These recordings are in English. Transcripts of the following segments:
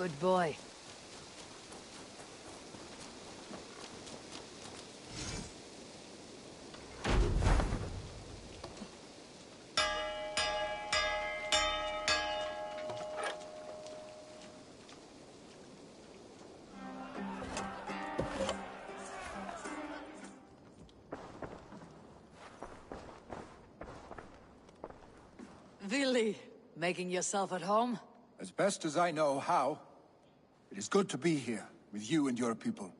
Good boy. Really? Making yourself at home? As best as I know how. It is good to be here, with you and your people.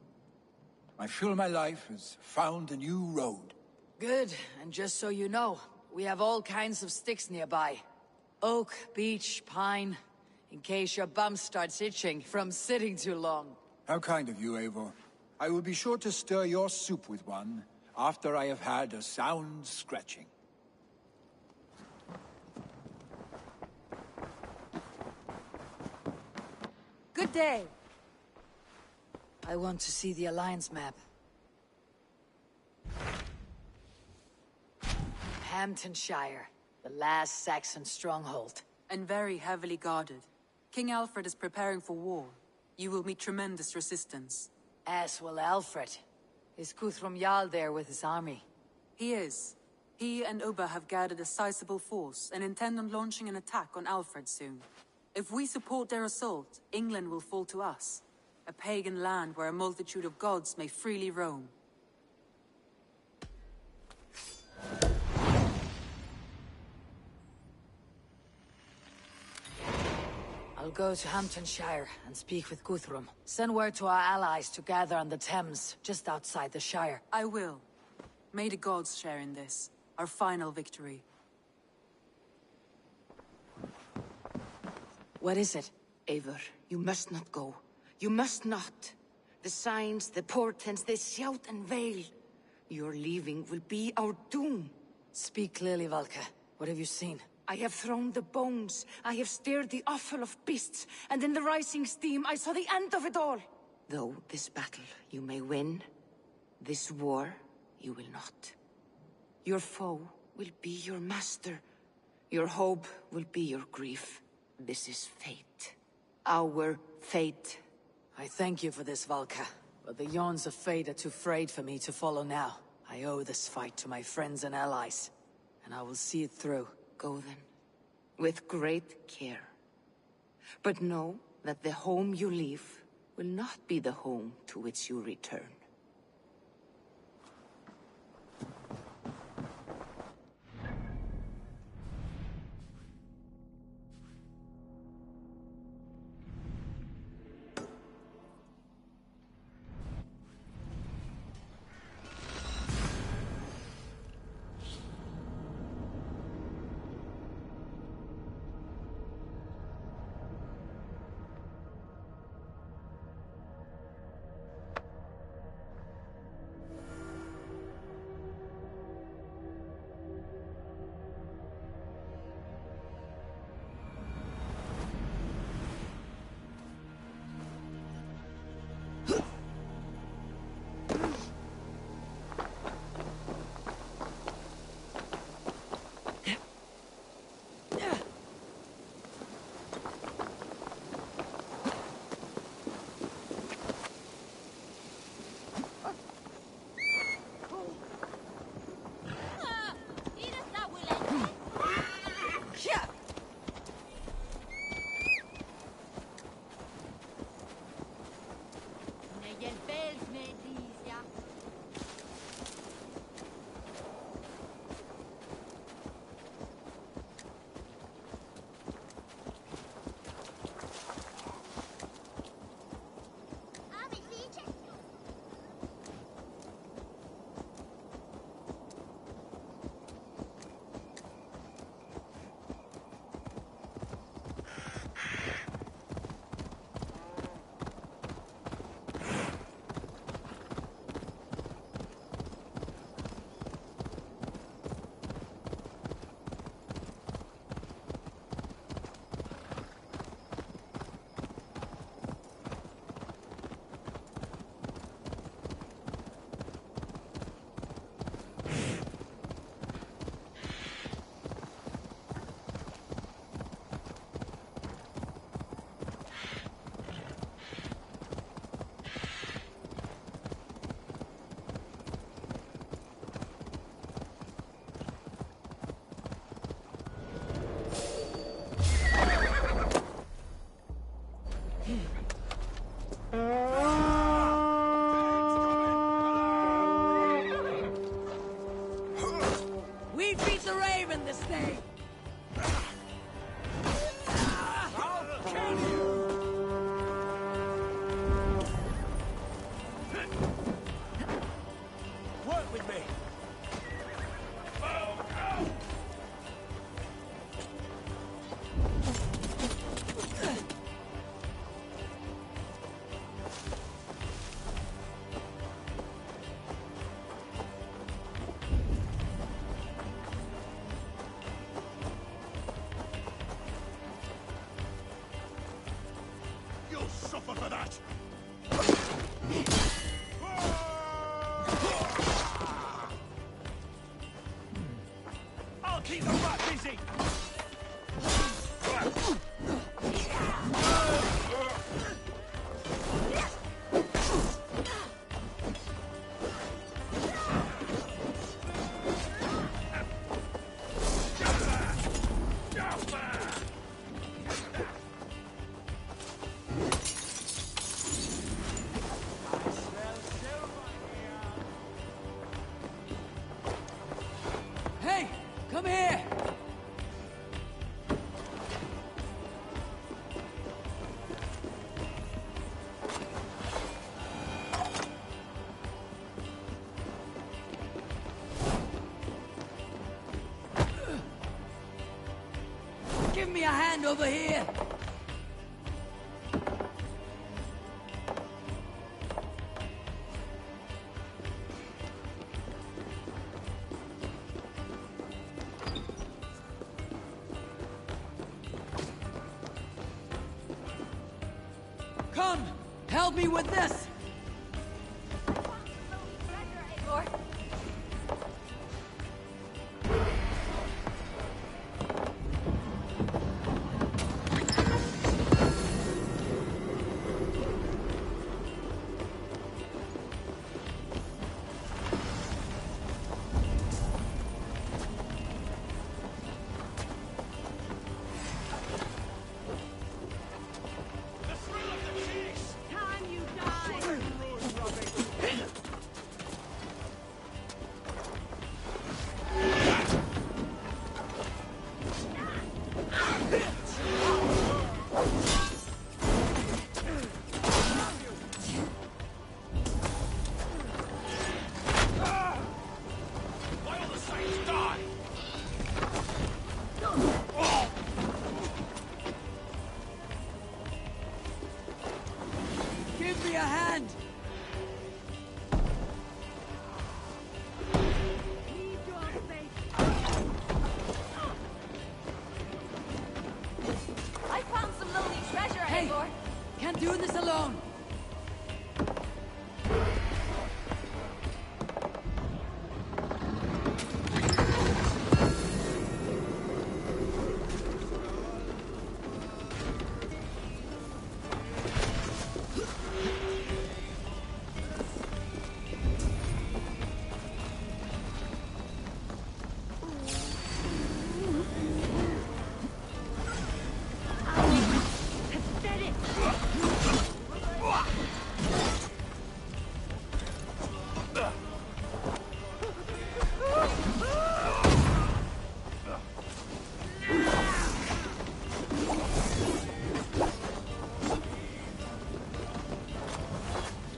I feel my life has found a new road. Good, and just so you know, we have all kinds of sticks nearby. Oak, beech, pine, in case your bum starts itching from sitting too long. How kind of you, Eivor. I will be sure to stir your soup with one, after I have had a sound scratching. Good day. I want to see the Alliance map. Hamptonshire, the last Saxon stronghold. And very heavily guarded. King Alfred is preparing for war. You will meet tremendous resistance. As will Alfred. Is Guthrum Jarl there with his army? He is. He and Ubba have gathered a sizable force and intend on launching an attack on Alfred soon. If we support their assault, England will fall to us. A pagan land where a multitude of gods may freely roam. I'll go to Hamptonshire and speak with Guthrum. Send word to our allies to gather on the Thames, just outside the Shire. I will. May the gods share in this, our final victory. What is it? Eivor, you must not go. You must not. The signs, the portents, they shout and wail. Your leaving will be our doom. Speak clearly, Valka. What have you seen? I have thrown the bones. I have stirred the offal of beasts. And in the rising steam, I saw the end of it all. Though this battle you may win, this war you will not. Your foe will be your master. Your hope will be your grief. This is fate. Our fate. I thank you for this, Valka. But the yawns of fate are too frayed for me to follow now. I owe this fight to my friends and allies. And I will see it through. Go then. With great care. But know that the home you leave will not be the home to which you return. We beat the Raven this day! I'll kill you! Work with me! You'll suffer for that! I'll keep the rat busy! Hey! Come here! Give me a hand over here! Come! Help me with this! Give me a hand! I found some lonely treasure, Hey! Igor. Can't do this alone!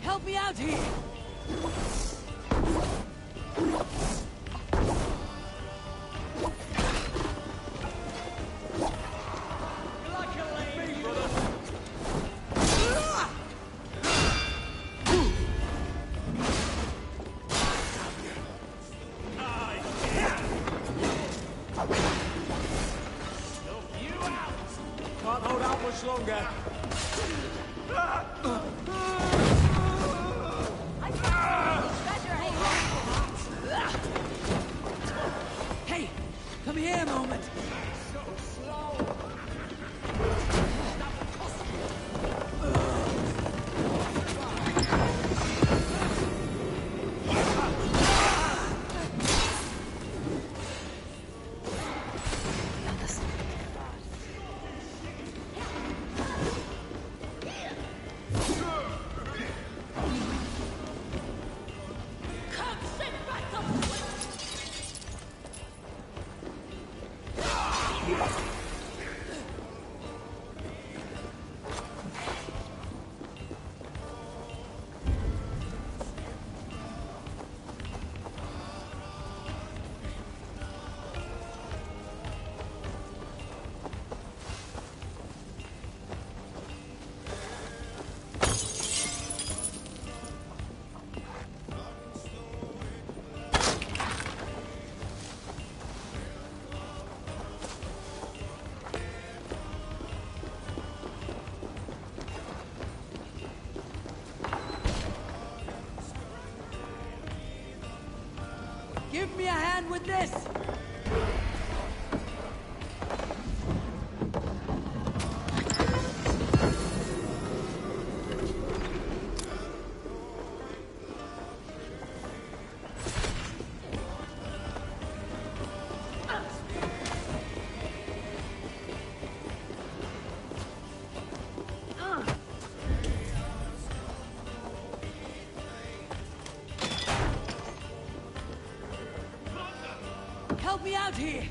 Help me out here! Can't hold out much longer. I found some lonely treasure, Igor. Hey! Come here a moment! Give me a hand with this! Help me out here!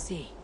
See.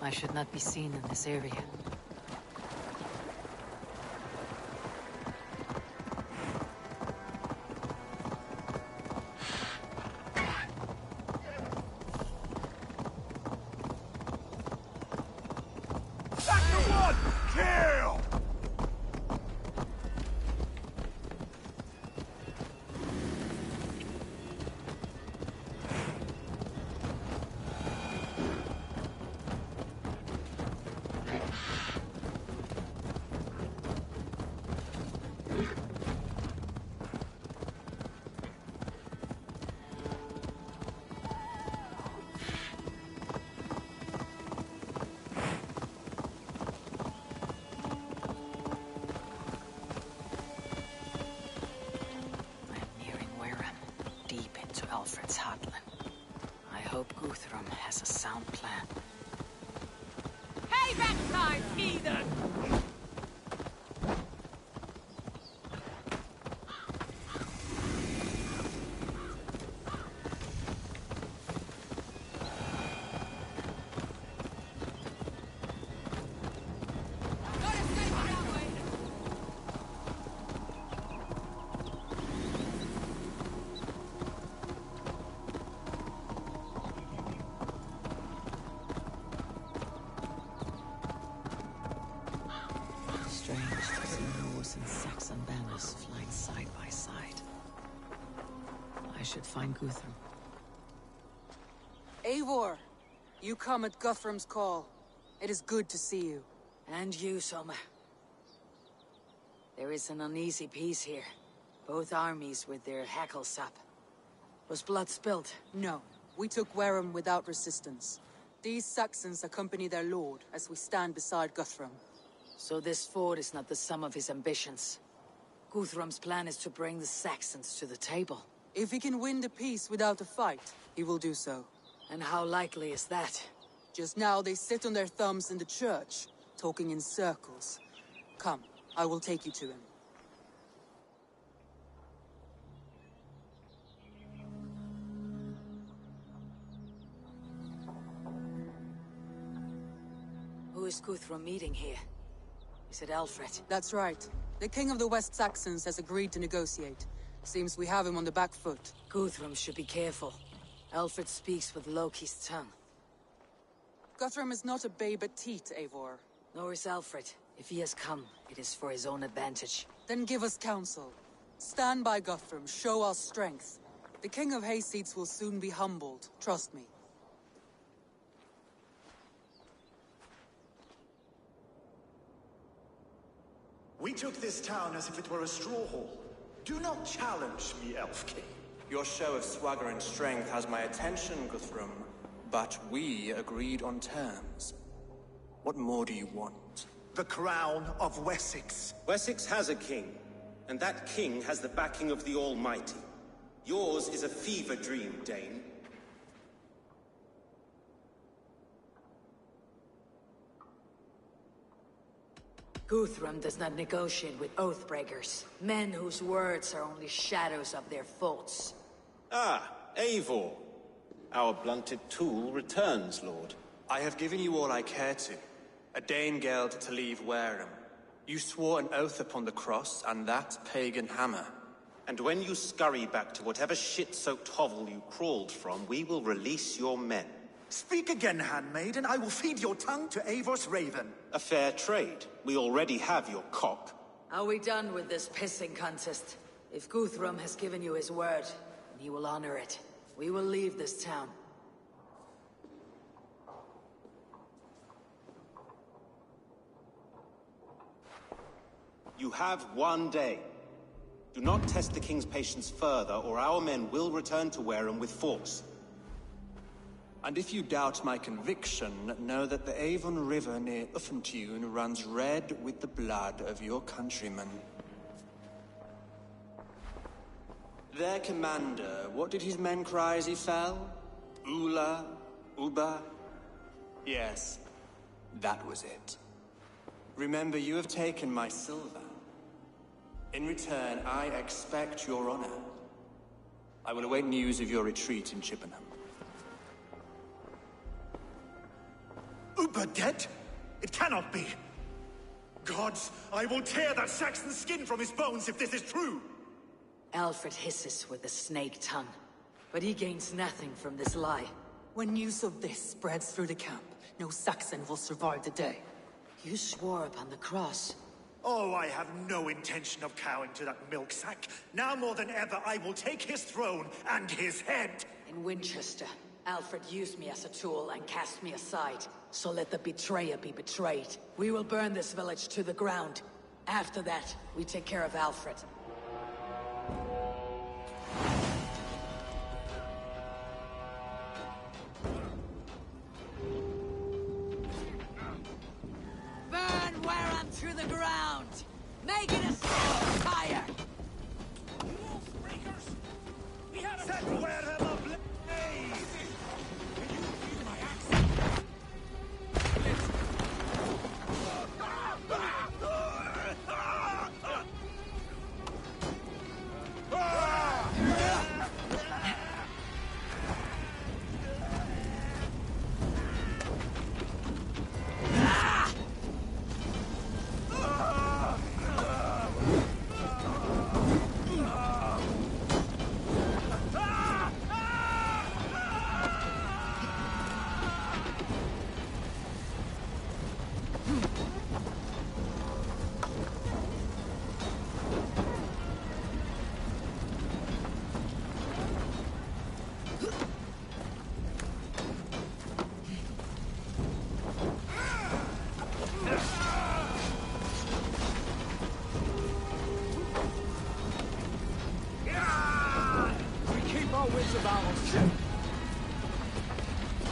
I should not be seen in this area. Alfred's heartland. I hope Guthrum has a sound plan. Payback time, heathen! I should find Guthrum. Eivor, you come at Guthrum's call. It is good to see you. And you, Soma. There is an uneasy peace here. Both armies with their hackles up. Was blood spilled? No, we took Wareham without resistance. These Saxons accompany their lord as we stand beside Guthrum. So this fort is not the sum of his ambitions. Guthrum's plan is to bring the Saxons to the table. If he can win the peace without a fight, he will do so. And how likely is that? Just now they sit on their thumbs in the church, talking in circles. Come, I will take you to him. Who is Guthrum meeting here? Is it Alfred? That's right. The king of the West Saxons has agreed to negotiate. Seems we have him on the back foot. Guthrum should be careful. Alfred speaks with Loki's tongue. Guthrum is not a babe at teat, Eivor. Nor is Alfred. If he has come, it is for his own advantage. Then give us counsel. Stand by Guthrum, show our strength. The King of Hayseeds will soon be humbled, trust me. We took this town as if it were a straw hall. Do not challenge me, Elf King. Your show of swagger and strength has my attention, Guthrum. But we agreed on terms. What more do you want? The crown of Wessex. Wessex has a king, and that king has the backing of the Almighty. Yours is a fever dream, Dane. Guthrum does not negotiate with oathbreakers, men whose words are only shadows of their faults. Ah, Eivor. Our blunted tool returns, Lord. I have given you all I care to. A Danegeld to leave Wareham. You swore an oath upon the cross, and that pagan hammer. And when you scurry back to whatever shit-soaked hovel you crawled from, we will release your men. Speak again, handmaid, and I will feed your tongue to Eivor's raven. A fair trade. We already have your cock. Are we done with this pissing contest? If Guthrum has given you his word, then he will honor it. We will leave this town. You have 1 day. Do not test the king's patience further, or our men will return to Wareham with force. And if you doubt my conviction, know that the Avon River near Uffentune runs red with the blood of your countrymen. Their commander, what did his men cry as he fell? Ula? Uba? Yes, that was it. Remember, you have taken my silver. In return, I expect your honor. I will await news of your retreat in Chippenham. Uber dead? It cannot be. Gods, I will tear that Saxon's skin from his bones if this is true! Alfred hisses with a snake tongue, but he gains nothing from this lie. When news of this spreads through the camp, no Saxon will survive the day. You swore upon the cross. Oh, I have no intention of cowing to that milk sack. Now more than ever, I will take his throne and his head! In Winchester, Alfred used me as a tool and cast me aside. So let the betrayer be betrayed. We will burn this village to the ground. After that, we take care of Alfred. Burn Wareham to the ground! Make it a fire! Set Wareham ablaze!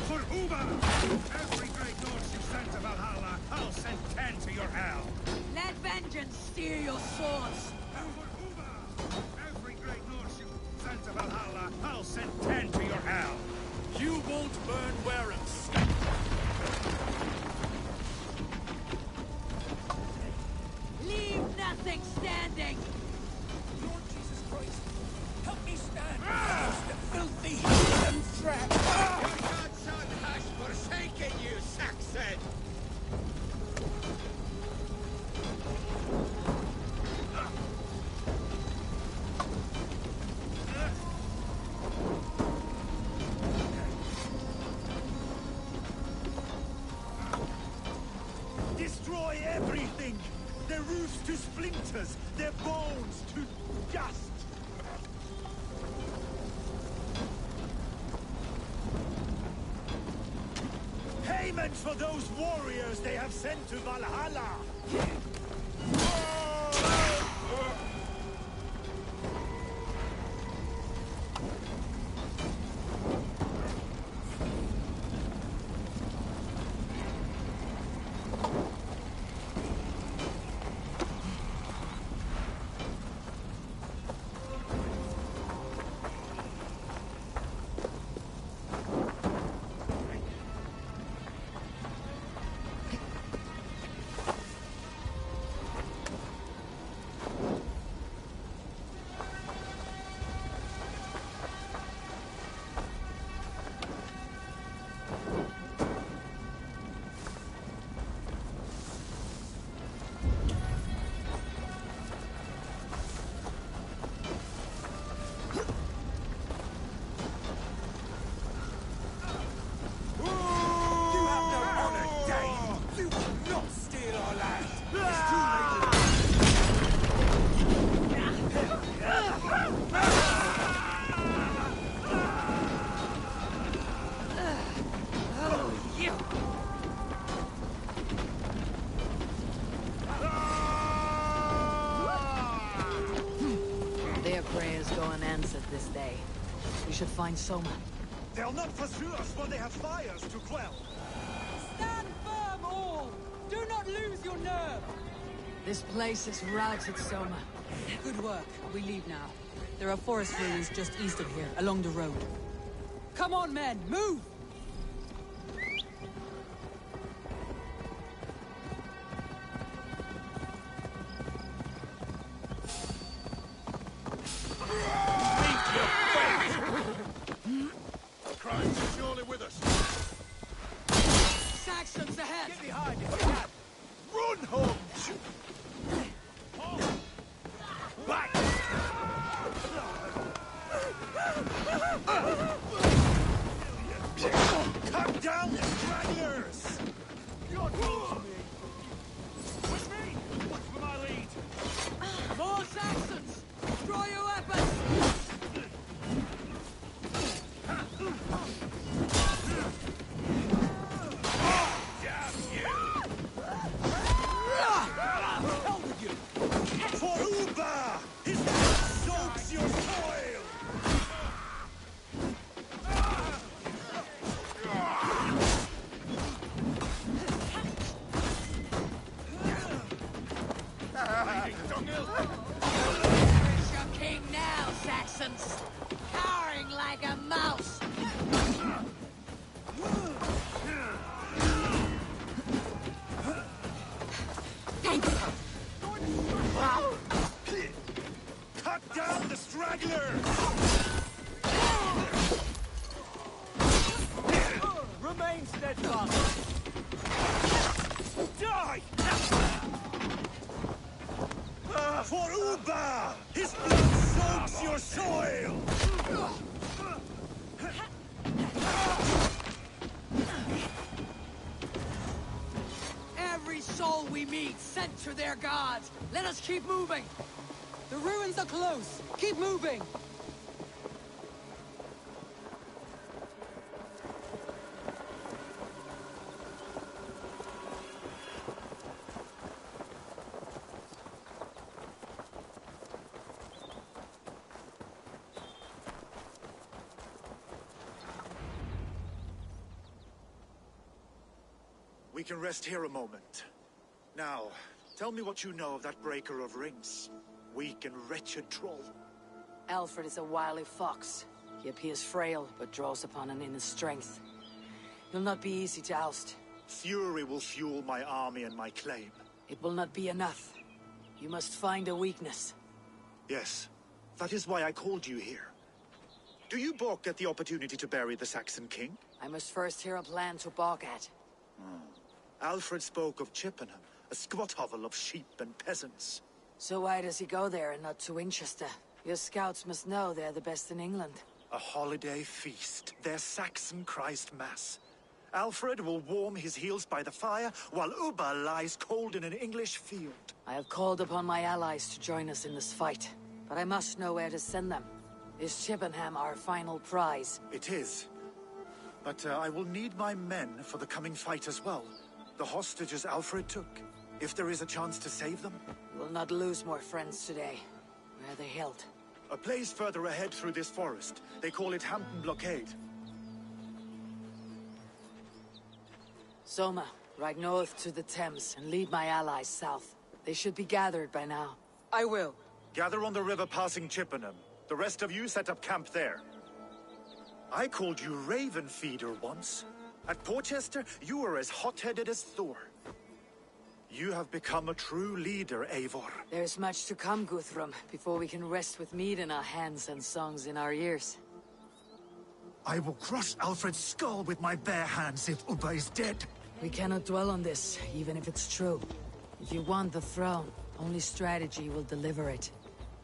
For Uber! Every great Norse you sent to Valhalla, I'll send 10 to your hell! Let vengeance steer your swords! For Uber! Every great Norse you sent to Valhalla, I'll send 10 to your hell! You won't burn Wareham! Leave nothing standing! Lord Jesus Christ, help me stand against the filthy heathen trap! God's son has for Revenge for those warriors they have sent to Valhalla! This day. We should find Soma. They'll not pursue us when they have fires to quell. Stand firm, all! Do not lose your nerve! This place is routed, Soma. Good work. We leave now. There are forest ruins just east of here, along the road. Come on, men! Move! To their gods. Let us keep moving. The ruins are close. Keep moving. We can rest here a moment. Now, tell me what you know of that breaker of rings. Weak and wretched troll. Alfred is a wily fox. He appears frail, but draws upon an inner strength. He'll not be easy to oust. Fury will fuel my army and my claim. It will not be enough. You must find a weakness. Yes, that is why I called you here. Do you balk at the opportunity to bury the Saxon king? I must first hear a plan to balk at. Alfred spoke of Chippenham, a squat hovel of sheep and peasants. So why does he go there and not to Winchester? Your scouts must know they're the best in England. A holiday feast, their Saxon Christ Mass. Alfred will warm his heels by the fire, while Ubba lies cold in an English field. I have called upon my allies to join us in this fight, but I must know where to send them. Is Chippenham our final prize? It is. But I will need my men for the coming fight as well. The hostages Alfred took. If there is a chance to save them. We'll not lose more friends today. Where are they held? A place further ahead through this forest. They call it Hampton Blockade. Soma, ride north to the Thames and lead my allies south. They should be gathered by now. I will. Gather on the river passing Chippenham. The rest of you set up camp there. I called you Raven Feeder once. At Porchester, you were as hot-headed as Thor. You have become a true leader, Eivor. There's much to come, Guthrum, before we can rest with meat in our hands and songs in our ears. I will crush Alfred's skull with my bare hands if Ubba is dead. We cannot dwell on this, even if it's true. If you want the throne, only strategy will deliver it.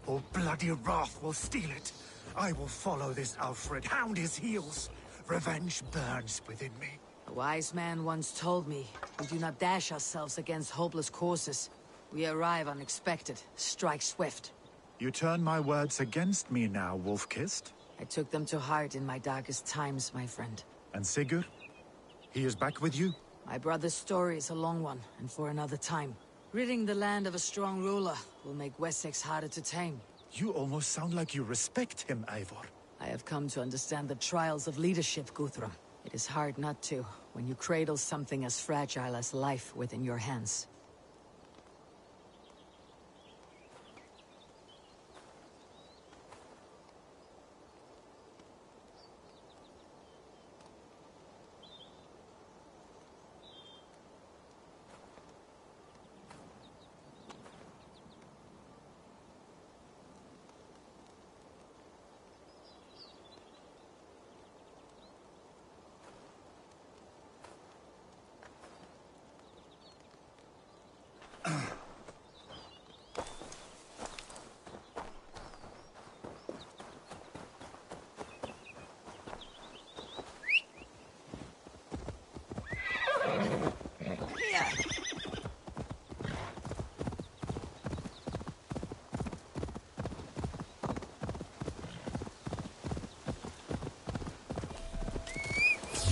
Or bloody wrath will steal it. I will follow this Alfred, hound his heels. Revenge burns within me. A wise man once told me, we do not dash ourselves against hopeless causes. We arrive unexpected, strike swift. You turn my words against me now, Wolf-Kissed? I took them to heart in my darkest times, my friend. And Sigurd? He is back with you? My brother's story is a long one, and for another time. Ridding the land of a strong ruler will make Wessex harder to tame. You almost sound like you respect him, Eivor. I have come to understand the trials of leadership, Guthrum. It is hard not to, when you cradle something as fragile as life within your hands.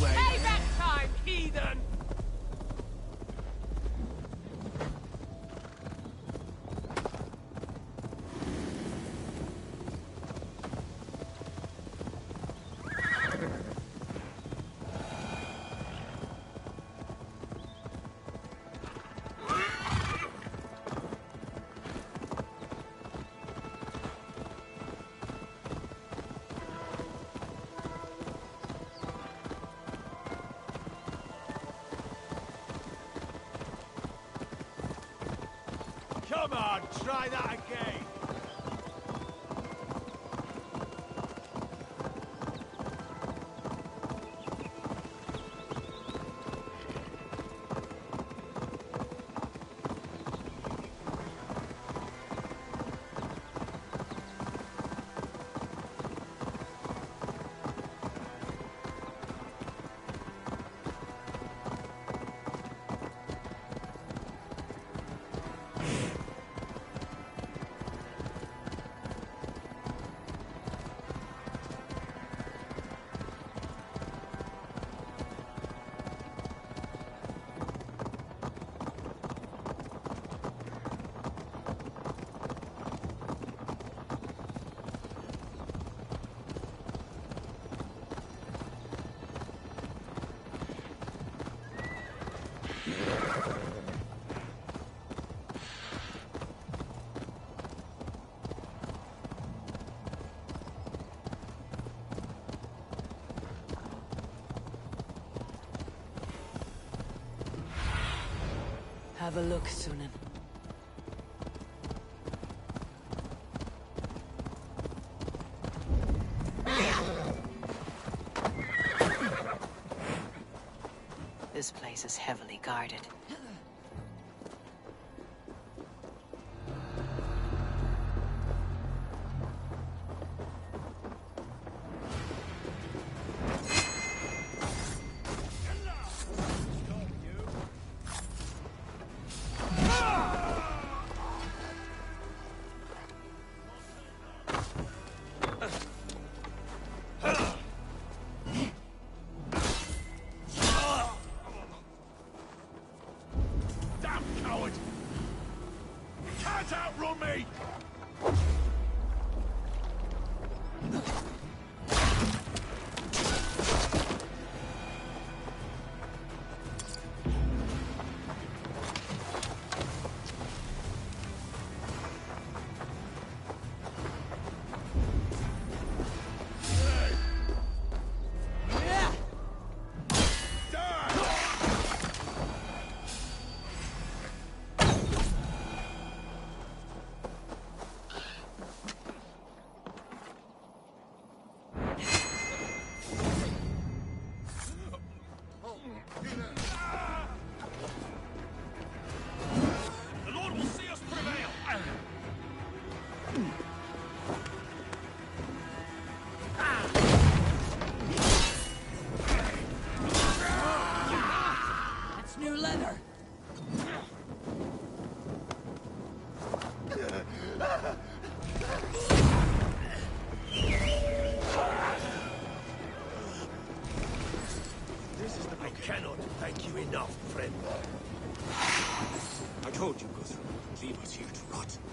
Payback time, heathen! Come on, try that again! Have a look, Sunan. This place is heavily guarded.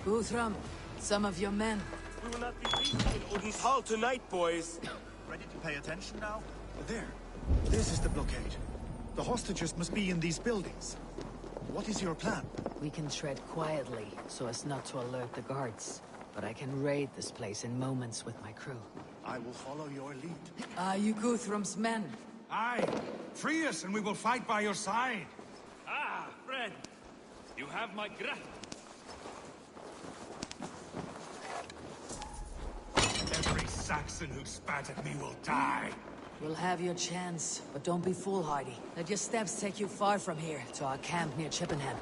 Guthrum, some of your men. We will not be leaving in Odin's Hall tonight, boys. Ready to pay attention now? There. This is the blockade. The hostages must be in these buildings. What is your plan? We can tread quietly, so as not to alert the guards. But I can raid this place in moments with my crew. I will follow your lead. Are you Guthrum's men? Aye. Free us and we will fight by your side. Ah, friend. You have my gratitude. Every Saxon who spat at me will die. You'll have your chance, but don't be foolhardy. Let your steps take you far from here, to our camp near Chippenham.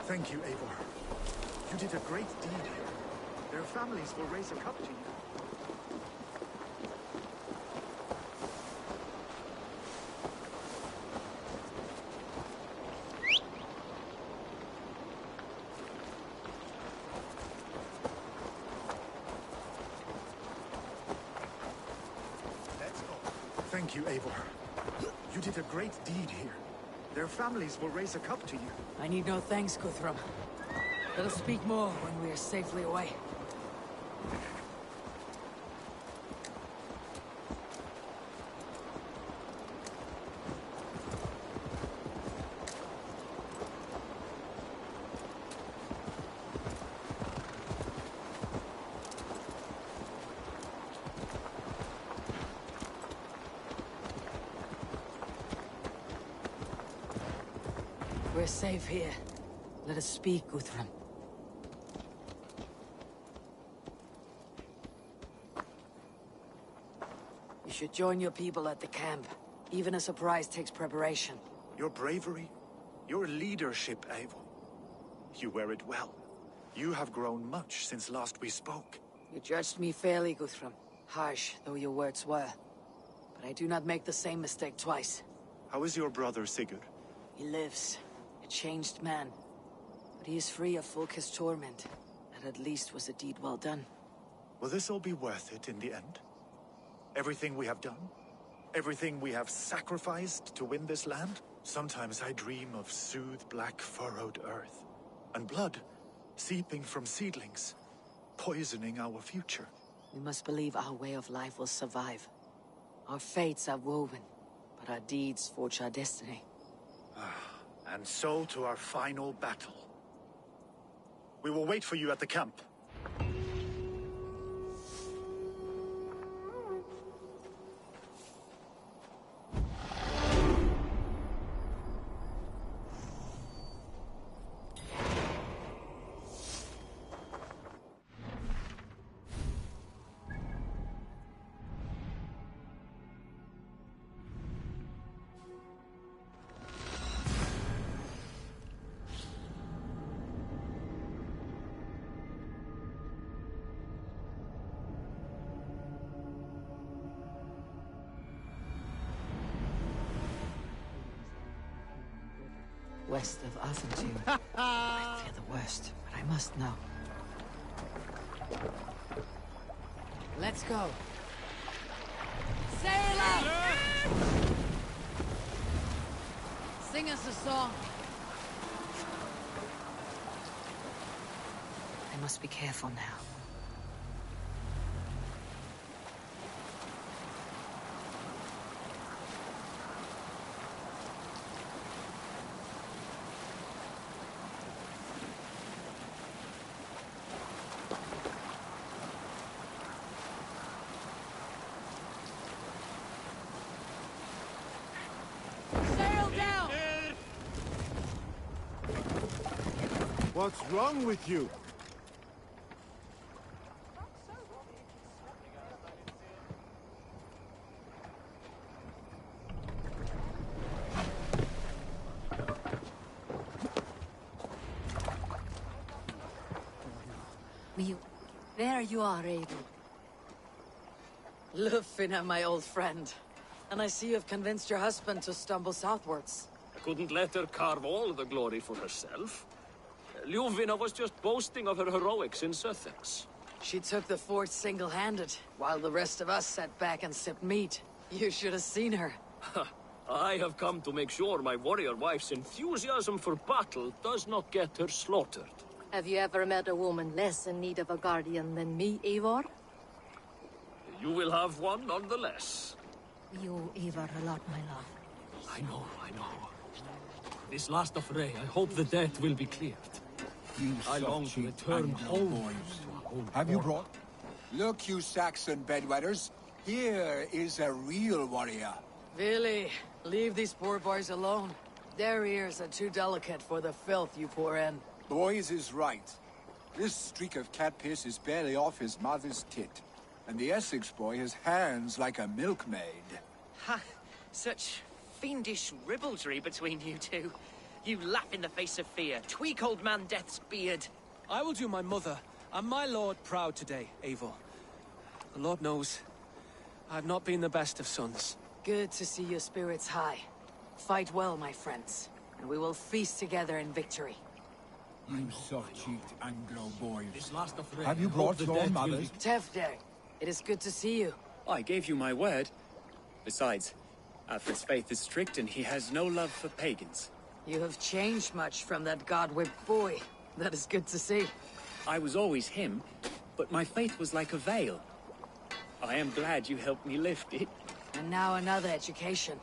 Thank you, Eivor. You did a great deed here. Their families will raise a cup to you. Let's go. Thank you, Eivor. You did a great deed here. Their families will raise a cup to you. I need no thanks, Guthrum. Let us speak more when we are safely away. We're safe here. Let us speak, Guthrum. You should join your people at the camp. Even a surprise takes preparation. Your bravery, your leadership, Eivor. You wear it well. You have grown much since last we spoke. You judged me fairly, Guthrum. Harsh though your words were. But I do not make the same mistake twice. How is your brother, Sigurd? He lives. A changed man. But he is free of Fulke's torment. That at least was a deed well done. Will this all be worth it in the end? Everything we have done? Everything we have sacrificed to win this land? Sometimes I dream of soothed black furrowed earth. And blood seeping from seedlings, poisoning our future. We must believe our way of life will survive. Our fates are woven, but our deeds forge our destiny. And so to our final battle. We will wait for you at the camp. West of Athentur. I fear the worst, but I must know. Let's go. Sail up! Sing us a song. I must be careful now. What's wrong with you? There you are, Abel. Lufina, my old friend. And I see you have convinced your husband to stumble southwards. I couldn't let her carve all the glory for herself. Ljuvina was just boasting of her heroics in Sussex. She took the fort single-handed, while the rest of us sat back and sipped meat. You should have seen her. I have come to make sure my warrior wife's enthusiasm for battle does not get her slaughtered. Have you ever met a woman less in need of a guardian than me, Eivor? You will have one nonetheless. You owe Eivor a lot, my love. I know. This last affray, I hope the debt will be cleared. I long to return home. Boys. Have you brought? Look, you Saxon bedwetters. Here is a real warrior. Really, leave these poor boys alone. Their ears are too delicate for the filth you pour in. Boys is right. This streak of cat piss is barely off his mother's tit. And the Essex boy has hands like a milkmaid. Ha! Such fiendish ribaldry between you two. You laugh in the face of fear. Tweak old man Death's beard. I will do my mother and my lord proud today, Eivor. The Lord knows, I've not been the best of sons. Good to see your spirits high. Fight well, my friends, and we will feast together in victory. You soft-cheeked Anglo boys. This last affray, Have you brought your mothers? Tefder, it is good to see you. I gave you my word. Besides, Alfred's faith is strict and he has no love for pagans. You have changed much from that god-whipped boy. That is good to see. I was always him, but my faith was like a veil. I am glad you helped me lift it. And now another education.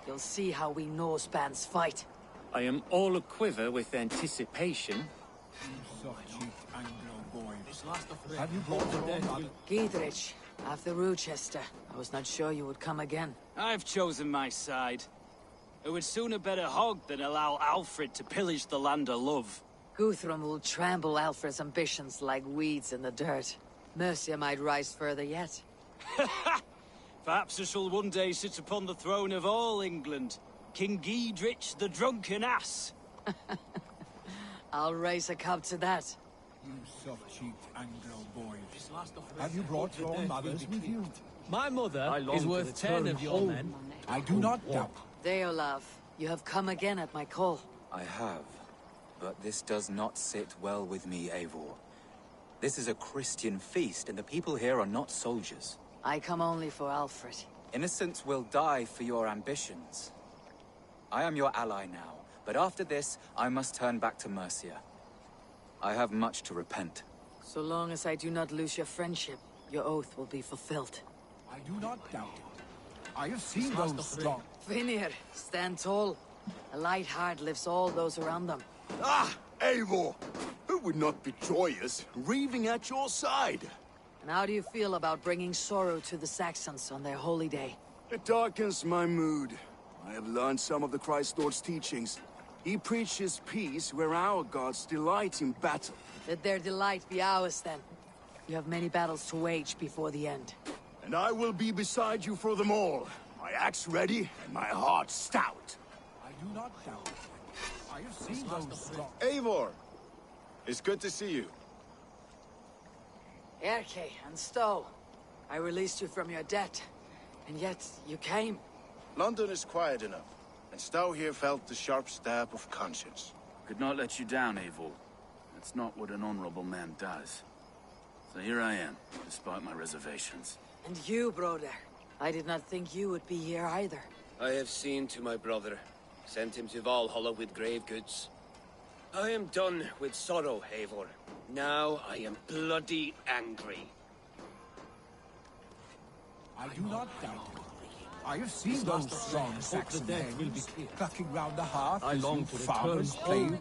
You'll see how we Norse bands fight. I am all aquiver with anticipation. You soft-cheeked Anglo boys. This last affray, Have you brought your mother? Giedrich, after Rochester. I was not sure you would come again. I've chosen my side. I would sooner bet a hog than allow Alfred to pillage the land of love. Guthrum will trample Alfred's ambitions like weeds in the dirt. Mercia might rise further yet. Perhaps I shall one day sit upon the throne of all England. King Giedrich the drunken ass. I'll raise a cup to that. You soft-cheeked Anglo boys. Have you brought your mothers with you? My mother is worth 10 of your men. I do not doubt. Deolav, you have come again at my call. I have, but this does not sit well with me, Eivor. This is a Christian feast, and the people here are not soldiers. I come only for Alfred. Innocents will die for your ambitions. I am your ally now, but after this, I must turn back to Mercia. I have much to repent. So long as I do not lose your friendship, your oath will be fulfilled. I do not doubt it. I have seen those strong. Vinir, stand tall. A light heart lifts all those around them. Ah, Eivor! Who would not be joyous, raving at your side? And how do you feel about bringing sorrow to the Saxons on their holy day? It darkens my mood. I have learned some of the Christ Lord's teachings. He preaches peace where our gods delight in battle. Let their delight be ours, then. You have many battles to wage before the end. And I will be beside you for them all. My axe ready and my heart stout. I do not doubt it. I have seen those strong. Eivor! It's good to see you. Erke and Stowe. I released you from your debt. And yet, you came. London is quiet enough. And Stowe here felt the sharp stab of conscience. Could not let you down, Eivor. That's not what an honorable man does. So here I am, despite my reservations. And you, brother. I did not think you would be here either. I have seen to my brother. Sent him to Valhalla with grave goods. I am done with sorrow, Eivor. Now I am bloody angry. I do not doubt it. I have seen those strong Saxon dames clucking round the hearth I long to farmers return play.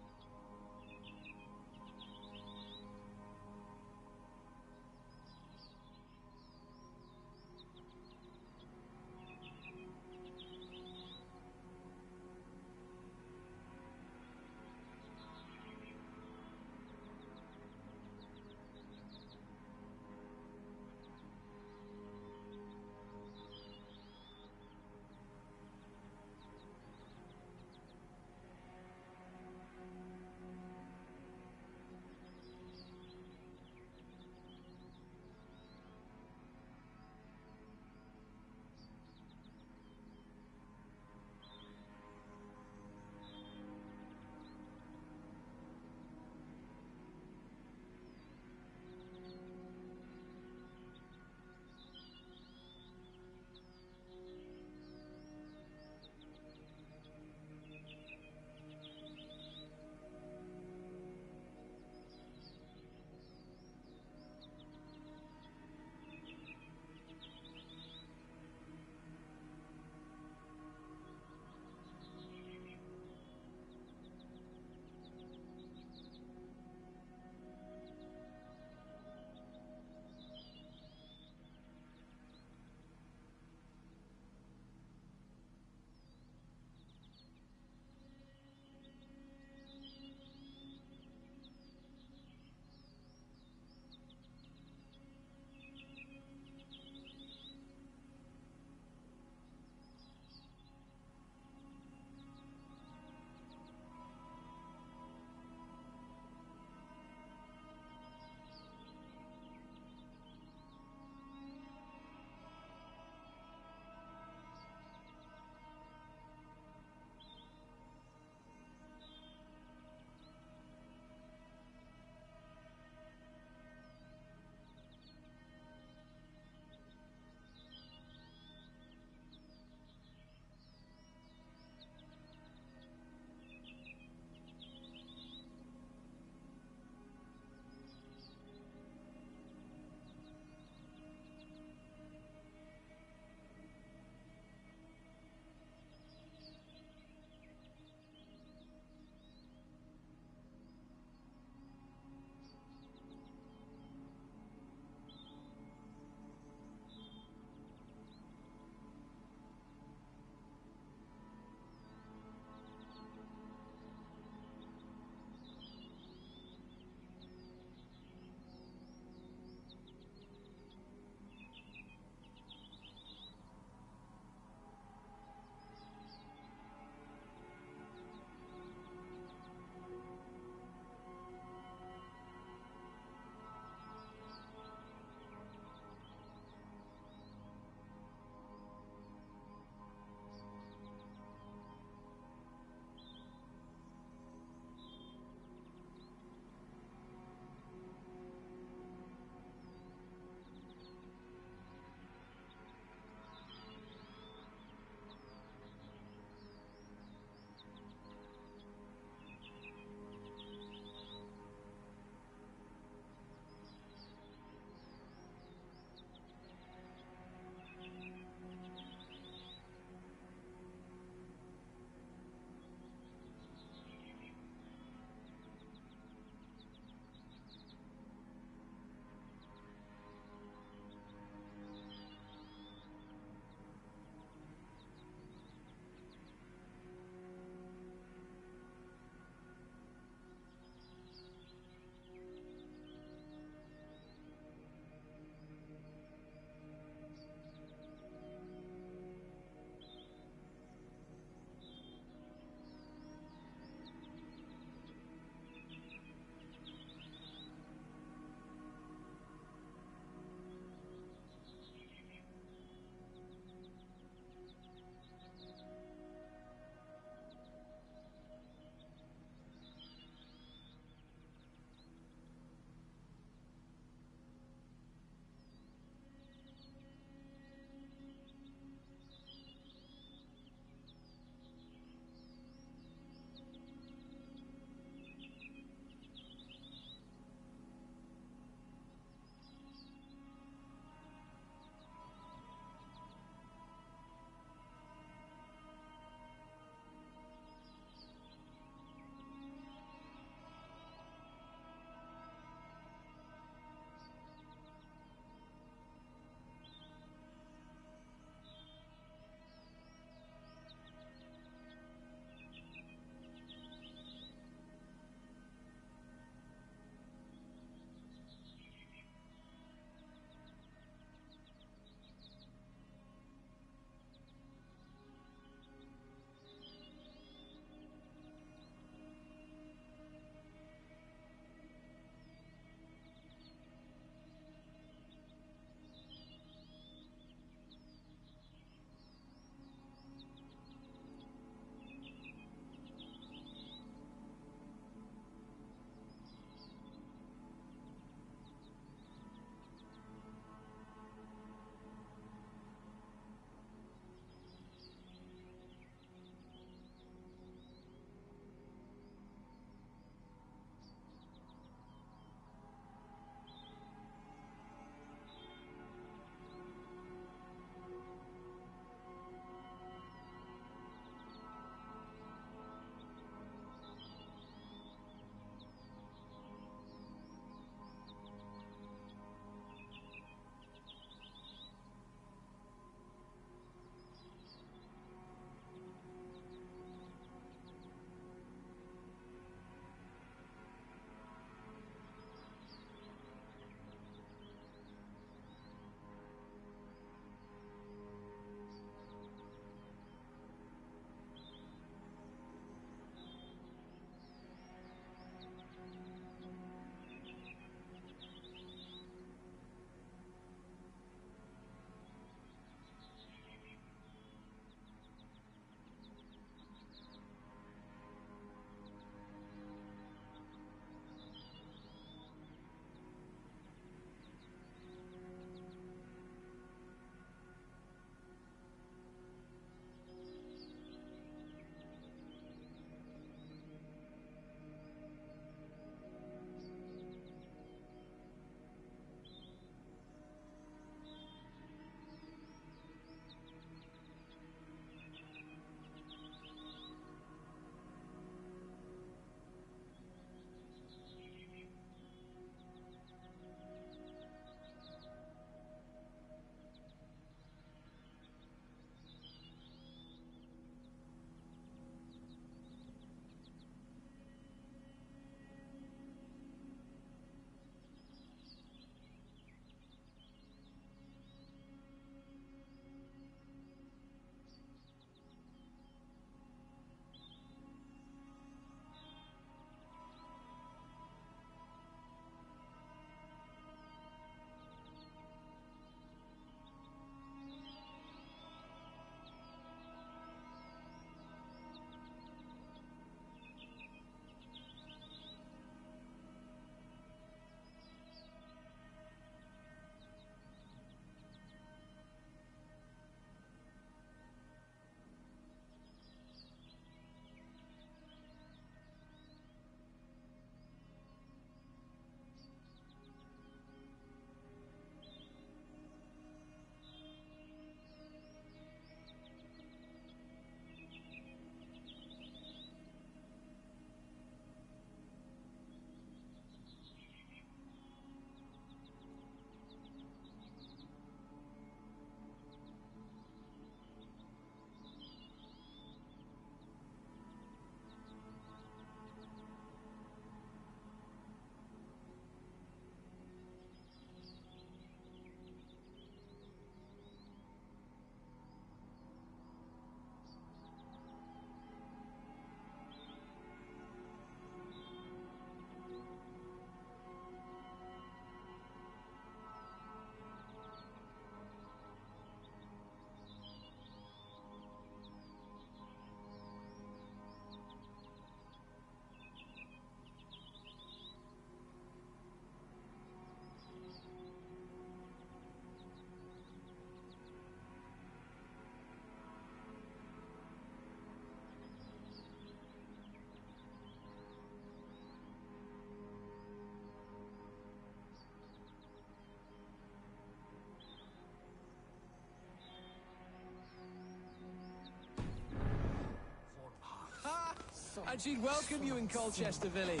And she'd welcome you in Colchester, Villy.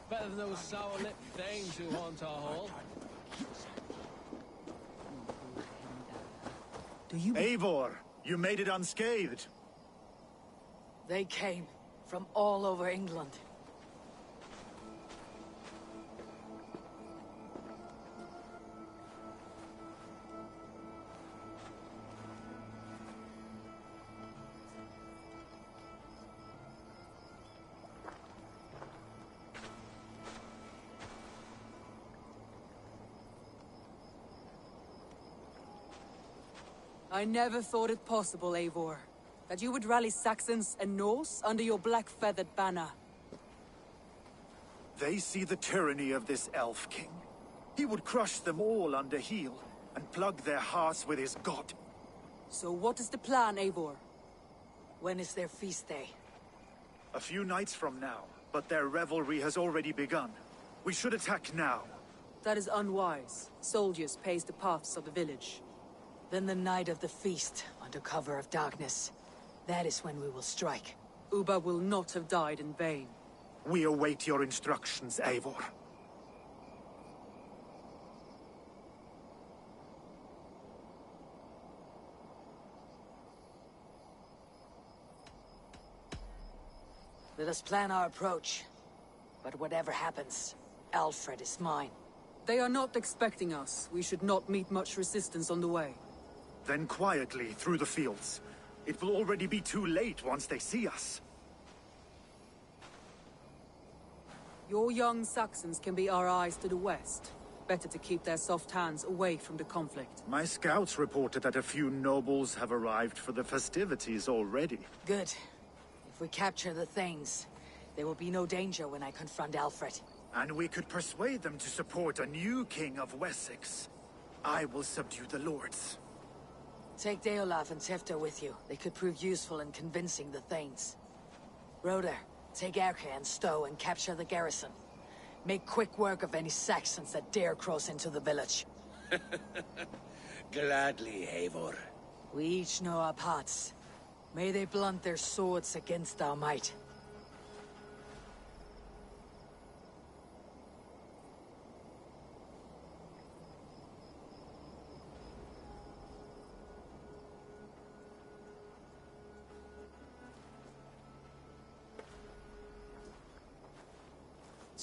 Better than those sour-lipped dames who haunt our hall. Eivor, you made it unscathed. They came from all over England. I never thought it possible, Eivor, that you would rally Saxons and Norse under your black-feathered banner. They see the tyranny of this elf king. He would crush them all under heel and plug their hearts with his god. So what is the plan, Eivor? When is their feast day? A few nights from now, but their revelry has already begun. We should attack now. That is unwise. Soldiers pace the paths of the village. Then the night of the feast, under cover of darkness. That is when we will strike. Ubba will not have died in vain. We await your instructions, Eivor. Let us plan our approach. But whatever happens, Alfred is mine. They are not expecting us. We should not meet much resistance on the way. Then quietly through the fields. It will already be too late once they see us. Your young Saxons can be our eyes to the west. Better to keep their soft hands away from the conflict. My scouts reported that a few nobles have arrived for the festivities already. Good. If we capture the Thanes, there will be no danger when I confront Alfred. And we could persuade them to support a new king of Wessex. I will subdue the lords. Take Deolaf and Tefta with you. They could prove useful in convincing the Thanes. Roder, take Erke and Stowe and capture the garrison. Make quick work of any Saxons that dare cross into the village. Gladly, Eivor. We each know our parts. May they blunt their swords against our might.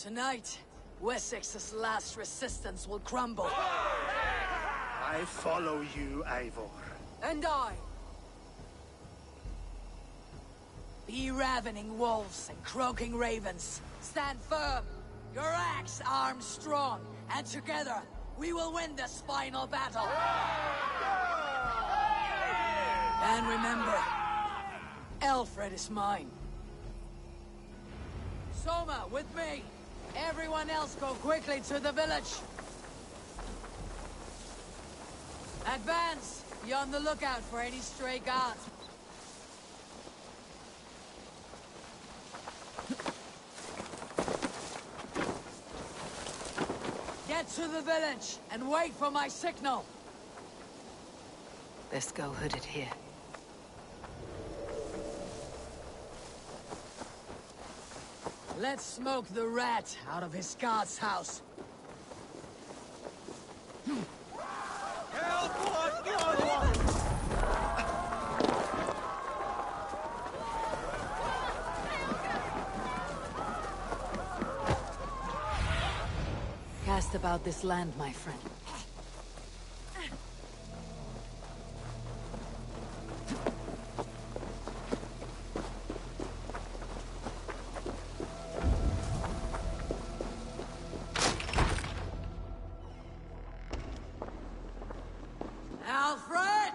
Tonight, Wessex's last resistance will crumble. I follow you, Eivor. And I. Be ravening wolves and croaking ravens. Stand firm. Your axe armed strong. And together, we will win this final battle. And remember, Alfred is mine. Soma, with me. Everyone else go quickly to the village. Advance! Be on the lookout for any stray guards. Get to the village and wait for my signal. Best go hooded here. Let's smoke the rat out of his guard's house. Cast about this land, my friend. Alfred!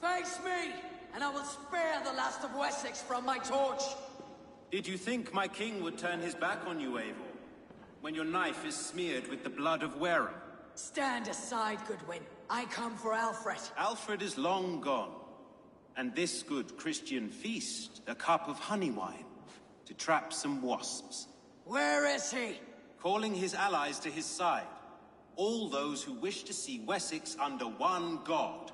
Face me, and I will spare the last of Wessex from my torch. Did you think my king would turn his back on you, Eivor? When your knife is smeared with the blood of Wareham? Stand aside, Goodwin. I come for Alfred. Alfred is long gone. And this good Christian feast, a cup of honey wine, to trap some wasps. Where is he? Calling his allies to his side. All those who wish to see Wessex under one god.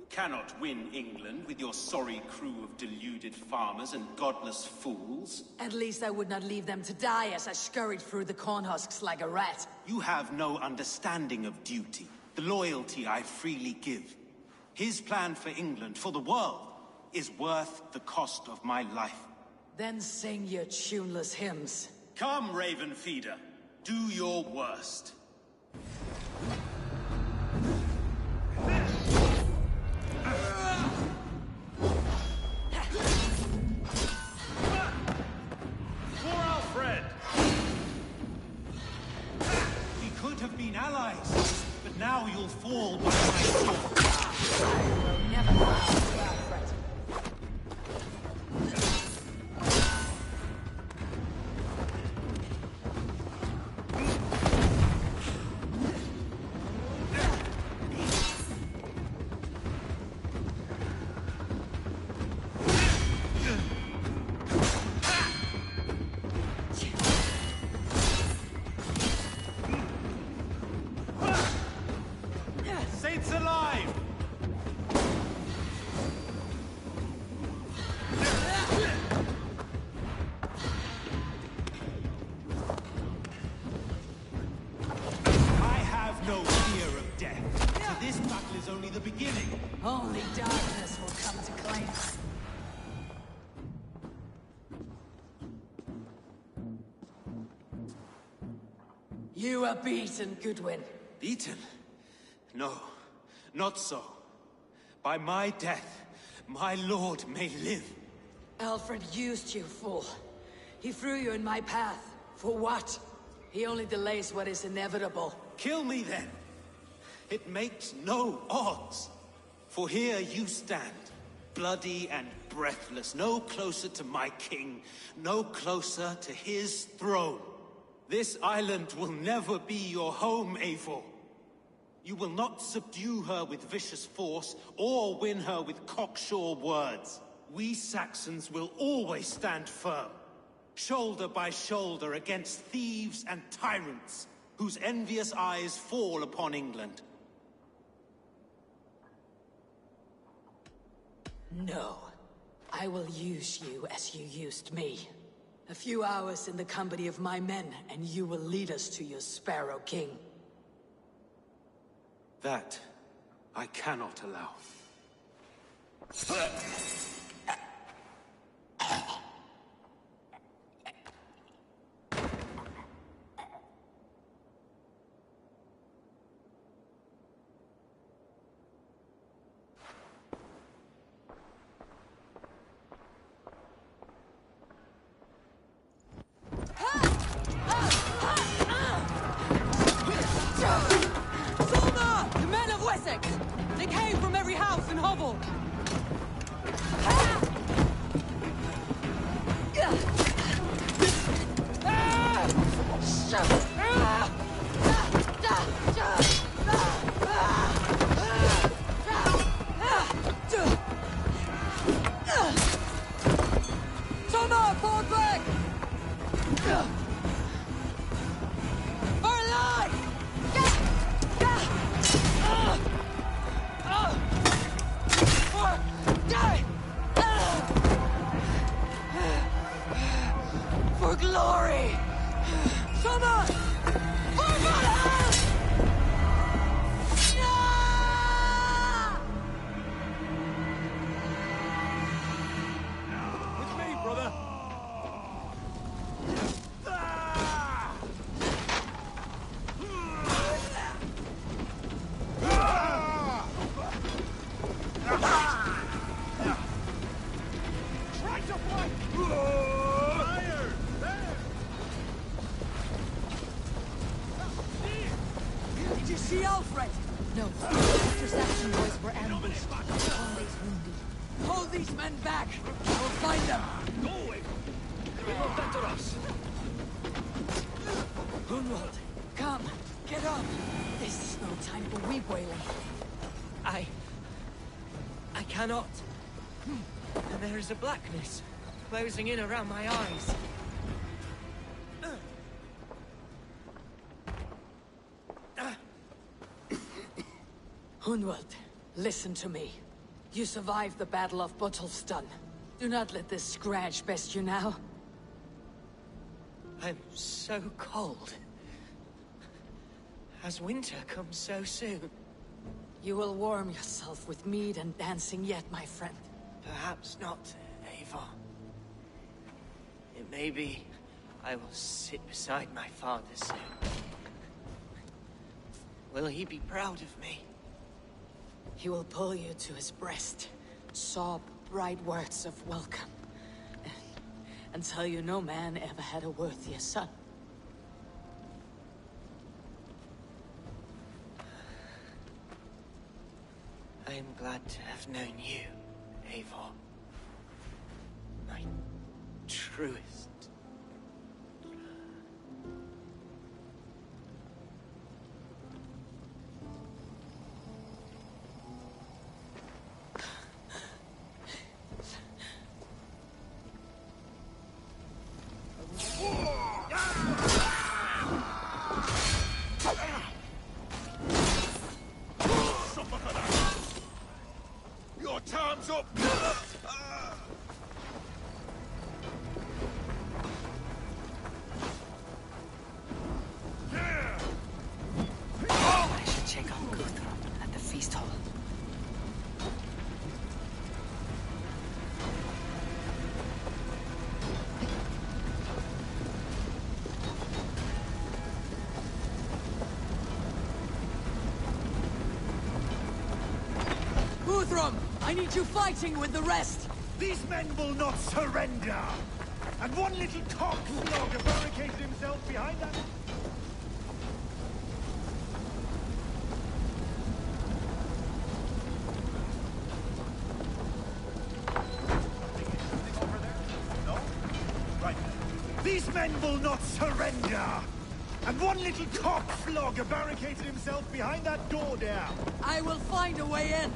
You cannot win England with your sorry crew of deluded farmers and godless fools. At least I would not leave them to die as I scurried through the corn husks like a rat. You have no understanding of duty, the loyalty I freely give. His plan for England, for the world, is worth the cost of my life. Then sing your tuneless hymns. Come, Raven Feeder. Do your worst. For Alfred! We could have been allies, but now you'll fall by my sword. I will never bow to Alfred. Saints alive! I have no fear of death. So this battle is only the beginning. Only darkness will come to claim us. You are beaten, Goodwin. Beaten? No, not so. By my death, my lord may live. Alfred used you, fool. He threw you in my path. For what? He only delays what is inevitable. Kill me then. It makes no odds. For here you stand, bloody and breathless, no closer to my king, no closer to his throne. This island will never be your home, Eivor. You will not subdue her with vicious force, or win her with cocksure words. We Saxons will always stand firm, shoulder by shoulder against thieves and tyrants, whose envious eyes fall upon England. No. I will use you as you used me. A few hours in the company of my men, and you will lead us to your Sparrow King. That I cannot allow. They came from every house and hovel! Toma, forward flank! Fire line! For glory! Soma! For Valhalla! With me, brother! Try to fight! Fire! There! Did you see Alfred? No. After Saxon boys were ambushed. Always wounded. Hold these men back! I will find them! Go away! They will not better us! Gunwald, come! Get up! This is no time for weep-wailing. I cannot. There is a blackness closing in around my eyes. Hunwald, listen to me. You survived the Battle of Bottleston. Do not let this scratch best you now. I'm so cold. Has winter come so soon? You will warm yourself with mead and dancing yet, my friend. Perhaps not, Eivor. It may be I will sit beside my father soon. Will he be proud of me? He will pull you to his breast, sob bright words of welcome, and tell you no man ever had a worthier son. I am glad to have known you, Eivor. My truest. Your time's up! I should check on Guthrum at the feast hall. Guthrum! I need you fighting with the rest! These men will not surrender! And one little cockflogger barricaded himself behind that... These men will not surrender! And one little cockflogger barricaded himself behind that door there! I will find a way in!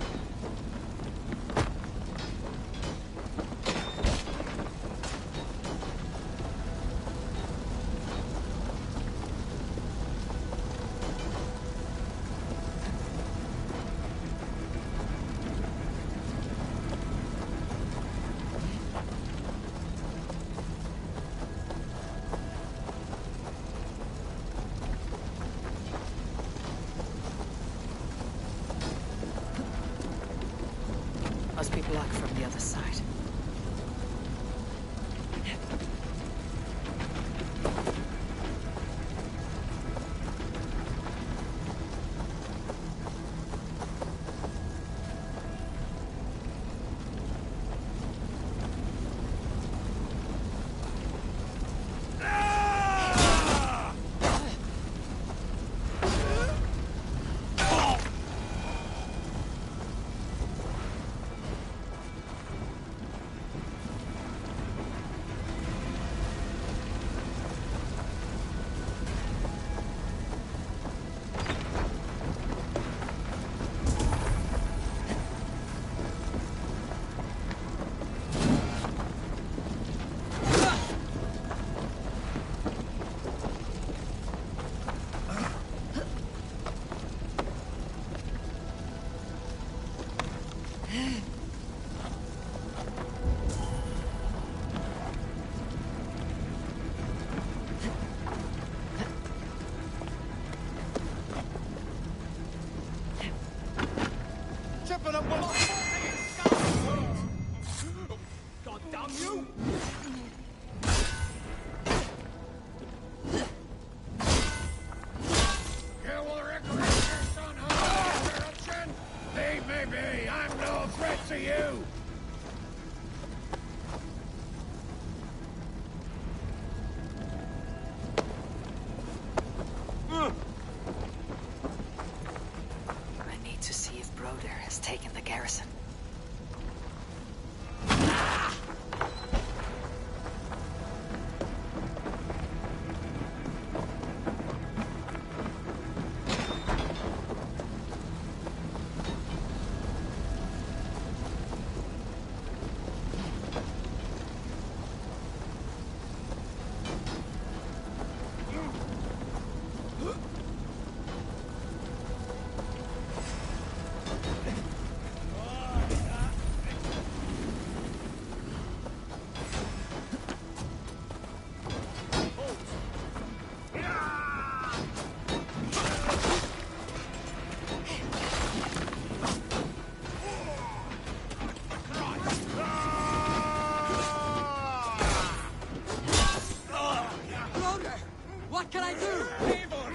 What can I do? Eivor!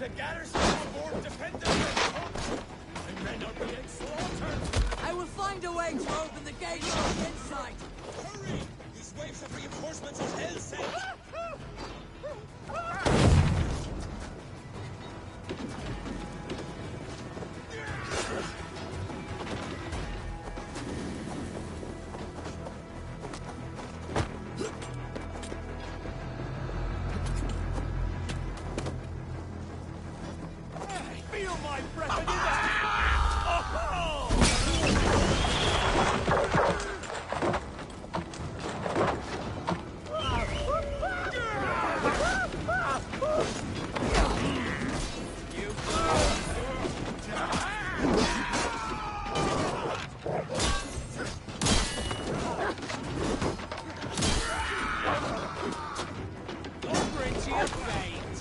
The garrison on board defenders are hurt! My men are being slaughtered! I will find a way to open the gate from the inside! Hurry! These waves of reinforcements are hell sent! Feel my breath in the air! Over into your veins!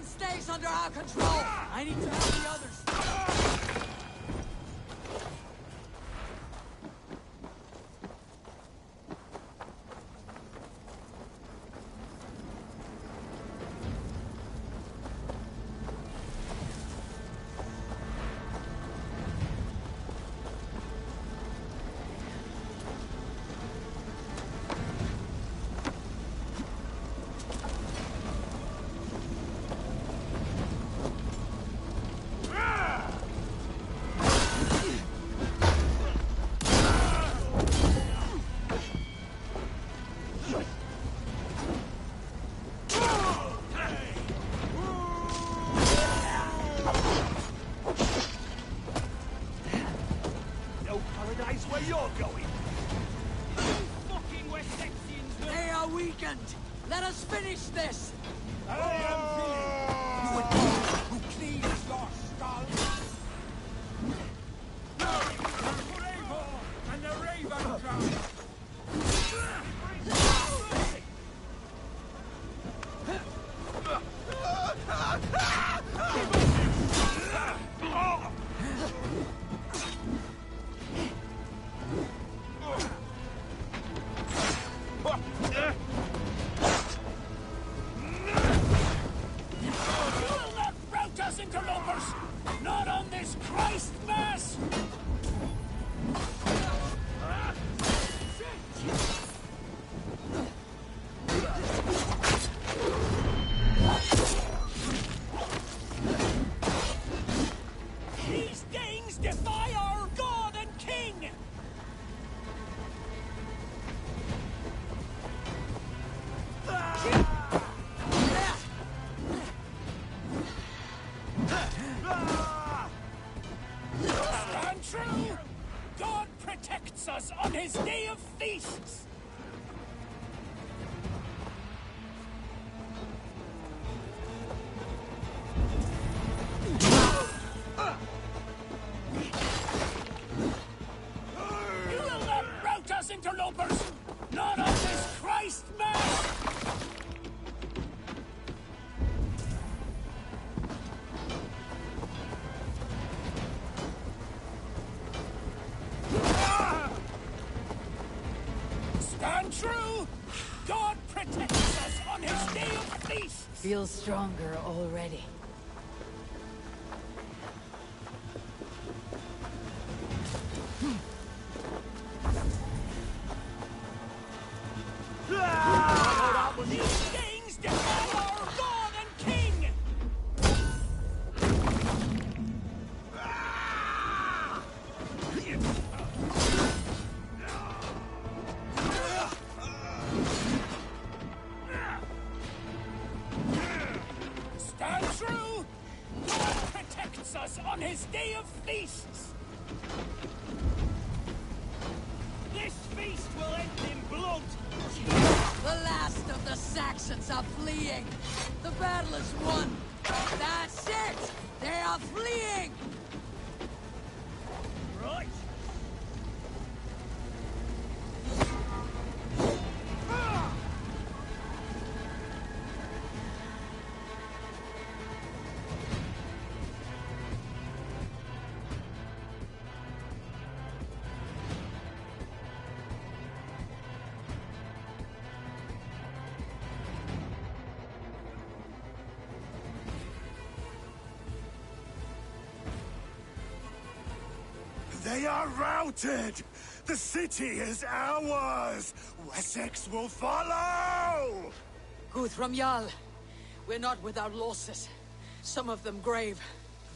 Stays under our control! I need to help the others! Where you're going? Fucking West Texians! They are weakened! Let us finish this! I am Philly! You would know who cleans your skull! For Eivor and the Raven Crown! Interlopers! Not on this Christ Mass! These Danes defy our God and King! Stand true! God protects us on his day of feasts! You will not rout us, interlopers! Not on this Christ Mass! Stand true! God protects us on his day of feast! Feel stronger already. cross us on his day of feasts! This feast will end in blood! The last of the Saxons are fleeing! The battle is won! That's it! They are fleeing! Right! They are routed! The city is ours! Wessex will follow! Guthrum Jarl, we're not without losses. Some of them grave.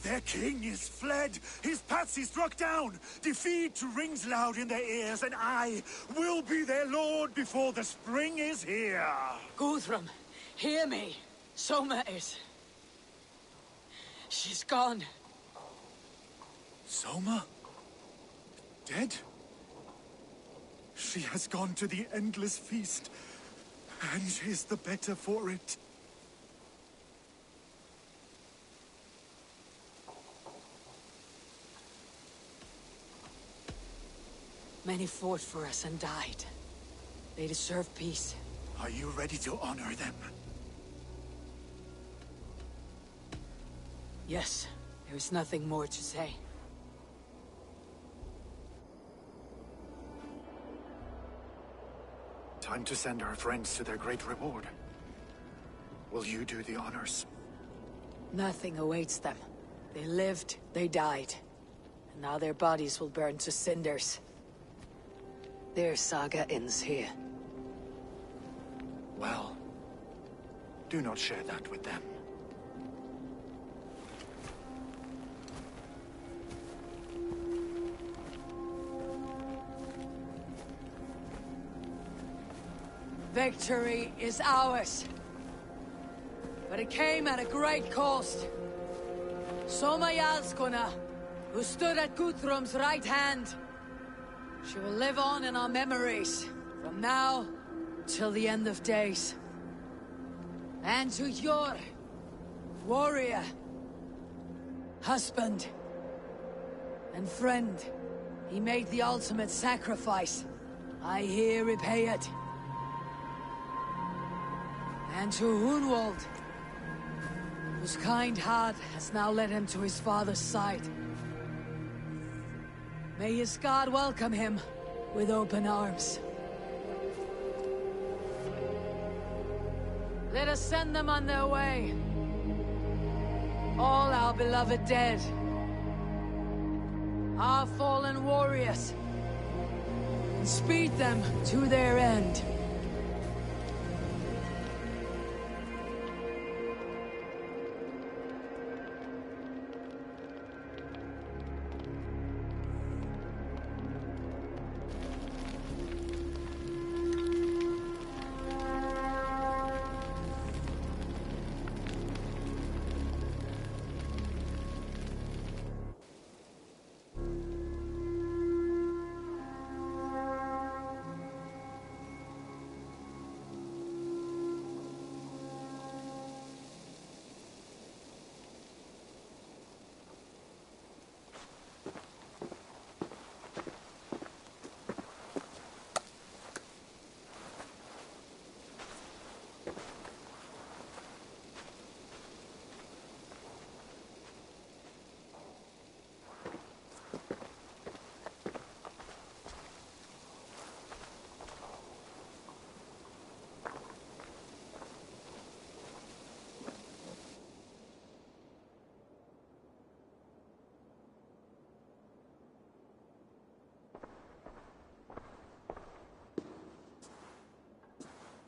Their king is fled! His patsy struck down! Defeat rings loud in their ears, and I will be their lord before the spring is here! Guthrum, hear me. Soma is... she's gone. Soma? Dead? She has gone to the endless feast, and is the better for it. Many fought for us and died. They deserve peace. Are you ready to honor them? Yes, there is nothing more to say. Time to send our friends to their great reward. Will you do the honors? Nothing awaits them. They lived, they died. And now their bodies will burn to cinders. Their saga ends here. Well, do not share that with them. Victory is ours. But it came at a great cost. Soma Jarlskona, who stood at Guthrum's right hand. She will live on in our memories, from now till the end of days. And to your warrior, husband, and friend, he made the ultimate sacrifice. I here repay it. And to Hunwald, whose kind heart has now led him to his father's side. May his God welcome him with open arms. Let us send them on their way. All our beloved dead. Our fallen warriors. And speed them to their end.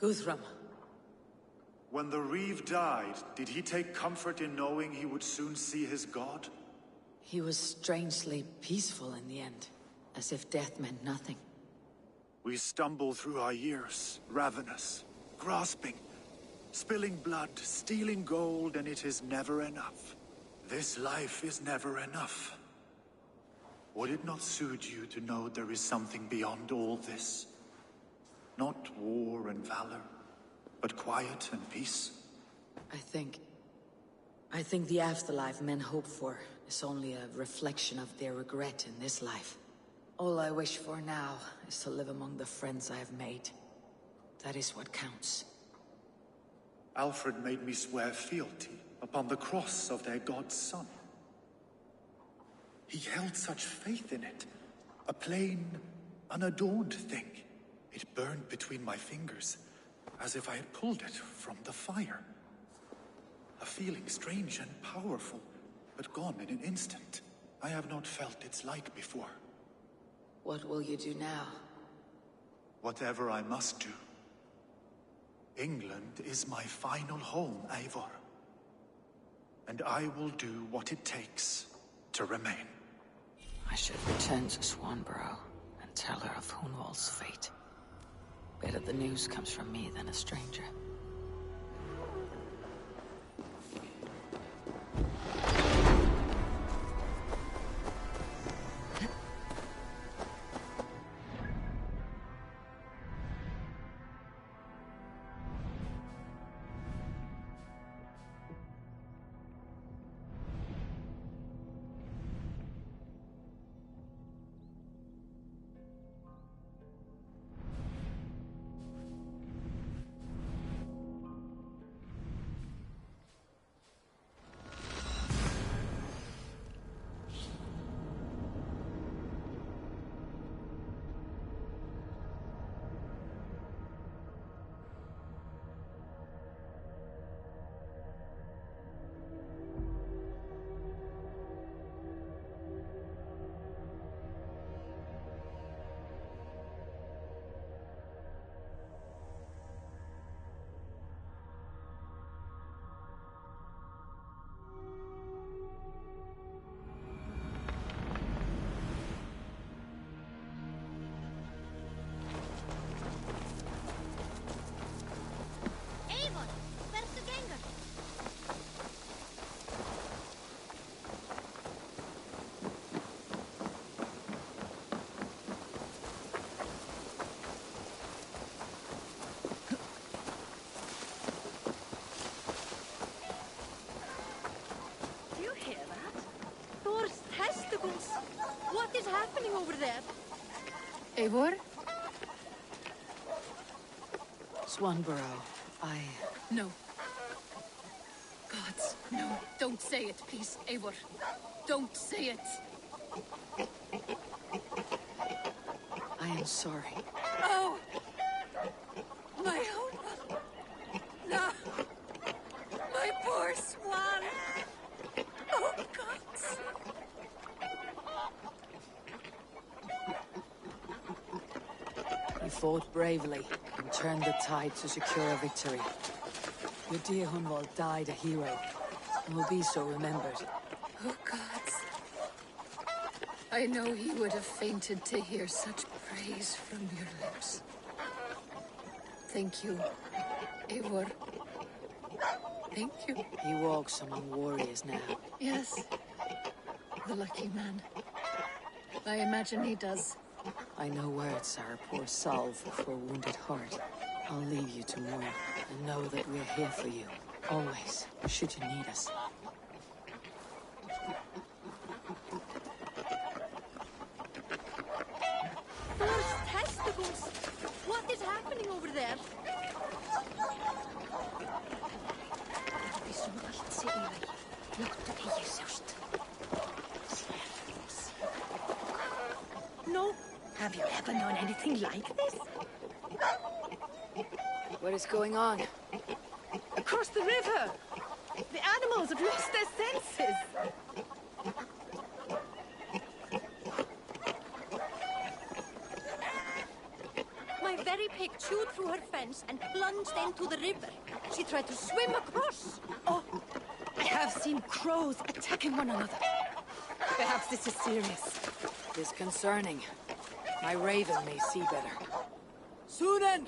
Guthrum. When the Reeve died, did he take comfort in knowing he would soon see his god? He was strangely peaceful in the end, as if death meant nothing. We stumble through our years, ravenous, grasping, spilling blood, stealing gold, and it is never enough. This life is never enough. Would it not suit you to know there is something beyond all this? Not war and valor, but quiet and peace? I think the afterlife men hope for is only a reflection of their regret in this life. All I wish for now is to live among the friends I have made. That is what counts. Alfred made me swear fealty upon the cross of their god's son. He held such faith in it. A plain, unadorned thing. It burned between my fingers, as if I had pulled it from the fire. A feeling strange and powerful, but gone in an instant. I have not felt its like before. What will you do now? Whatever I must do. England is my final home, Eivor. And I will do what it takes to remain. I should return to Swanborough and tell her of Hunwald's fate. Better the news comes from me than a stranger. What is happening over there? Eivor? Swanborough, No. Gods, no. Don't say it, please, Eivor. Don't say it. I am sorry. Oh! My own one. No! My poor swan! Oh, gods! You fought bravely and turned the tide to secure a victory. Your dear Hunwald died a hero and will be so remembered. Oh, gods. I know he would have fainted to hear such praise from your lips. Thank you, Eivor. Thank you. He walks among warriors now. Yes. The lucky man. I imagine he does. I know words are a poor salve for a wounded heart. I'll leave you to mourn, and know that we're here for you, always, should you need us. Thor's testicles! What is happening over there? Við sem allt sé yfir. Láttu eigi sjást. No. Have you ever known anything like this? What is going on? Across the river! The animals have lost their senses! My very pig chewed through her fence and plunged into the river. She tried to swim across. Oh, I have seen crows attacking one another. Perhaps this is serious. Disconcerting. My raven may see better. Sunan!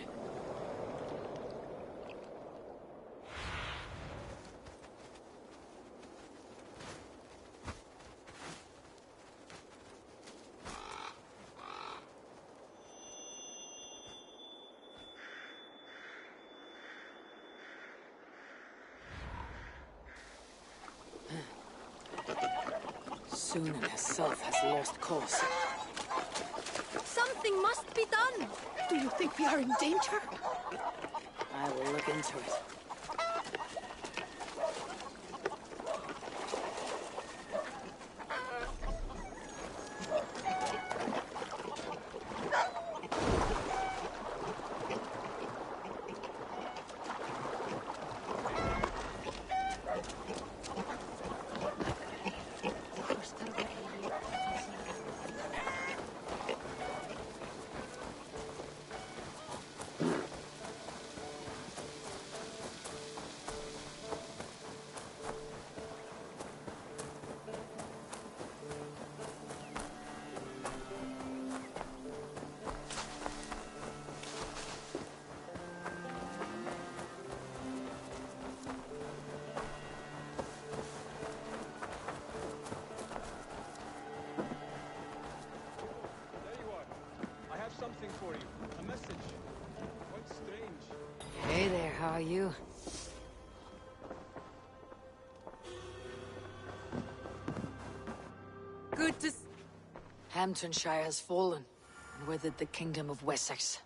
Sunan herself has lost cause. Something must be done. Do you think we are in danger? I will look into it. Something for you. A message. Quite strange. Hey there, how are you? Good to... Hamptonshire has fallen, and with it the Kingdom of Wessex.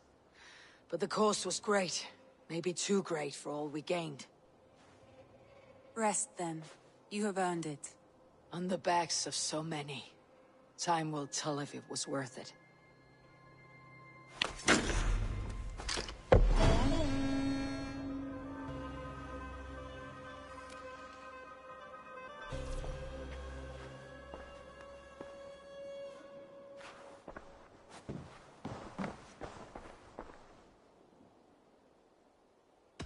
But the cost was great. Maybe too great for all we gained. Rest then. You have earned it. On the backs of so many. Time will tell if it was worth it.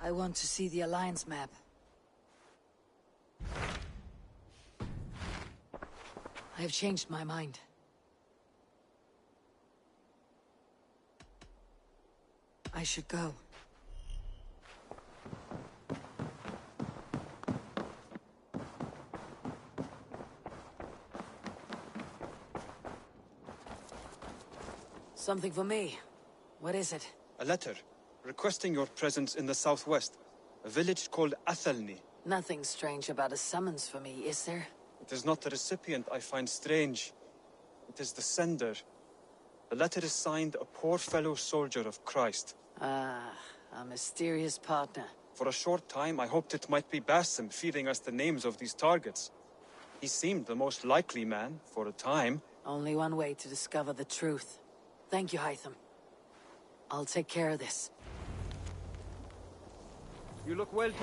I want to see the Alliance map. I have changed my mind. I should go. Something for me. What is it? A letter, requesting your presence in the southwest. A village called Athelney. Nothing strange about a summons for me, is there? It is not the recipient I find strange. It is the sender. The letter is signed a poor fellow soldier of Christ. Ah, a mysterious partner. For a short time, I hoped it might be Basim feeding us the names of these targets. He seemed the most likely man, for a time. Only one way to discover the truth. Thank you, Hytham. I'll take care of this. You look well to...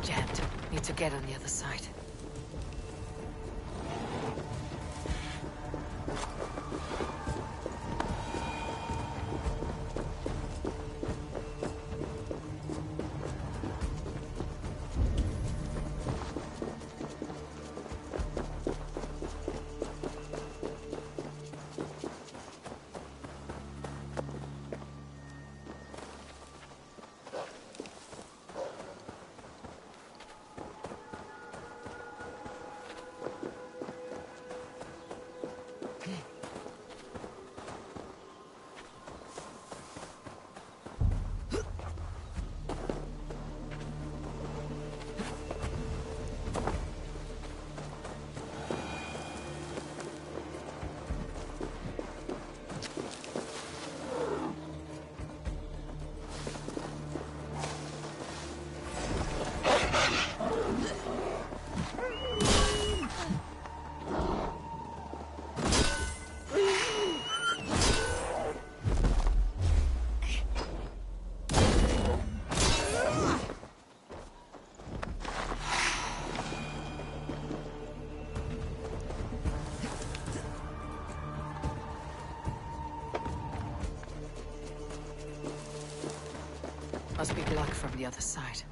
Jammed. Need to get on the other side. Must be blocked from the other side.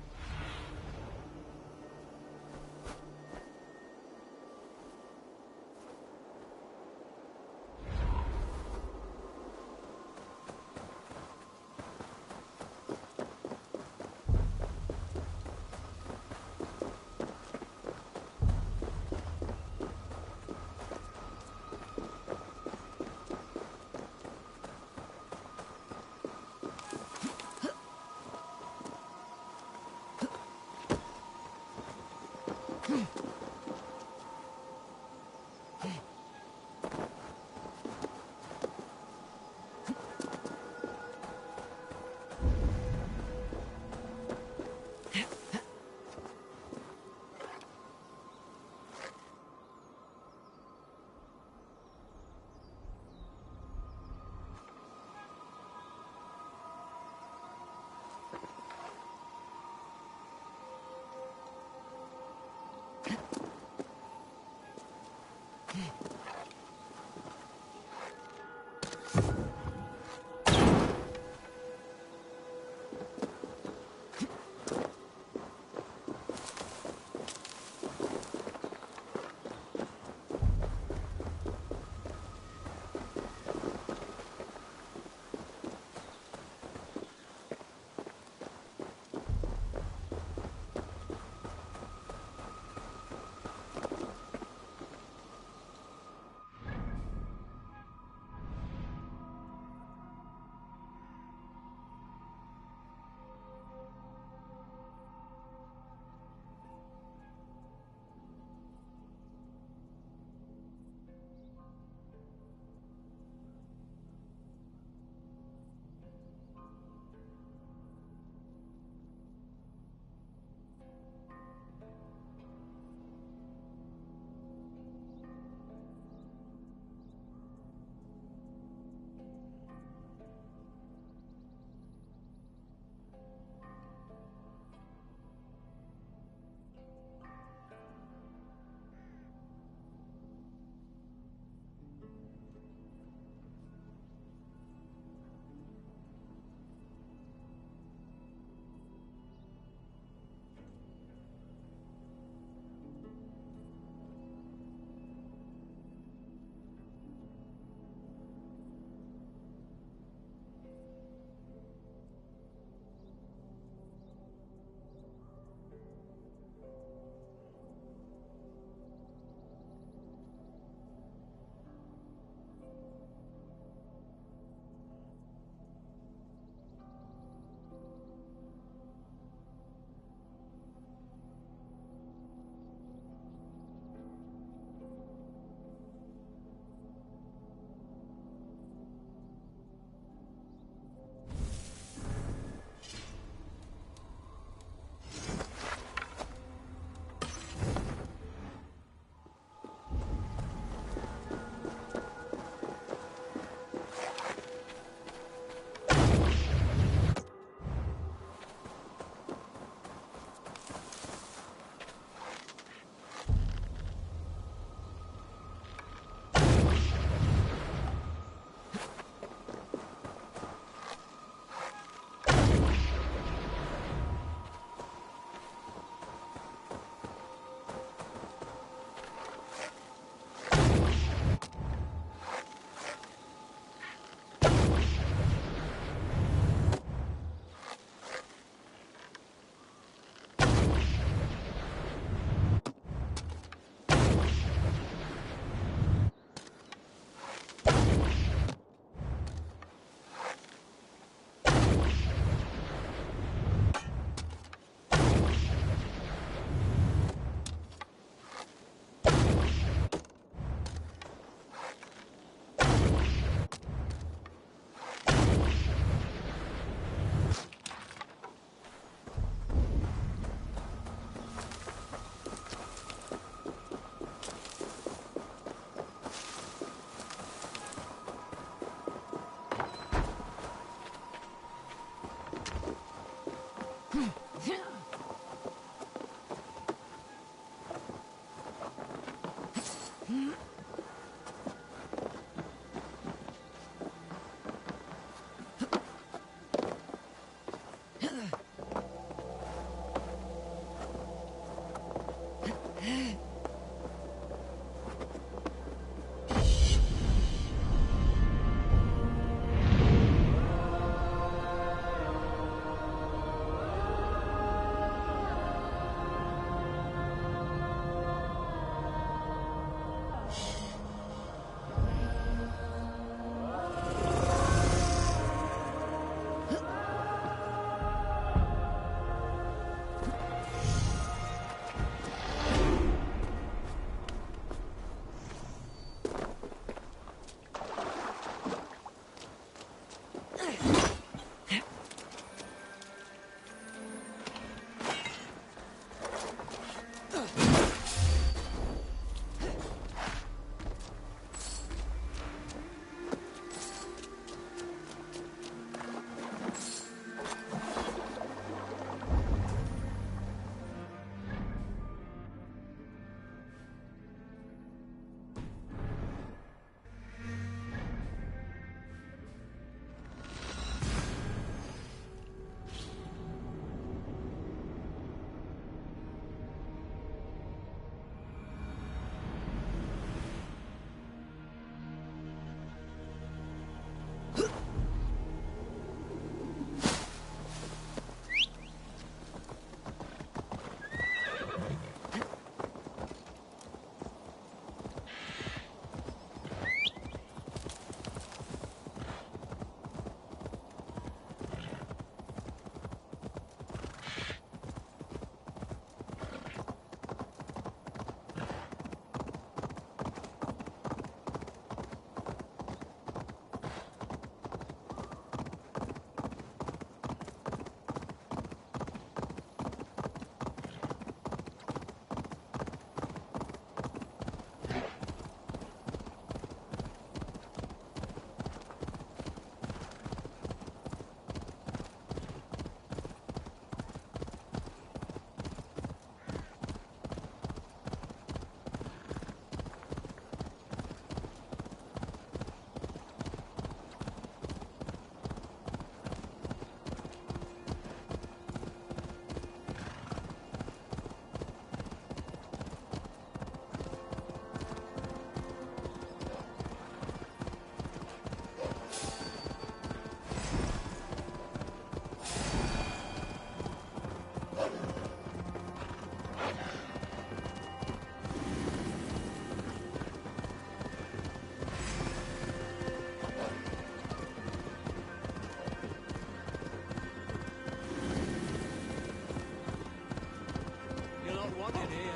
here.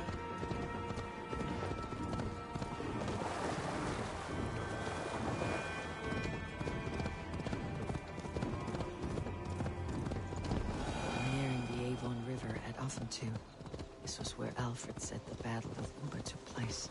Nearing the Avon River at Offentu. This was where Alfred said the Battle of Uba took place.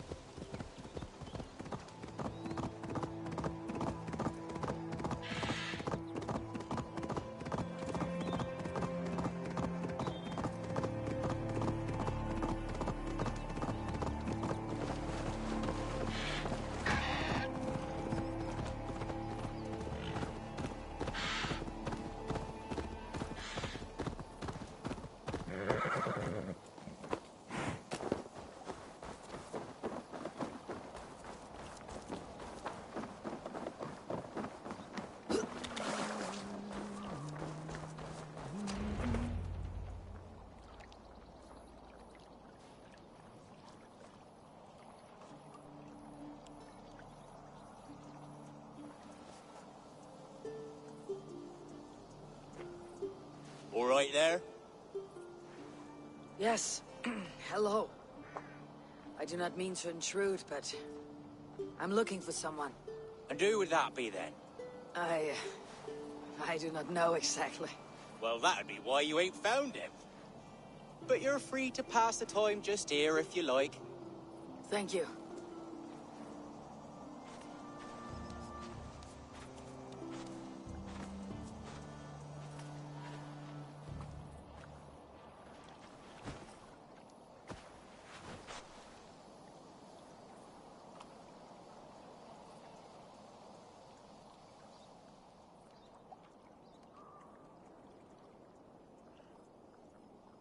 All right there? Yes. Hello. I do not mean to intrude, but I'm looking for someone. And who would that be then? I do not know exactly. Well, that'd be why you ain't found him. But you're free to pass the time just here if you like. Thank you.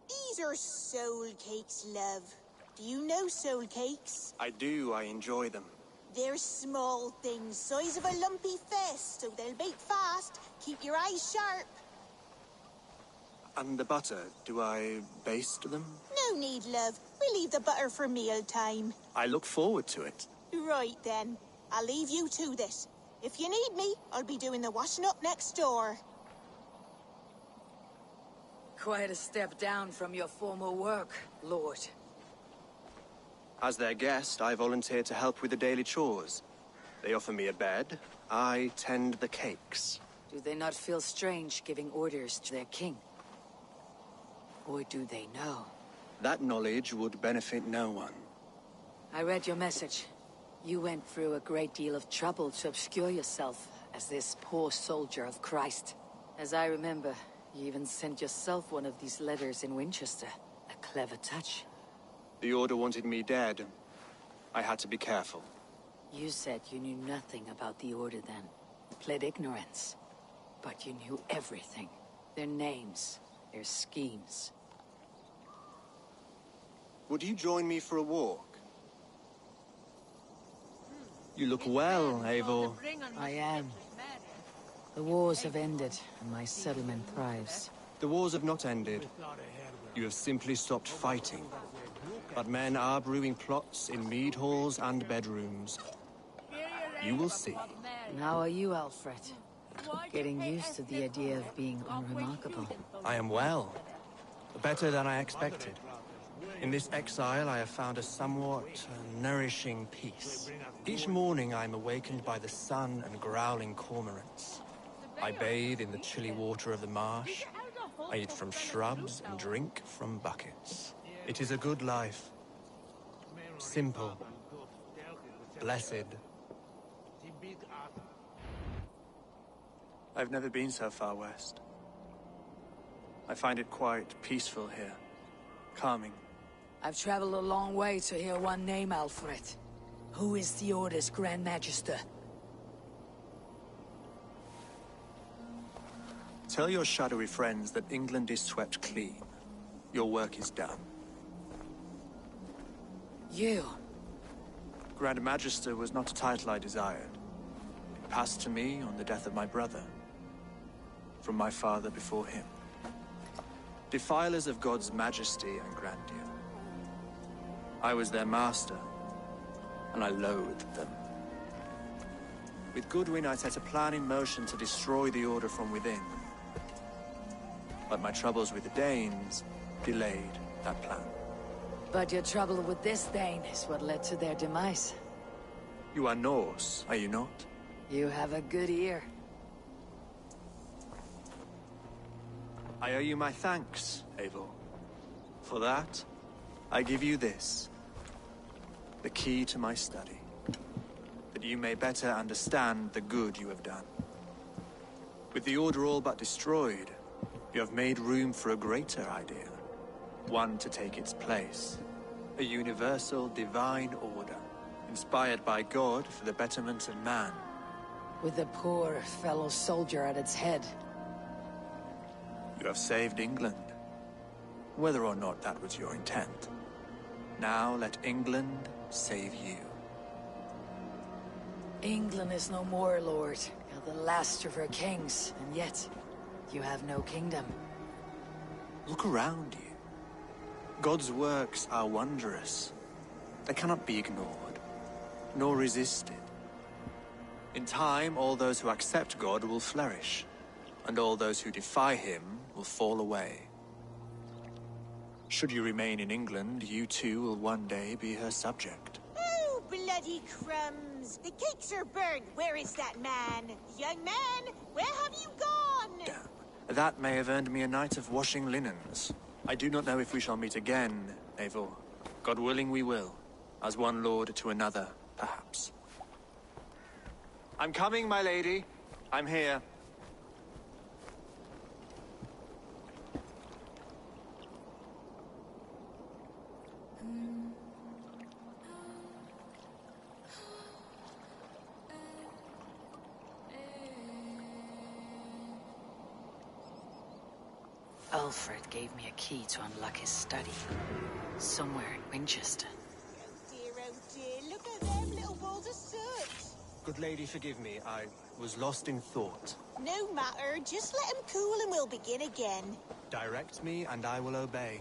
These are soul cakes, love. Do you know soul cakes? I do. I enjoy them. They're small things, size of a lumpy fist, so they'll bake fast. Keep your eyes sharp. And the butter, do I baste them? No need, love. We'll leave the butter for mealtime. I look forward to it. Right then. I'll leave you to this. If you need me, I'll be doing the washing up next door. Quite a step down from your former work, Lord. As their guest, I volunteered to help with the daily chores. They offer me a bed. I tend the cakes. Do they not feel strange giving orders to their king? Or do they know? That knowledge would benefit no one. I read your message. You went through a great deal of trouble to obscure yourself as this poor soldier of Christ. As I remember, you even sent yourself one of these letters in Winchester. A clever touch. The Order wanted me dead. I had to be careful. You said you knew nothing about the Order then. You pled ignorance. But you knew everything. Their names, their schemes. Would you join me for a walk? You look well, Eivor. I am. The wars have ended, and my settlement thrives. The wars have not ended. You have simply stopped fighting. But men are brewing plots in mead halls and bedrooms. You will see. And how are you, Alfred? Getting used to the idea of being unremarkable. I am well. Better than I expected. In this exile, I have found a somewhat nourishing peace. Each morning, I am awakened by the sun and growling cormorants. I bathe in the chilly water of the marsh. I eat from shrubs and drink from buckets. It is a good life. Simple. Blessed. I've never been so far west. I find it quite peaceful here. Calming. I've traveled a long way to hear one name, Alfred. Who is the Order's Grand Magister? Tell your shadowy friends that England is swept clean. Your work is done. You? Grand Magister was not a title I desired. It passed to me on the death of my brother. From my father before him. Defilers of God's majesty and grandeur. I was their master, and I loathed them. With Goodwin, I set a plan in motion to destroy the Order from within. But my troubles with the Danes delayed that plan. But your trouble with this Thane is what led to their demise. You are Norse, are you not? You have a good ear. I owe you my thanks, Eivor. For that, I give you this. The key to my study. That you may better understand the good you have done. With the Order all but destroyed, you have made room for a greater idea. One to take its place. A universal divine order, inspired by God for the betterment of man. With a poor fellow soldier at its head. You have saved England. Whether or not that was your intent. Now let England save you. England is no more, Lord. You're the last of her kings, and yet you have no kingdom. Look around you. God's works are wondrous. They cannot be ignored, nor resisted. In time, all those who accept God will flourish, and all those who defy him will fall away. Should you remain in England, you too will one day be her subject. Oh, bloody crumbs! The cakes are burned. Where is that man? Young man, where have you gone? Damn. That may have earned me a night of washing linens. I do not know if we shall meet again, Eivor. God willing we will. As one lord to another, perhaps. I'm coming, my lady. I'm here. Alfred gave me a key to unlock his study. Somewhere in Winchester. Oh dear, look at them little balls of soot. Good lady, forgive me. I was lost in thought. No matter, just let him cool and we'll begin again. Direct me, and I will obey.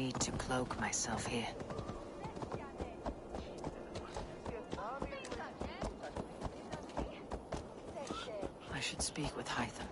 need to cloak myself here. I should speak with Hytham.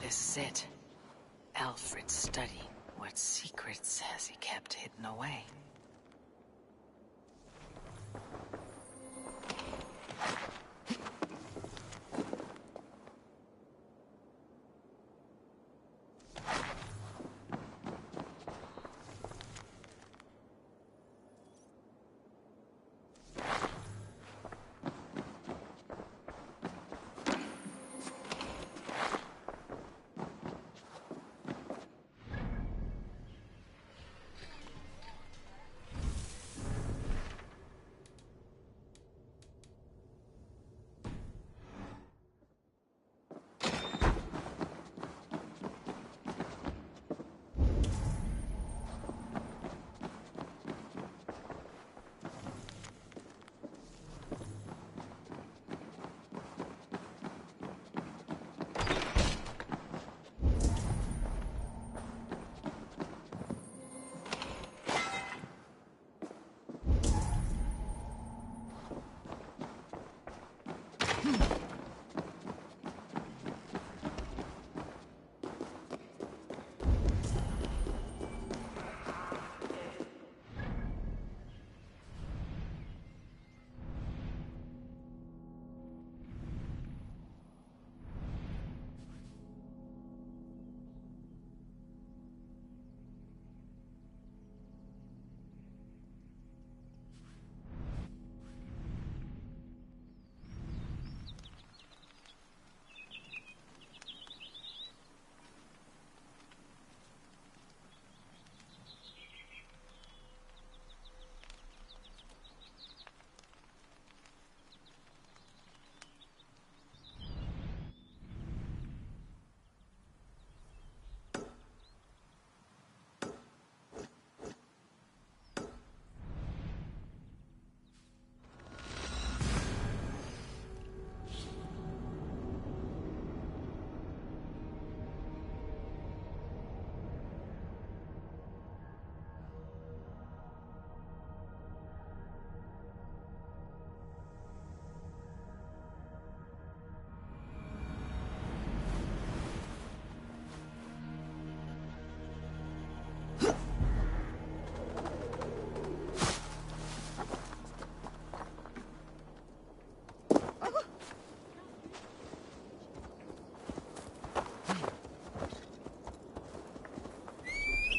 This is it. Alfred's study. What secrets has he kept hidden away?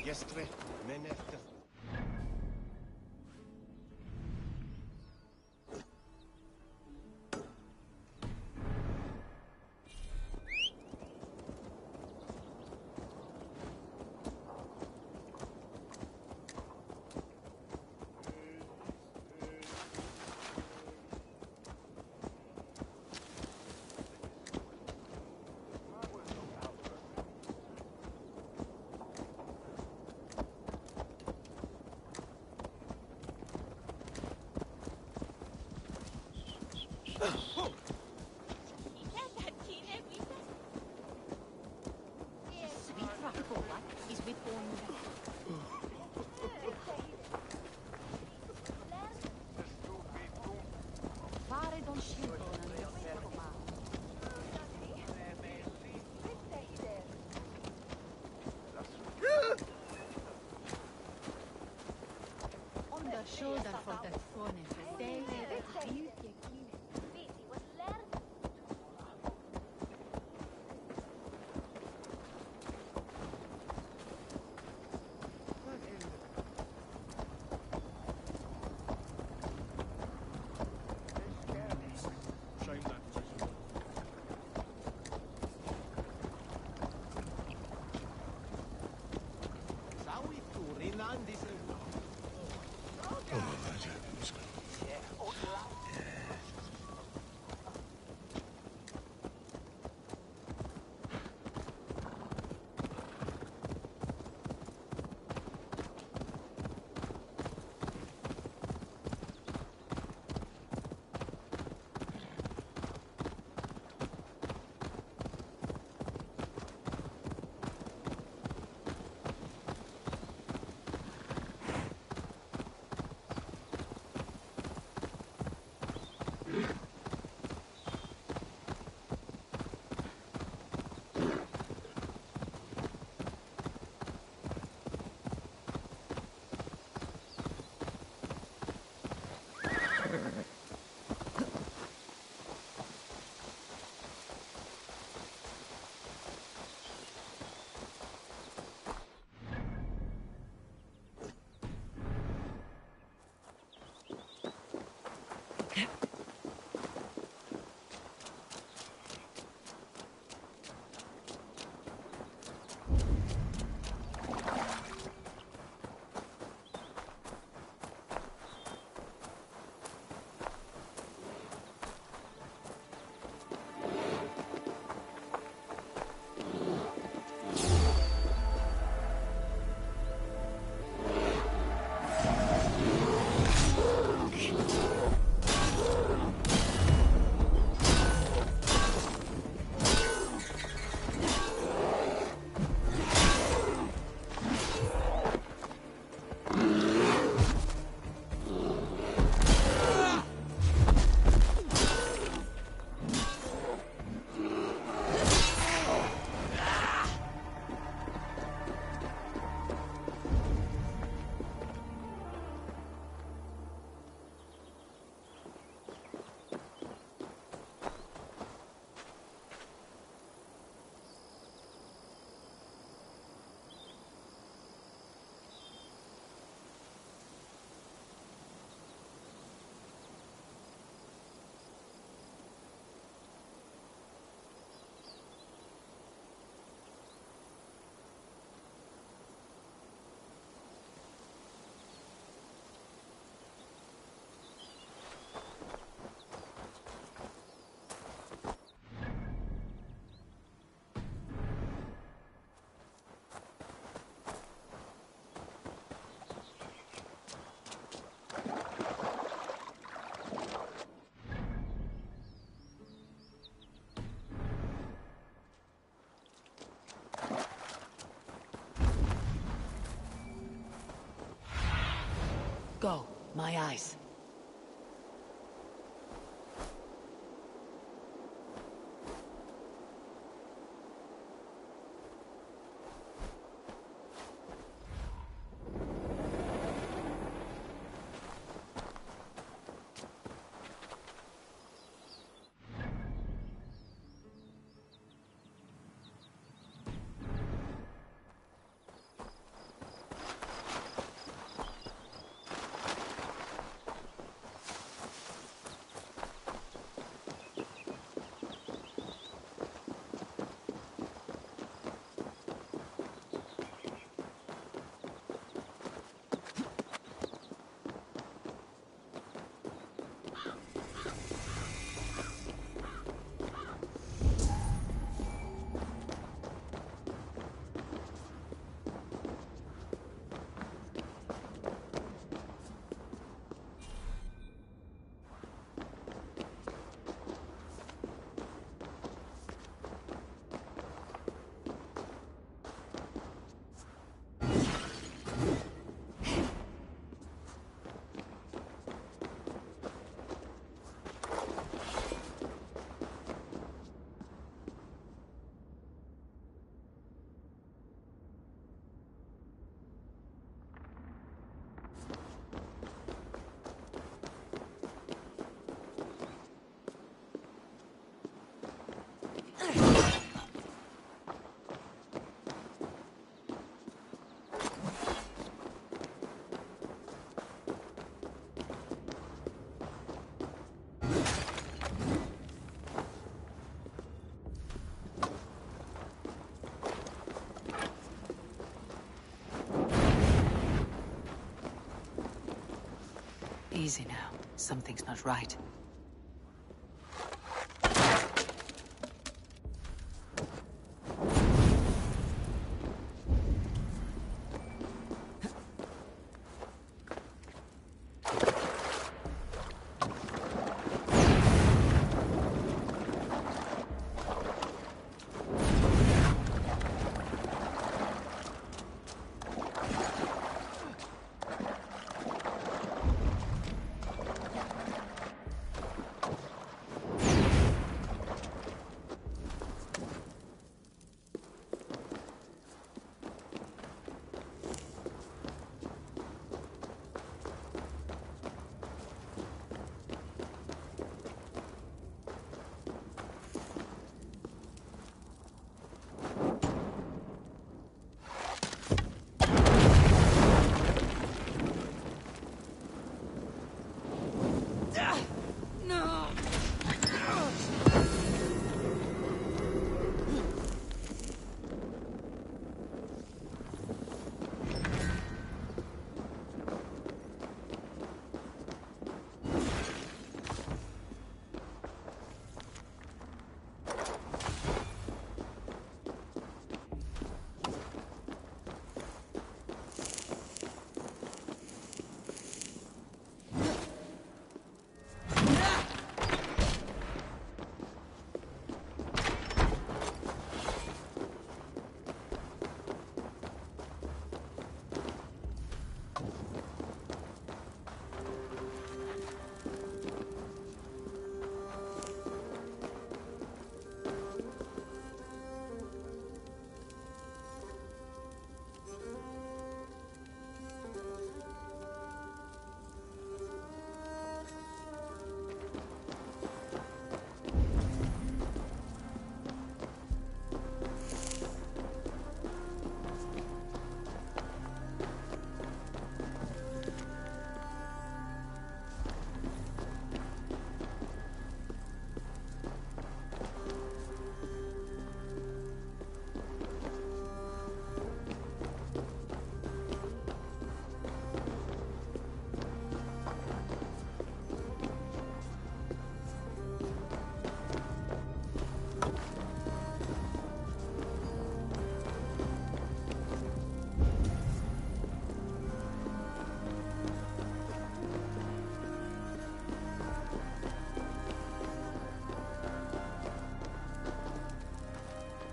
Jestve menefte. Shoulder for the phone and say Go, my eyes. Easy now. Something's not right.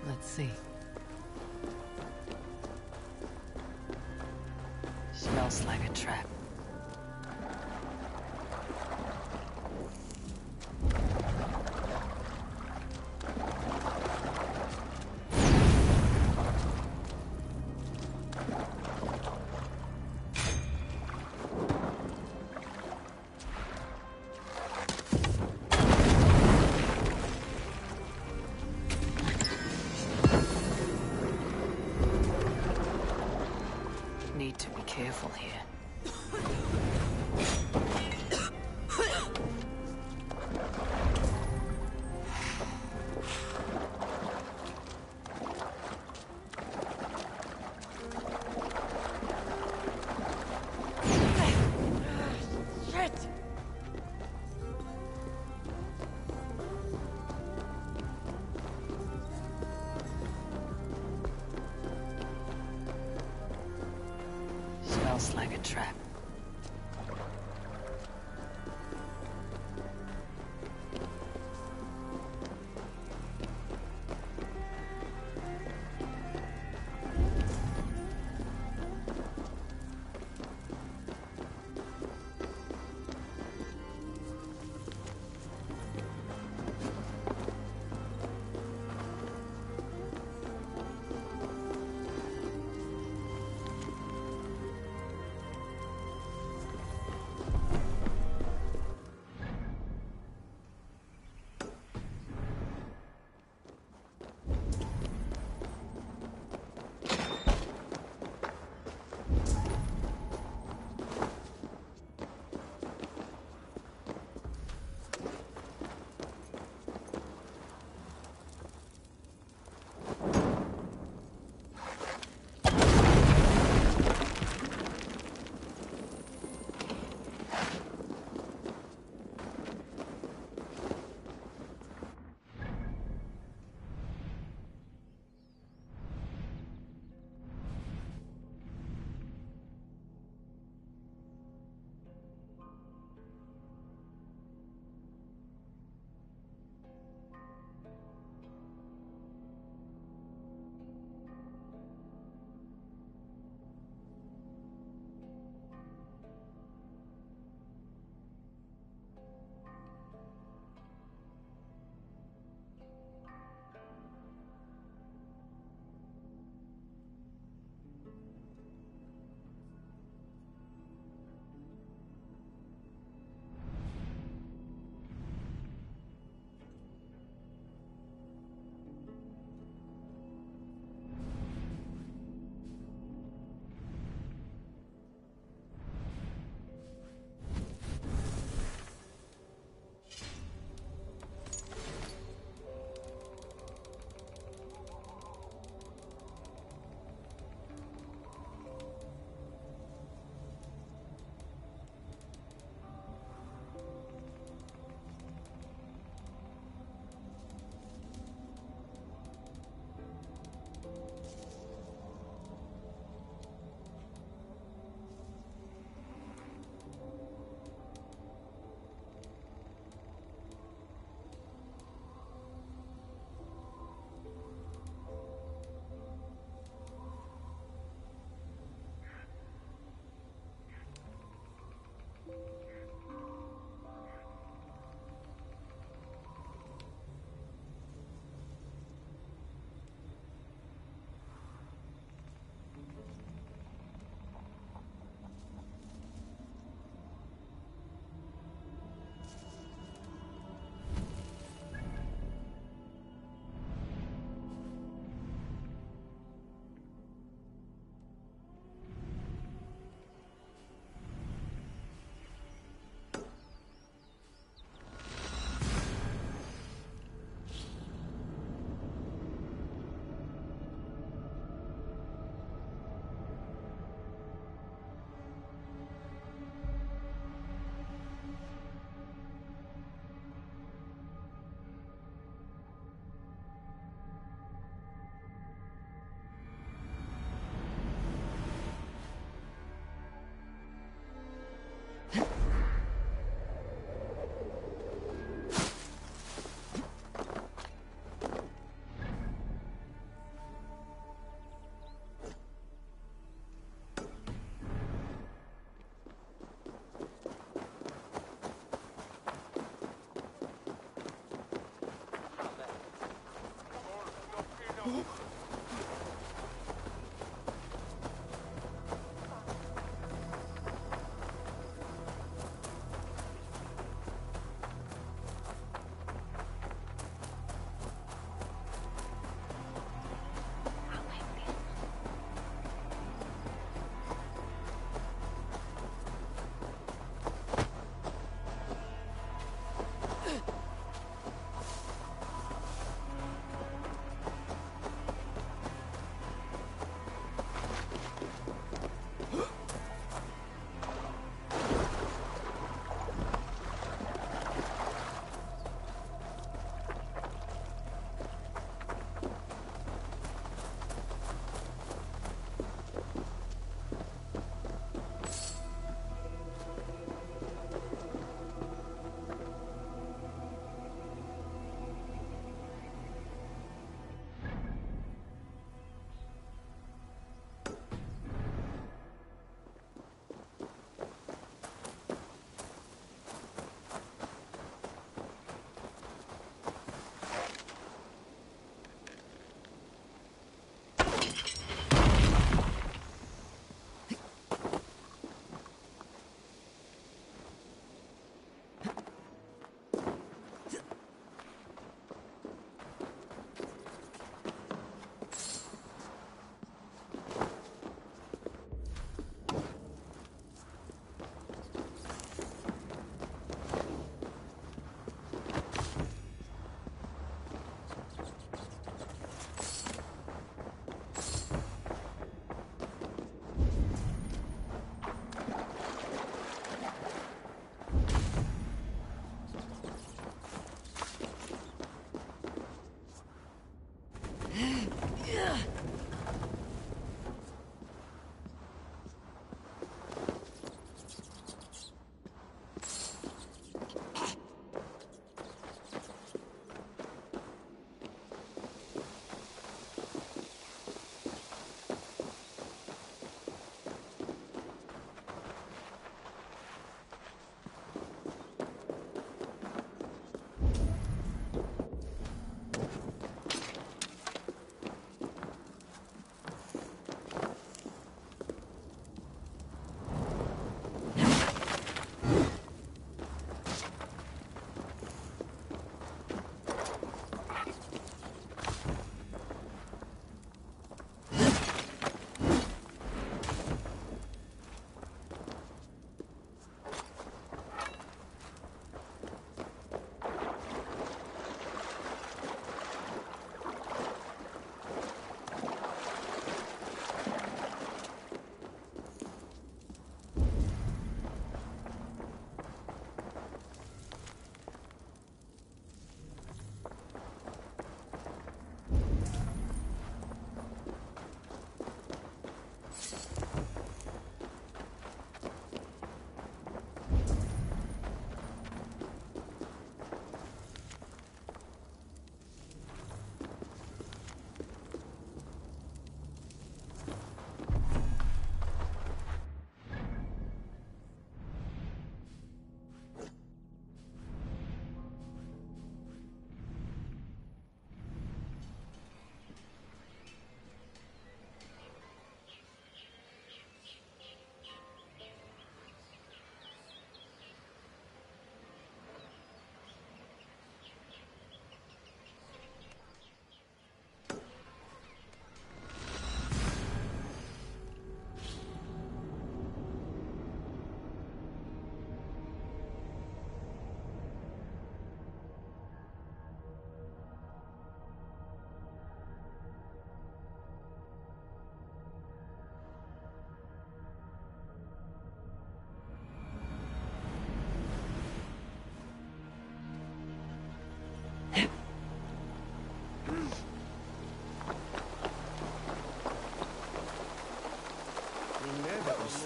Let's see. Smells like a trap. Need to be careful here. Smells like a trap.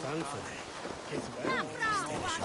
Thankfully, it's well stationed.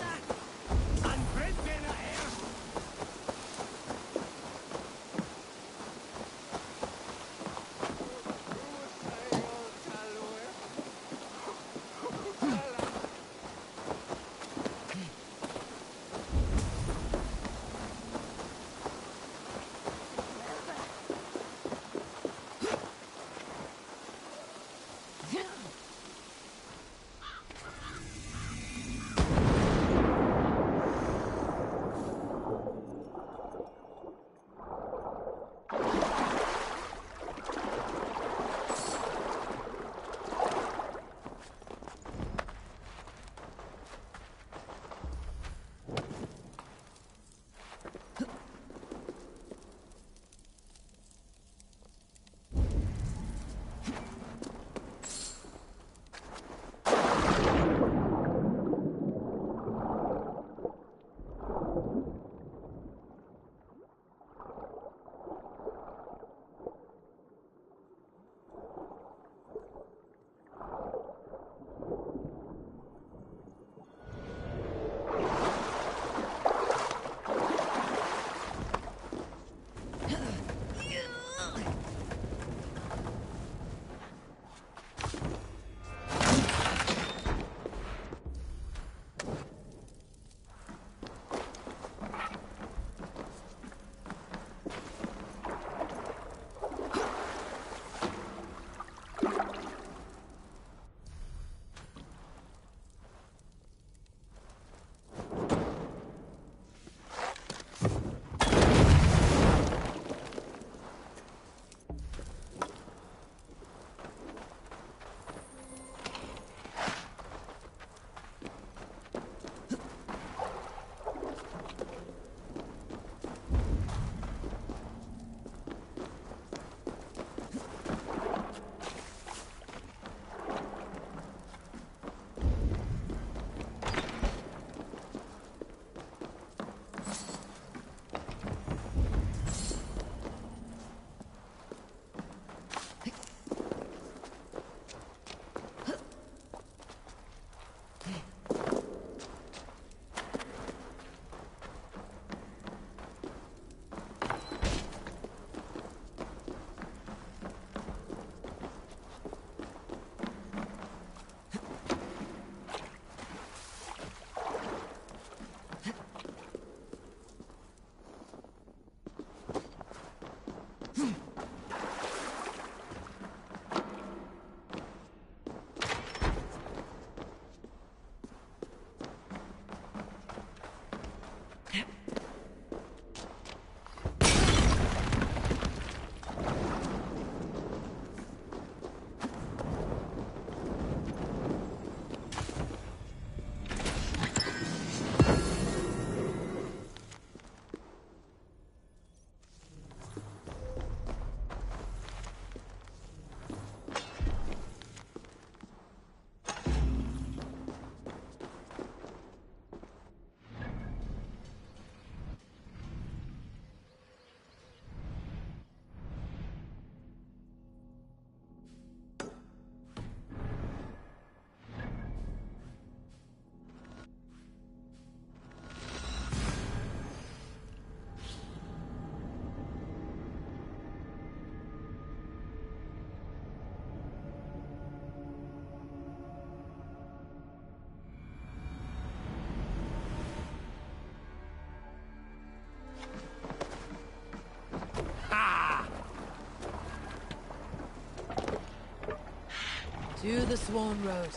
To the Swan Road.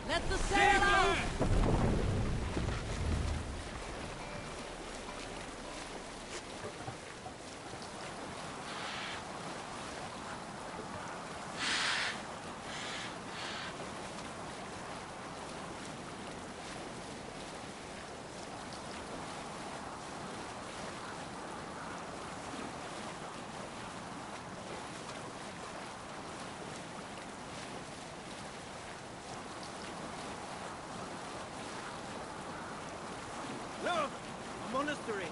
Let the sail out! Look! A monastery!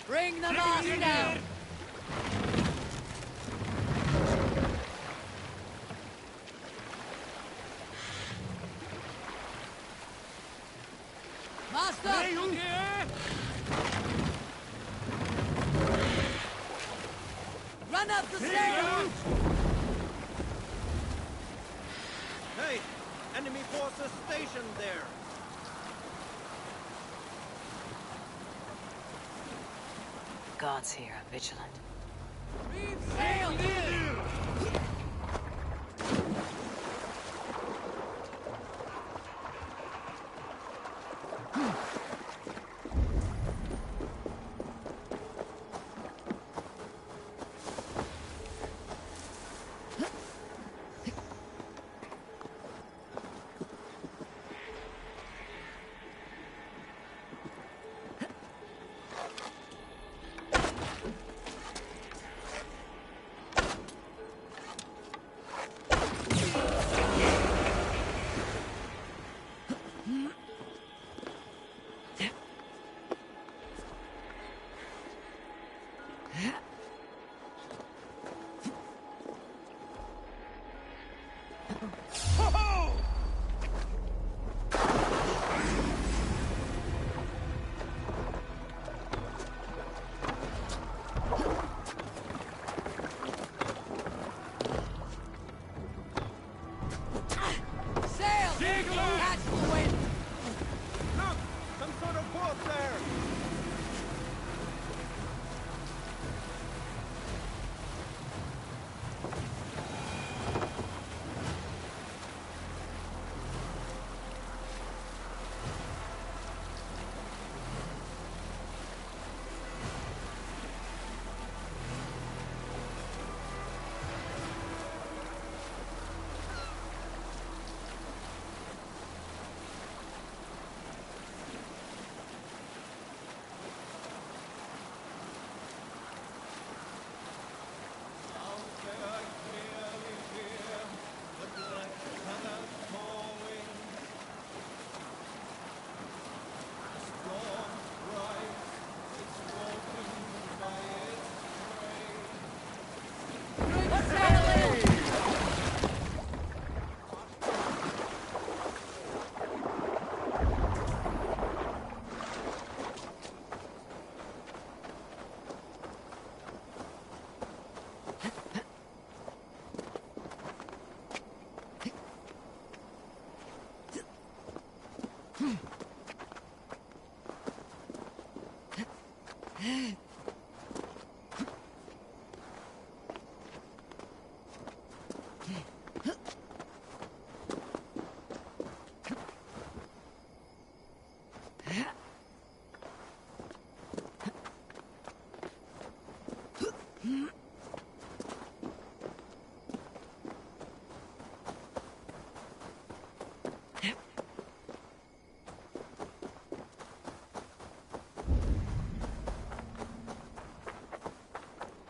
Bring the boss down! Master! Run up the stairs! Hey! Enemy forces stationed there! Guards here are vigilant. Sail in!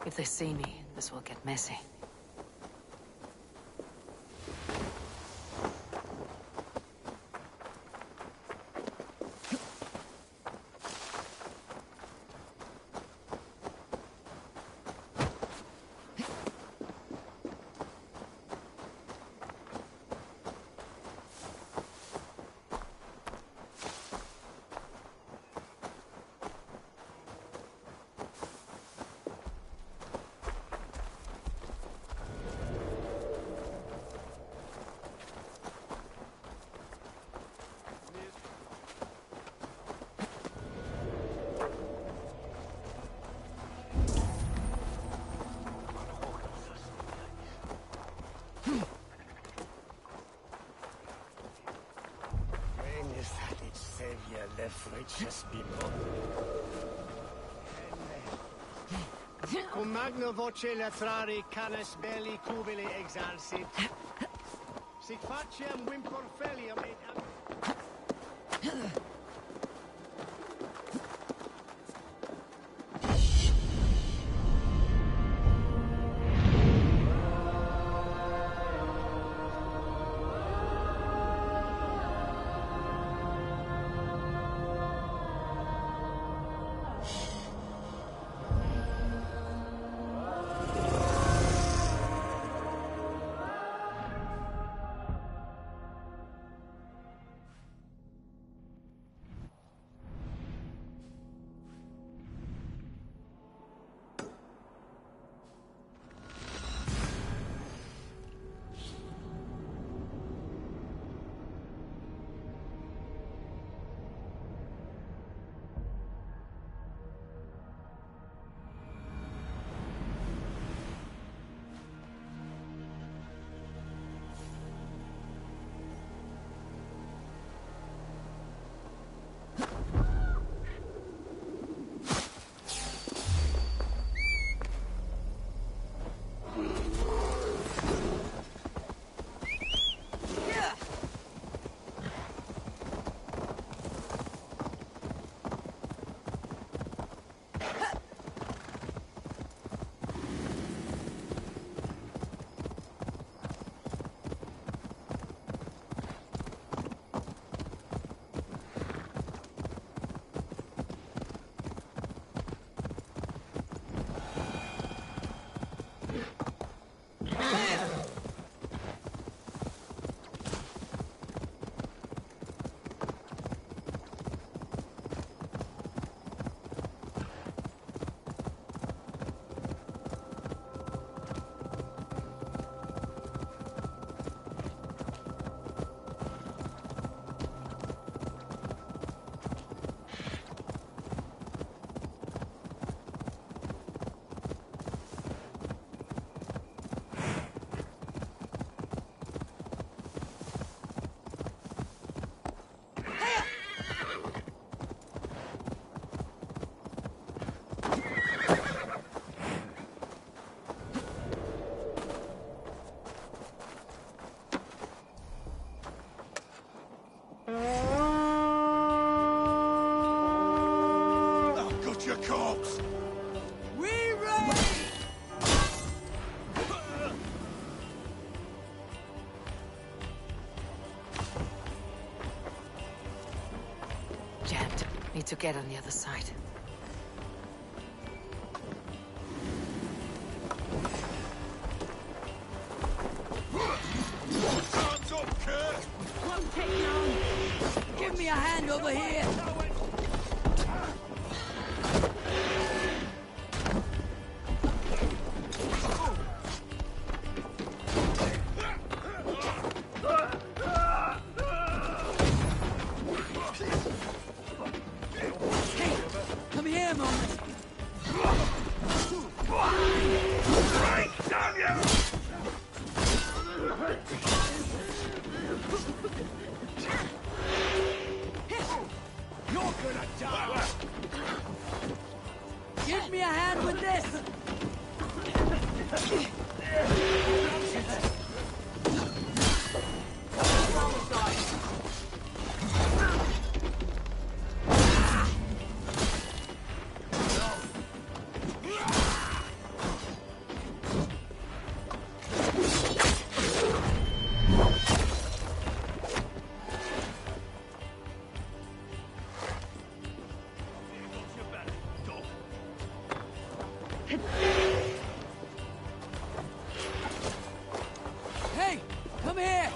If they see me, this will get messy. Cum magna voce latrari canis belli cubili exarsit. Sic faciem vimporfelium et... Need to get on the other side. Give me a hand over here! Give me a hand with this! Hey, come here!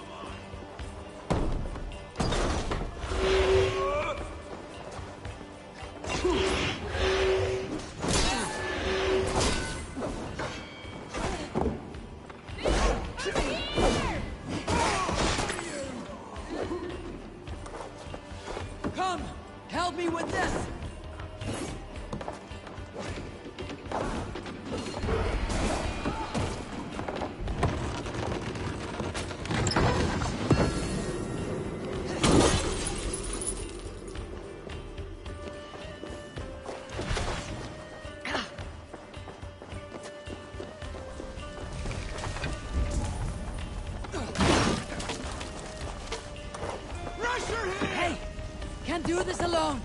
Come, help me with this! Hey! Can't do this alone!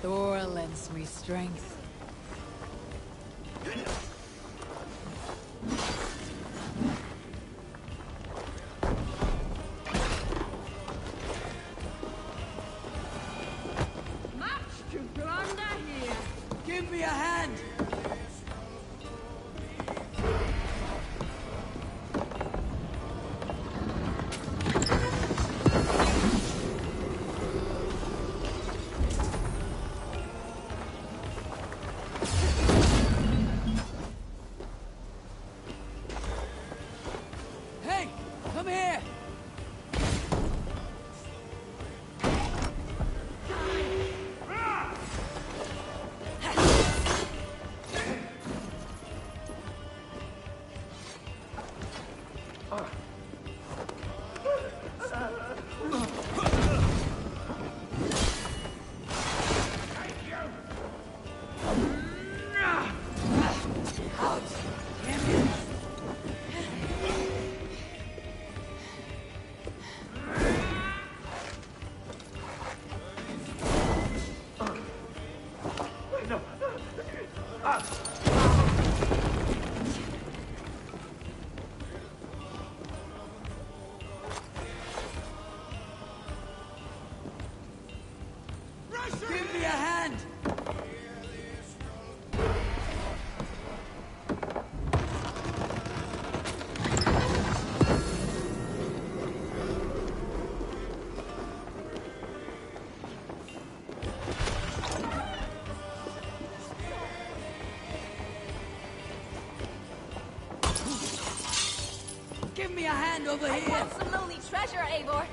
Thor lends me strength. Much to plunder here. Give me a hand! Hey, come here! hand over I here! want some lonely treasure, Eivor!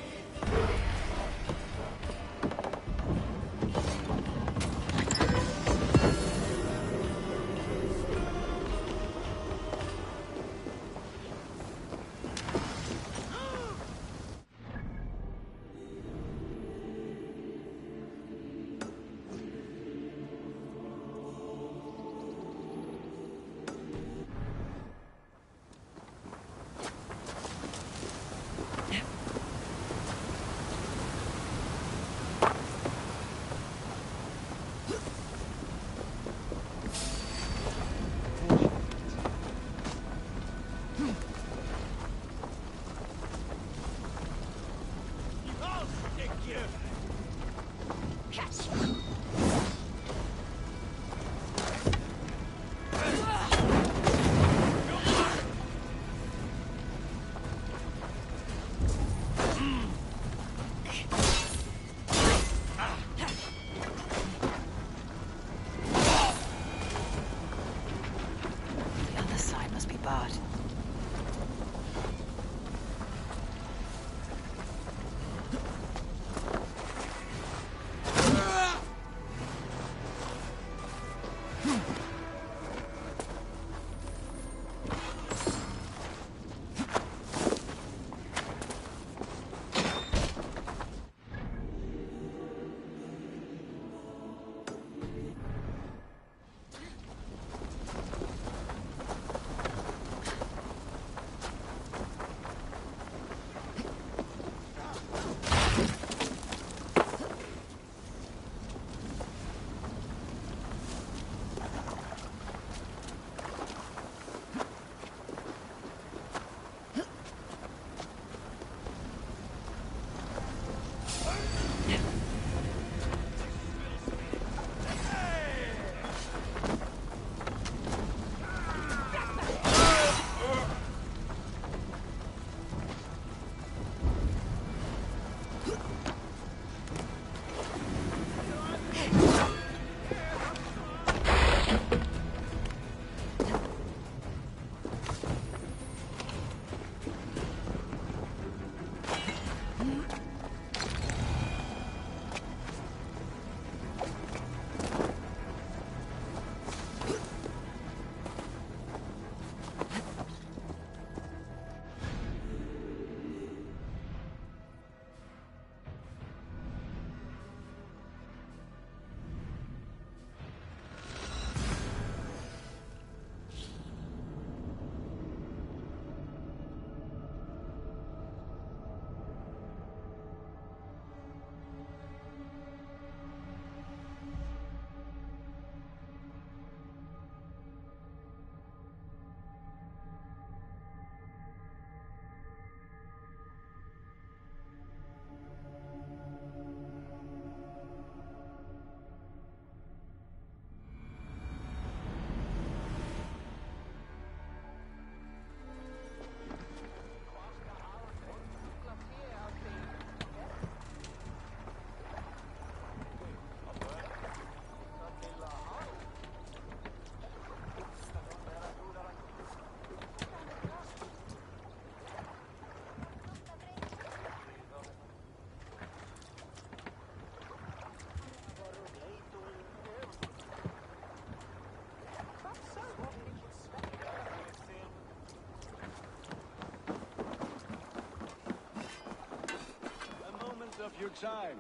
Of your time.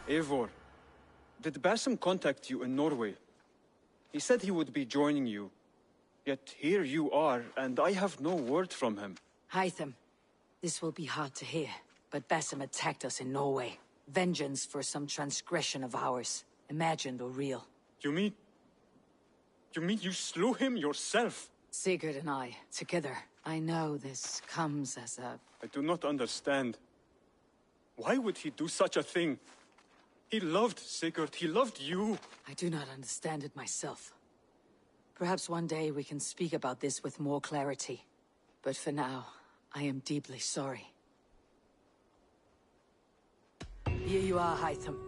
Eivor, did Basim contact you in Norway? He said he would be joining you. Yet here you are, and I have no word from him. Hytham, this will be hard to hear, but Basim attacked us in Norway. Vengeance for some transgression of ours, imagined or real. You mean you slew him yourself? Sigurd and I, together. I know this comes as a... I do not understand. Why would he do such a thing? He loved Sigurd, he loved you. I do not understand it myself. Perhaps one day we can speak about this with more clarity. But for now, I am deeply sorry. Here you are, Hytham.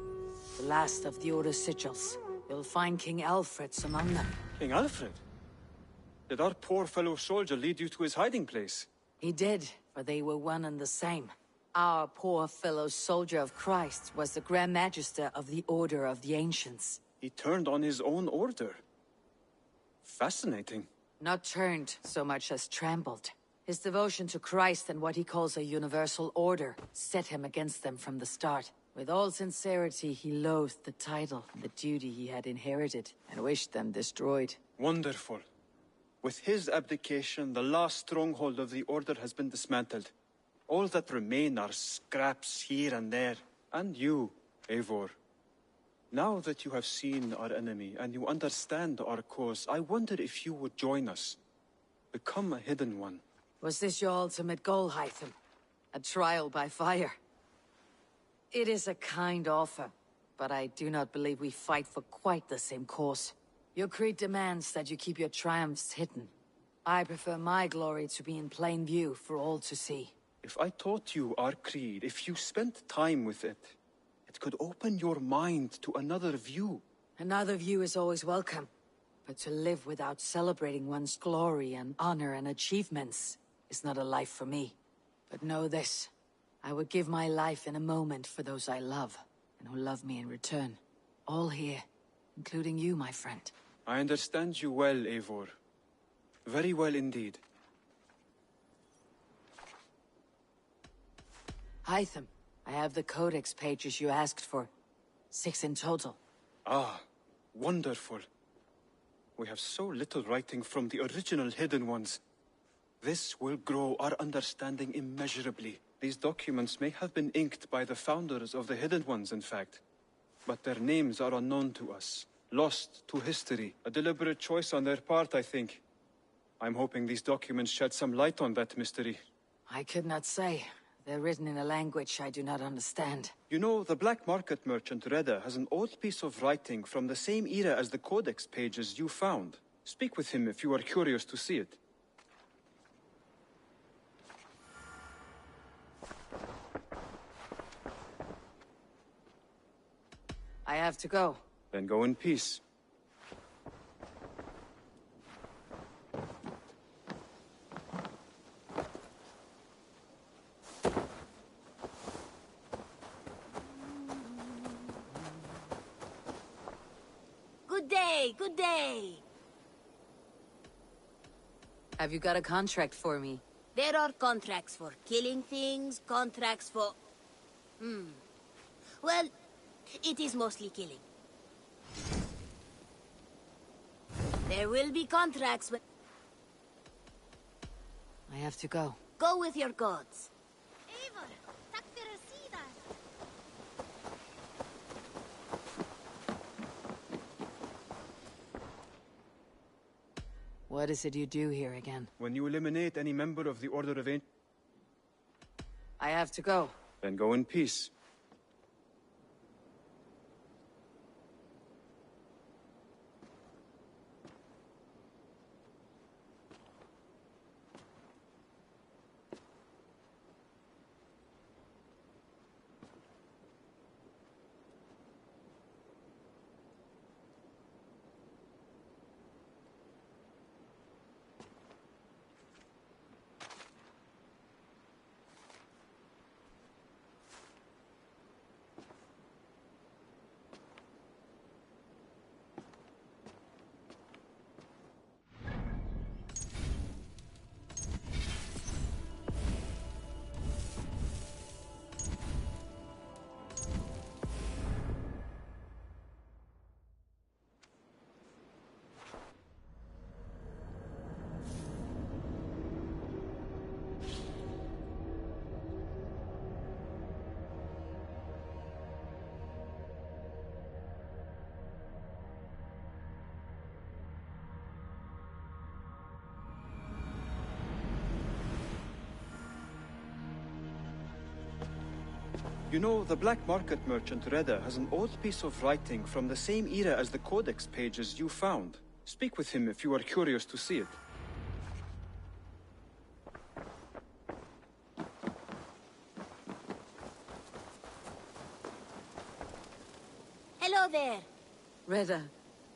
The last of the Order's sigils. You'll find King Alfred's among them. King Alfred? Did our poor fellow soldier lead you to his hiding place? He did, for they were one and the same. Our poor fellow soldier of Christ was the Grand Magister of the Order of the Ancients. He turned on his own order. Fascinating. Not turned so much as trampled. His devotion to Christ and what he calls a universal order set him against them from the start. With all sincerity, he loathed the title and the duty he had inherited, and wished them destroyed. Wonderful. With his abdication, the last stronghold of the Order has been dismantled. All that remain are scraps here and there. And you, Eivor. Now that you have seen our enemy, and you understand our cause, I wonder if you would join us. Become a Hidden One. Was this your ultimate goal, Hytham? A trial by fire? It is a kind offer, but I do not believe we fight for quite the same cause. Your creed demands that you keep your triumphs hidden. I prefer my glory to be in plain view for all to see. If I taught you our creed, if you spent time with it, it could open your mind to another view. Another view is always welcome, but to live without celebrating one's glory and honor and achievements is not a life for me. But know this, I would give my life in a moment for those I love, and who love me in return. All here, including you, my friend. I understand you well, Eivor. Very well indeed. Hytham, I have the codex pages you asked for. 6 in total. Ah, wonderful. We have so little writing from the original Hidden Ones. This will grow our understanding immeasurably. These documents may have been inked by the founders of the Hidden Ones, in fact. But their names are unknown to us. Lost to history. A deliberate choice on their part, I think. I'm hoping these documents shed some light on that mystery. I could not say. They're written in a language I do not understand. You know, the black market merchant Reda has an old piece of writing from the same era as the codex pages you found. Speak with him if you are curious to see it. I have to go. Then go in peace. Good day, good day. Have you got a contract for me? There are contracts for killing things, contracts for... Well, it is mostly killing. There will be contracts when... I have to go. Go with your gods. What is it you do here again? When you eliminate any member of the Order of Ancients... I have to go. Then go in peace. You know, the black market merchant Reda has an old piece of writing from the same era as the codex pages you found. Speak with him if you are curious to see it. there? Reda,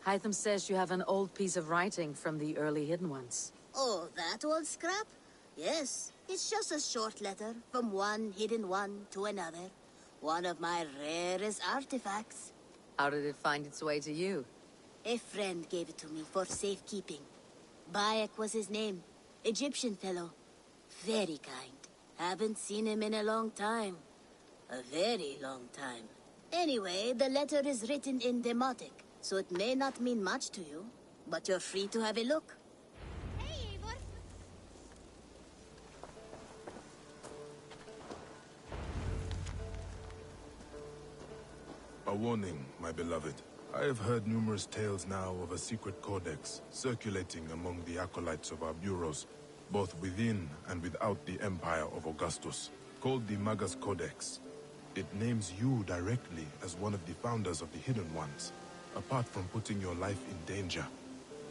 Hytham says you have an old piece of writing from the early Hidden Ones. Oh, that old scrap? Yes. It's just a short letter from one Hidden One to another. One of my rarest artifacts. How did it find its way to you? A friend gave it to me for safekeeping. Bayek was his name. Egyptian fellow. Very kind. Haven't seen him in a long time. A very long time. Anyway, the letter is written in Demotic, so it may not mean much to you, but you're free to have a look. Hey, Eivor. A warning, my beloved. I have heard numerous tales now of a secret codex circulating among the acolytes of our bureaus, both within and without the Empire of Augustus, called the Magus Codex. It names you directly as one of the founders of the Hidden Ones. Apart from putting your life in danger,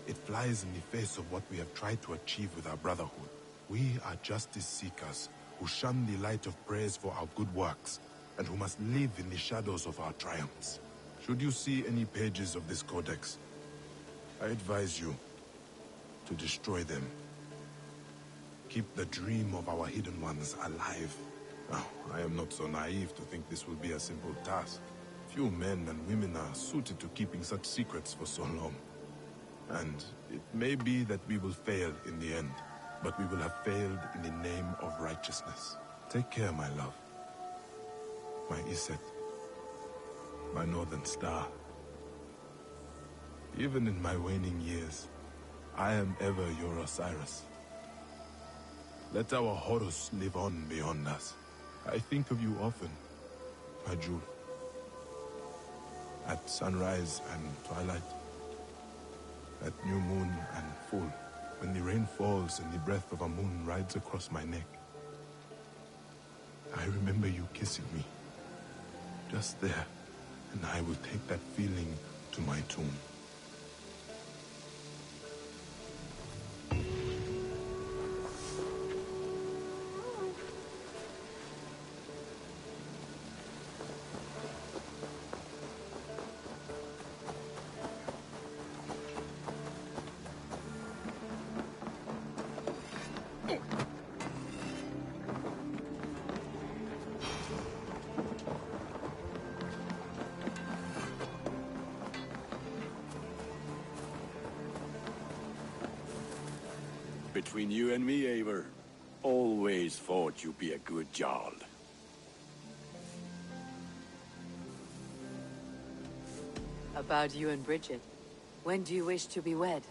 it flies in the face of what we have tried to achieve with our brotherhood. We are justice seekers who shun the light of praise for our good works, and who must live in the shadows of our triumphs. Should you see any pages of this codex, I advise you to destroy them. Keep the dream of our Hidden Ones alive. Now, I am not so naive to think this will be a simple task. Few men and women are suited to keeping such secrets for so long. And it may be that we will fail in the end, but we will have failed in the name of righteousness. Take care, my love. My Iset. My northern star. Even in my waning years, I am ever your Osiris. Let our Horus live on beyond us. I think of you often, my jewel. At sunrise and twilight. At new moon and full. When the rain falls and the breath of a moon rides across my neck. I remember you kissing me. Just there. And I will take that feeling to my tomb. Between you and me, Eivor, always thought you'd be a good Jarl. About you and Bridget. When do you wish to be wed?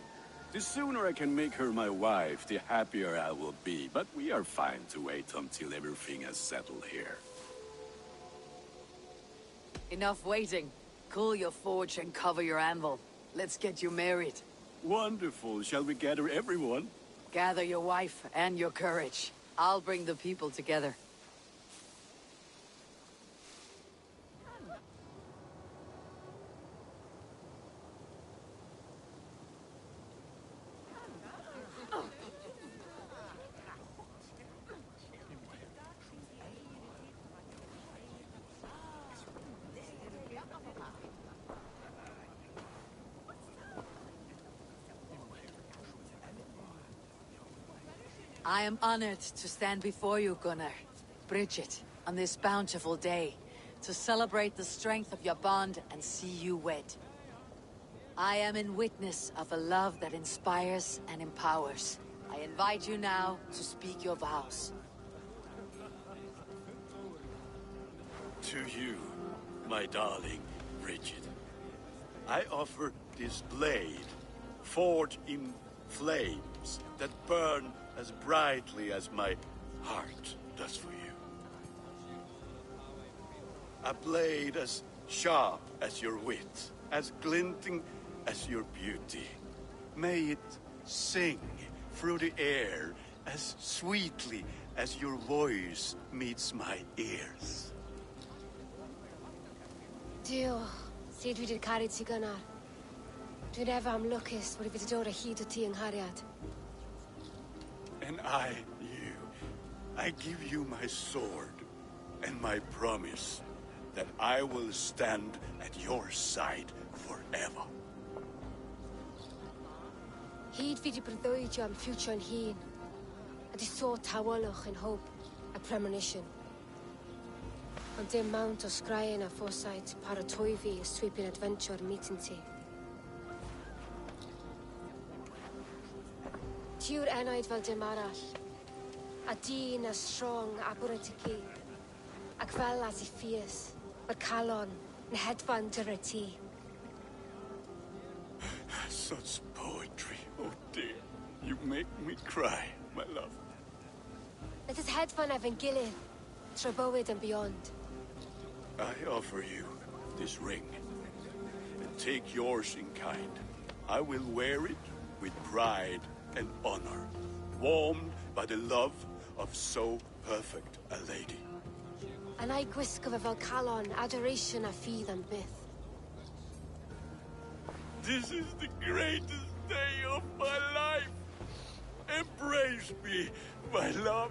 The sooner I can make her my wife, the happier I will be. But we are fine to wait until everything has settled here. Enough waiting. Cool your forge and cover your anvil. Let's get you married. Wonderful. Shall we gather everyone? Gather your wife and your courage. I'll bring the people together. I am honored to stand before you, Gunnar, Bridget, on this bountiful day, to celebrate the strength of your bond and see you wed. I am in witness of a love that inspires and empowers. I invite you now to speak your vows. To you, my darling Bridget, I offer this blade, forged in flames that burn as brightly as my heart does for you. A blade as sharp as your wit, as glinting as your beauty. May it sing through the air as sweetly as your voice meets my ears. Dio, sed vi det karit sig Gunnar. Du never am luckiest, but if it's dora hit to ting hariat. And I, you, I give you my sword and my promise that I will stand at your side forever. Hyd fi di breuddwydio am future yn hun. A di sôn tawalwch yn hope, a premonition. Ond dim mount o sgraen a foresight paratoi fi a sweeping adventure meeting ti. Tiw'r enaid fel dim arall. A dyn a strong abwr at y ci. Ac fel as I ffies, mae'r calon yn hedfan dyr y ti. Such poetry, oh dear. You make me cry, my love. Let us hedfan efo'n gilydd, tra bywyd and beyond. I offer you this ring, and take yours in kind. I will wear it with pride and honor, warmed by the love of so perfect a lady. And I gwisgo fe fel calon, adoration a ffydd am byth. This is the greatest day of my life. Embrace me, my love.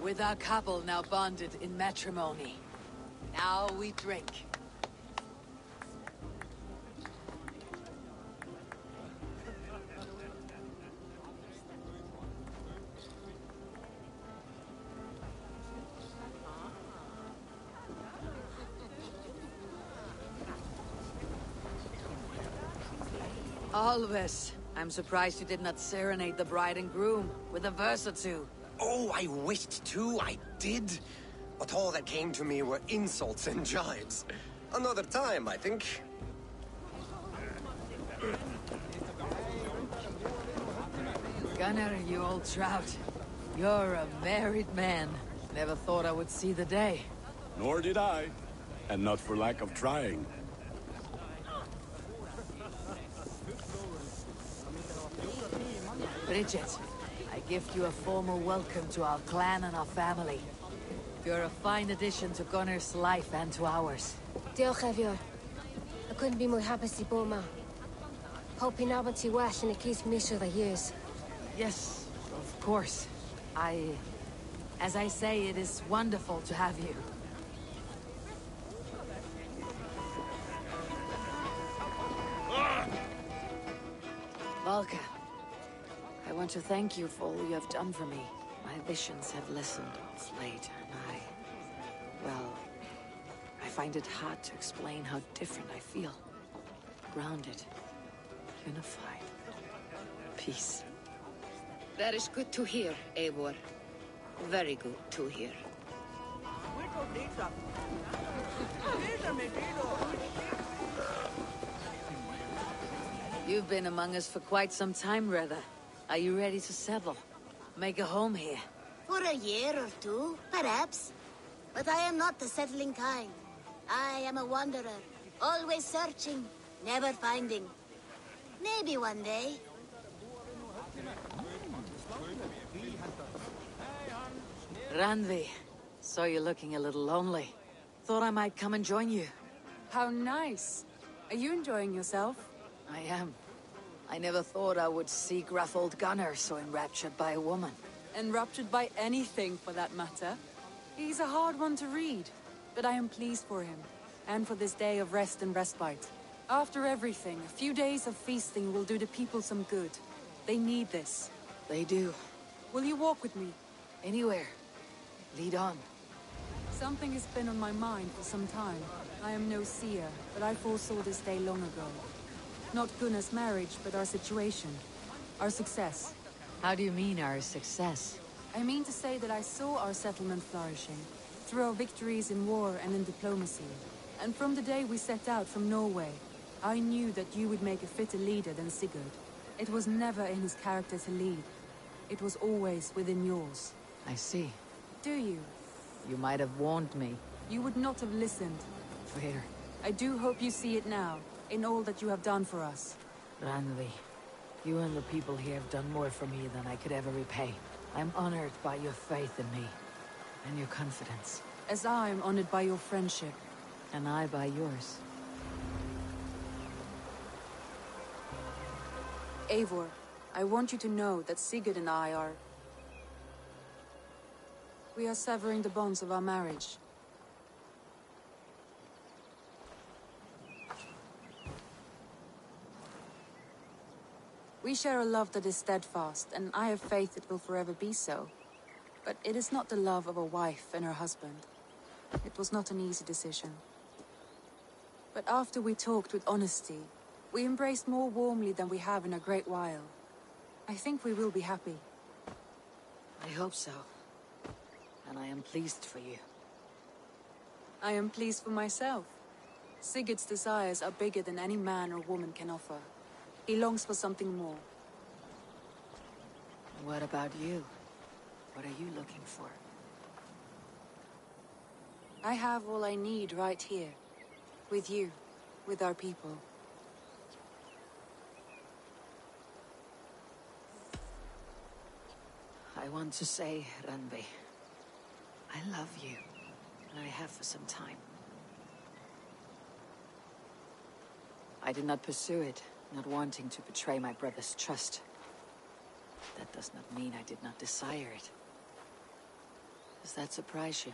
With our couple now bonded in matrimony, now we drink. Alves, I'm surprised you did not serenade the bride and groom with a verse or two. Oh, I wished to, I did. But all that came to me were insults and jibes. Another time, I think. Gunnar, you old trout. You're a married man. Never thought I would see the day. Nor did I. And not for lack of trying. Bridget, I gift you a formal welcome to our clan and our family. You're a fine addition to Gunnar's life and to ours. Diolch, Efior. I couldn't be more happy to bo ma. Hoping now ti well in at least misoedd a years. Yes, of course. As I say, it is wonderful to have you. Valka, I want to thank you for all you have done for me. My visions have lessened of late, and well, I find it hard to explain how different I feel. Grounded, unified, peace. That is good to hear, Eivor. Very good to hear. You've been among us for quite some time, Rether. Are you ready to settle? Make a home here? For a year or two, perhaps. But I am not the settling kind. I am a wanderer, always searching, never finding. Maybe one day. Randvi, saw you looking a little lonely. Thought I might come and join you. How nice. Are you enjoying yourself? I am. I never thought I would see gruff old Gunnar so enraptured by a woman. Enraptured by anything, for that matter. He's a hard one to read, but I am pleased for him, and for this day of rest and respite. After everything, a few days of feasting will do the people some good. They need this. They do. Will you walk with me? Anywhere. Lead on. Something has been on my mind for some time. I am no seer, but I foresaw this day long ago. Not Gunnar's marriage, but our situation. Our success. How do you mean, our success? I mean to say that I saw our settlement flourishing, through our victories in war and in diplomacy. And from the day we set out from Norway, I knew that you would make a fitter leader than Sigurd. It was never in his character to lead. It was always within yours. I see. Do you? You might have warned me. You would not have listened. Fair. I do hope you see it now, in all that you have done for us. Randvi, you and the people here have done more for me than I could ever repay. I'm honored by your faith in me, and your confidence. As I am honored by your friendship. And I by yours. Eivor, I want you to know that Sigurd and I are... We are severing the bonds of our marriage. We share a love that is steadfast, and I have faith it will forever be so. But it is not the love of a wife and her husband. It was not an easy decision. But after we talked with honesty, we embraced more warmly than we have in a great while. I think we will be happy. I hope so. And I am pleased for you. I am pleased for myself. Sigurd's desires are bigger than any man or woman can offer. He longs for something more. What about you? What are you looking for? I have all I need right here. With you. With our people. I want to say, Randvi, I love you. And I have for some time. I did not pursue it, not wanting to betray my brother's trust. That does not mean I did not desire it. Does that surprise you?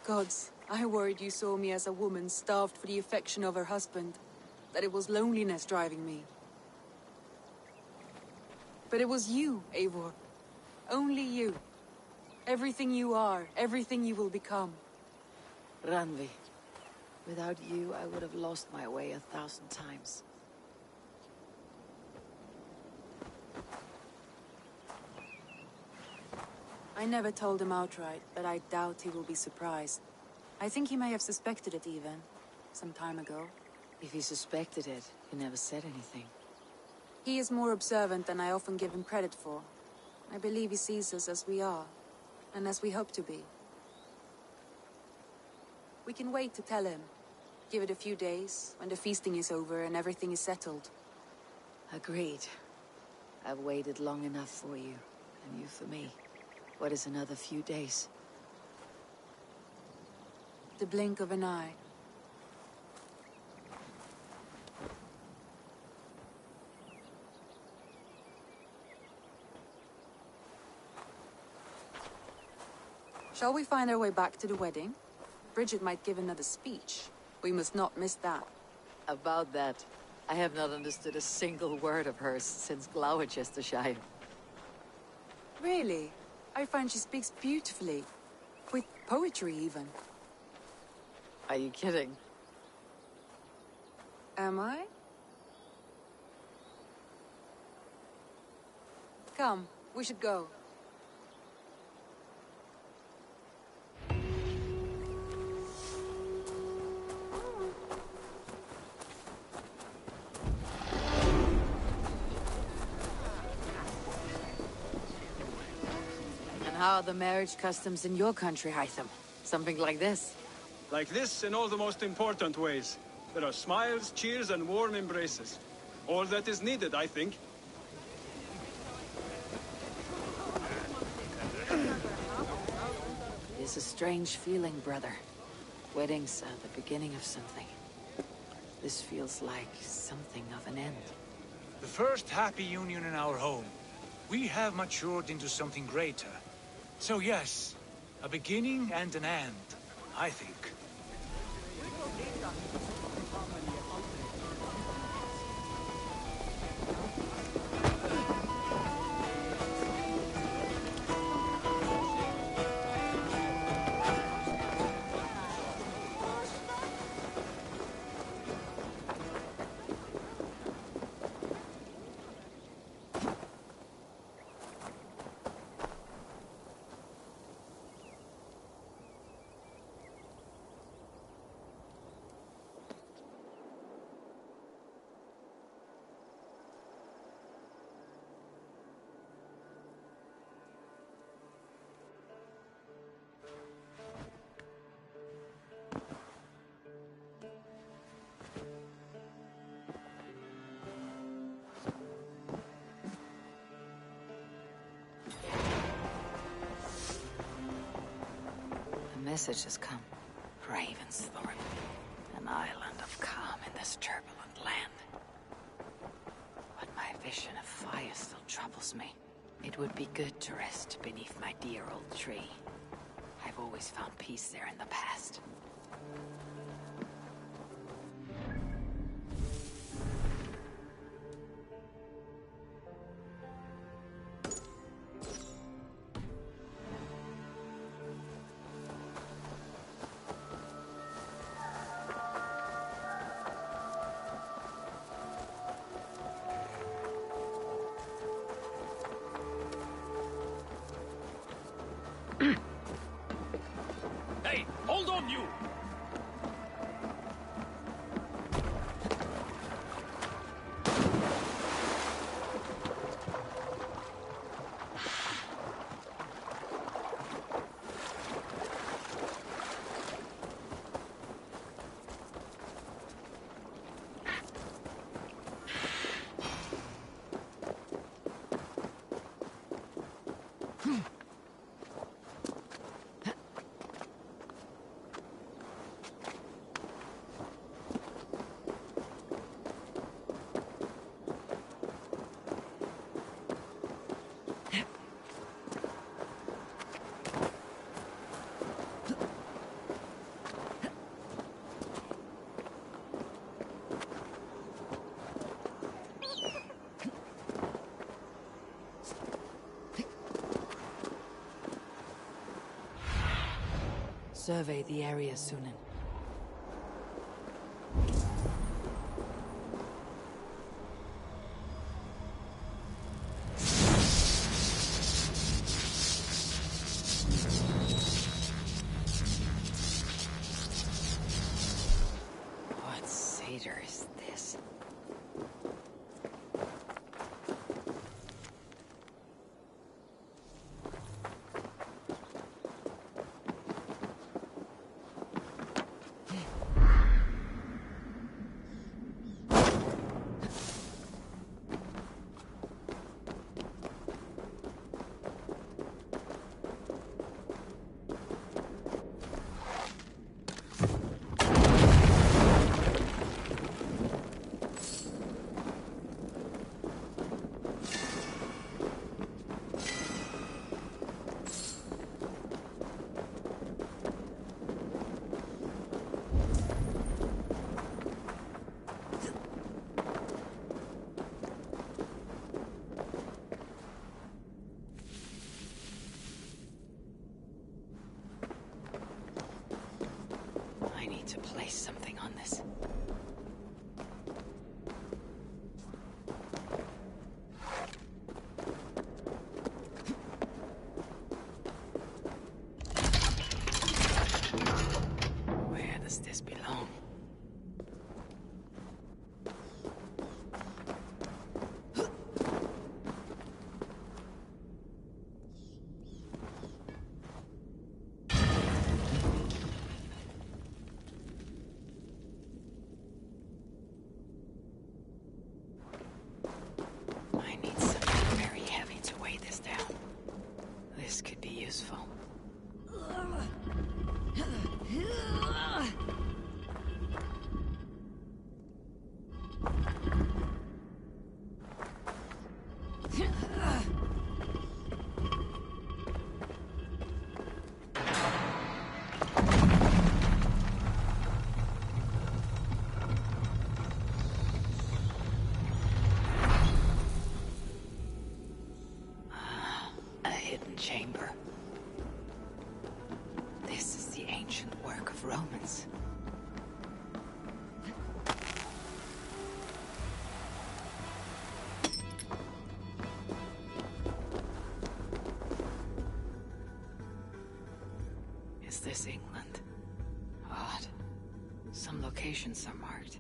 Gods, I worried you saw me as a woman starved for the affection of her husband. That it was loneliness driving me. But it was you, Eivor. Only you. Everything you are, everything you will become. Randvi, without you, I would have lost my way 1,000 times. I never told him outright, but I doubt he will be surprised. I think he may have suspected it even, some time ago. If he suspected it, he never said anything. He is more observant than I often give him credit for. I believe he sees us as we are, and as we hope to be. We can wait to tell him. Give it a few days, when the feasting is over and everything is settled. Agreed. I've waited long enough for you, and you for me. What is another few days? The blink of an eye. Shall we find our way back to the wedding? Bridget might give another speech. We must not miss that. About that, I have not understood a single word of hers since Gloucestershire. Really? I find she speaks beautifully. With poetry, even. Are you kidding? Am I? Come, we should go. How are the marriage customs in your country, Hytham? Something like this? Like this in all the most important ways. There are smiles, cheers, and warm embraces. All that is needed, I think. It's a strange feeling, brother. Weddings are the beginning of something. This feels like something of an end. The first happy union in our home. We have matured into something greater. So yes, a beginning and an end, I think. message has come. Ravensthorn, an island of calm in this turbulent land. But my vision of fire still troubles me. It would be good to rest beneath my dear old tree. I've always found peace there in the past. Hey, hold on, you! Survey the area, Sunan. What satyr is this? I need to place something on this. Where does this belong? I need something very heavy to weigh this down. This could be useful. A hidden chamber. This is the ancient work of Romans. Is this England? Odd. Some locations are marked.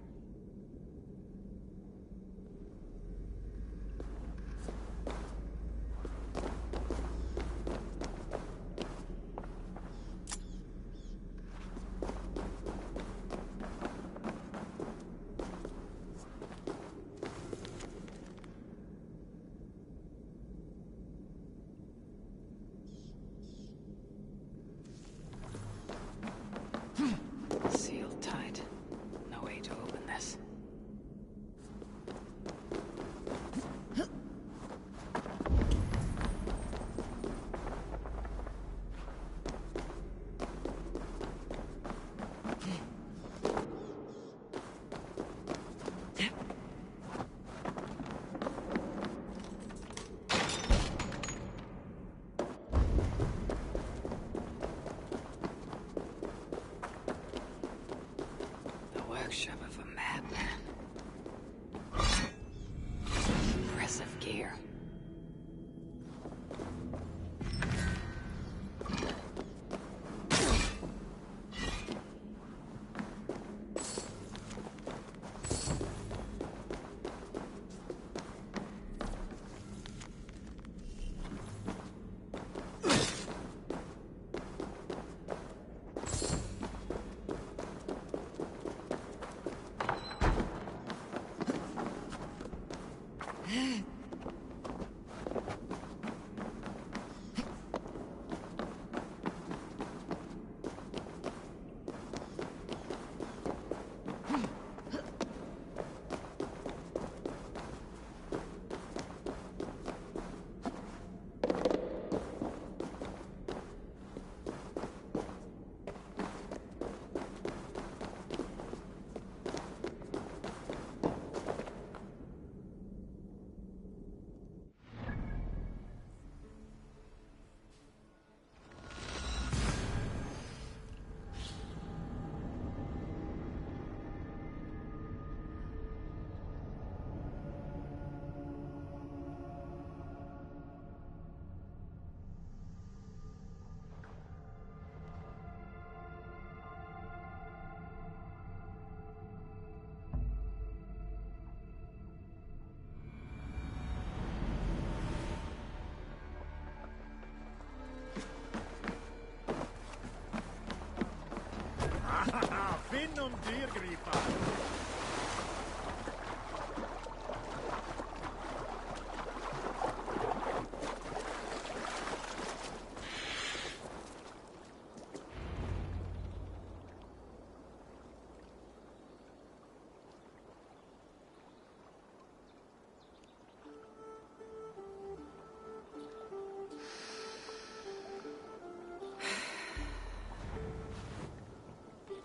workshop of a madman. Impressive gear. Finn und dyrgripa!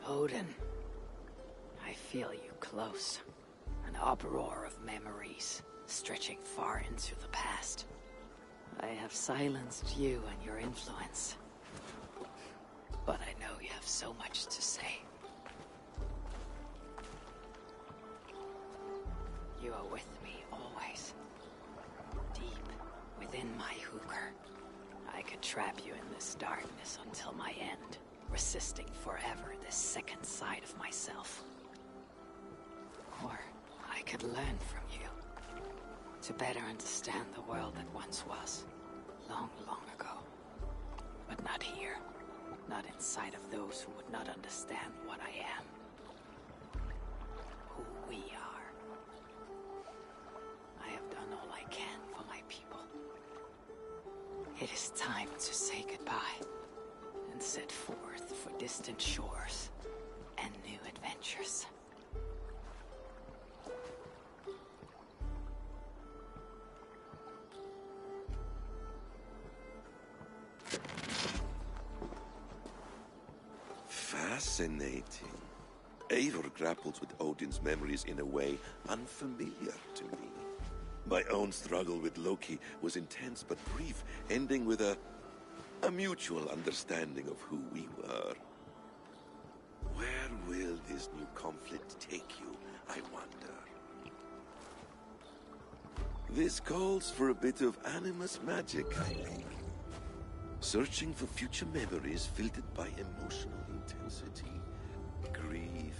Odin, I feel you close. An uproar of memories, stretching far into the past. I have silenced you and your influence. But I know you have so much to say. You are with me always. Deep within my hooker. I could trap you in this darkness until my end. Resisting forever this second side of myself. Or I could learn from you. To better understand the world that once was. Long, long ago. But not here. Not inside of those who would not understand what I am. Who we are. I have done all I can for my people. It is time to say goodbye. And set forth for distant shores and new adventures. Fascinating. Eivor grapples with Odin's memories in a way unfamiliar to me. My own struggle with Loki was intense but brief, ending with a mutual understanding of who we were. Where will this new conflict take you, I wonder? This calls for a bit of animus magic, I think. Searching for future memories filtered by emotional intensity, grief,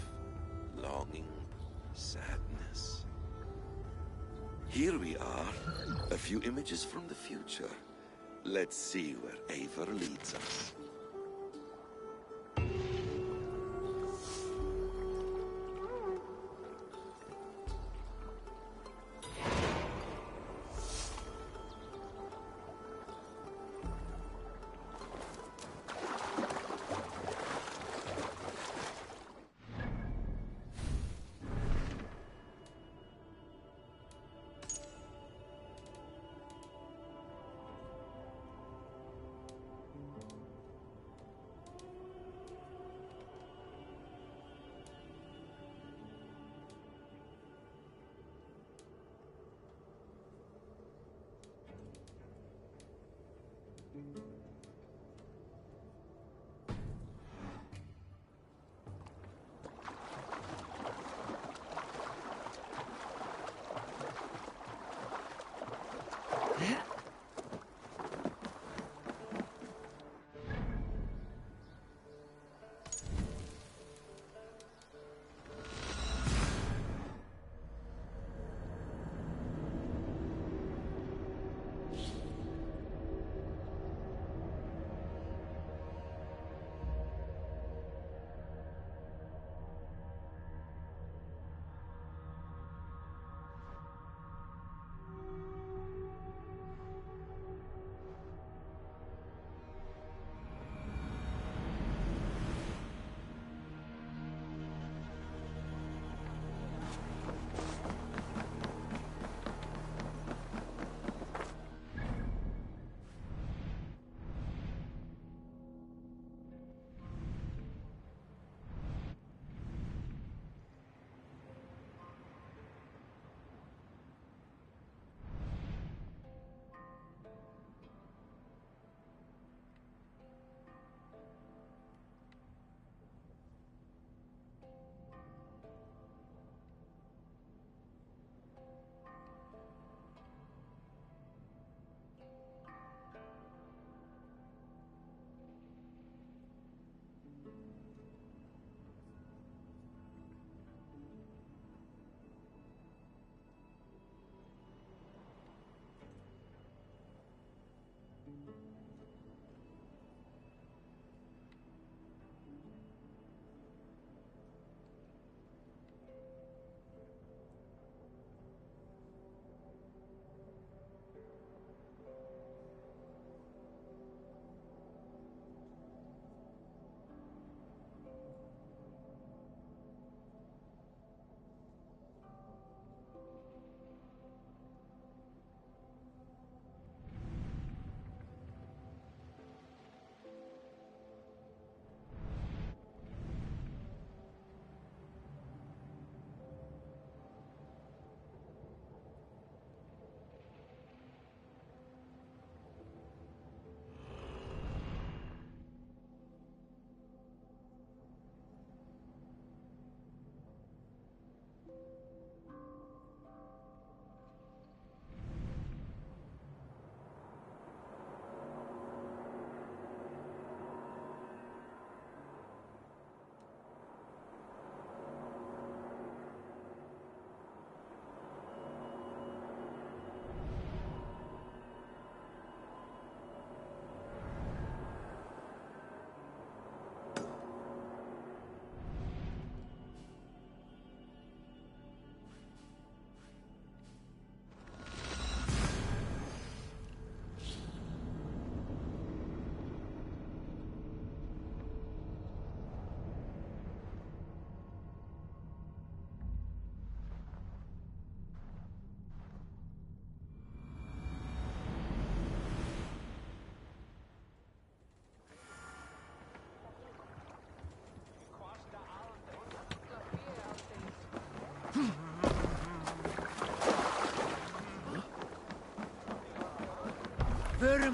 longing, sadness. Here we are, a few images from the future. Let's see where Eivor leads us.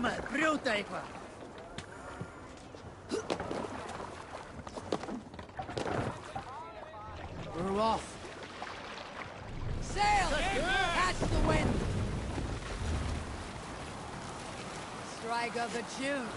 We're off. Sail! Catch the wind! Strike up a tune.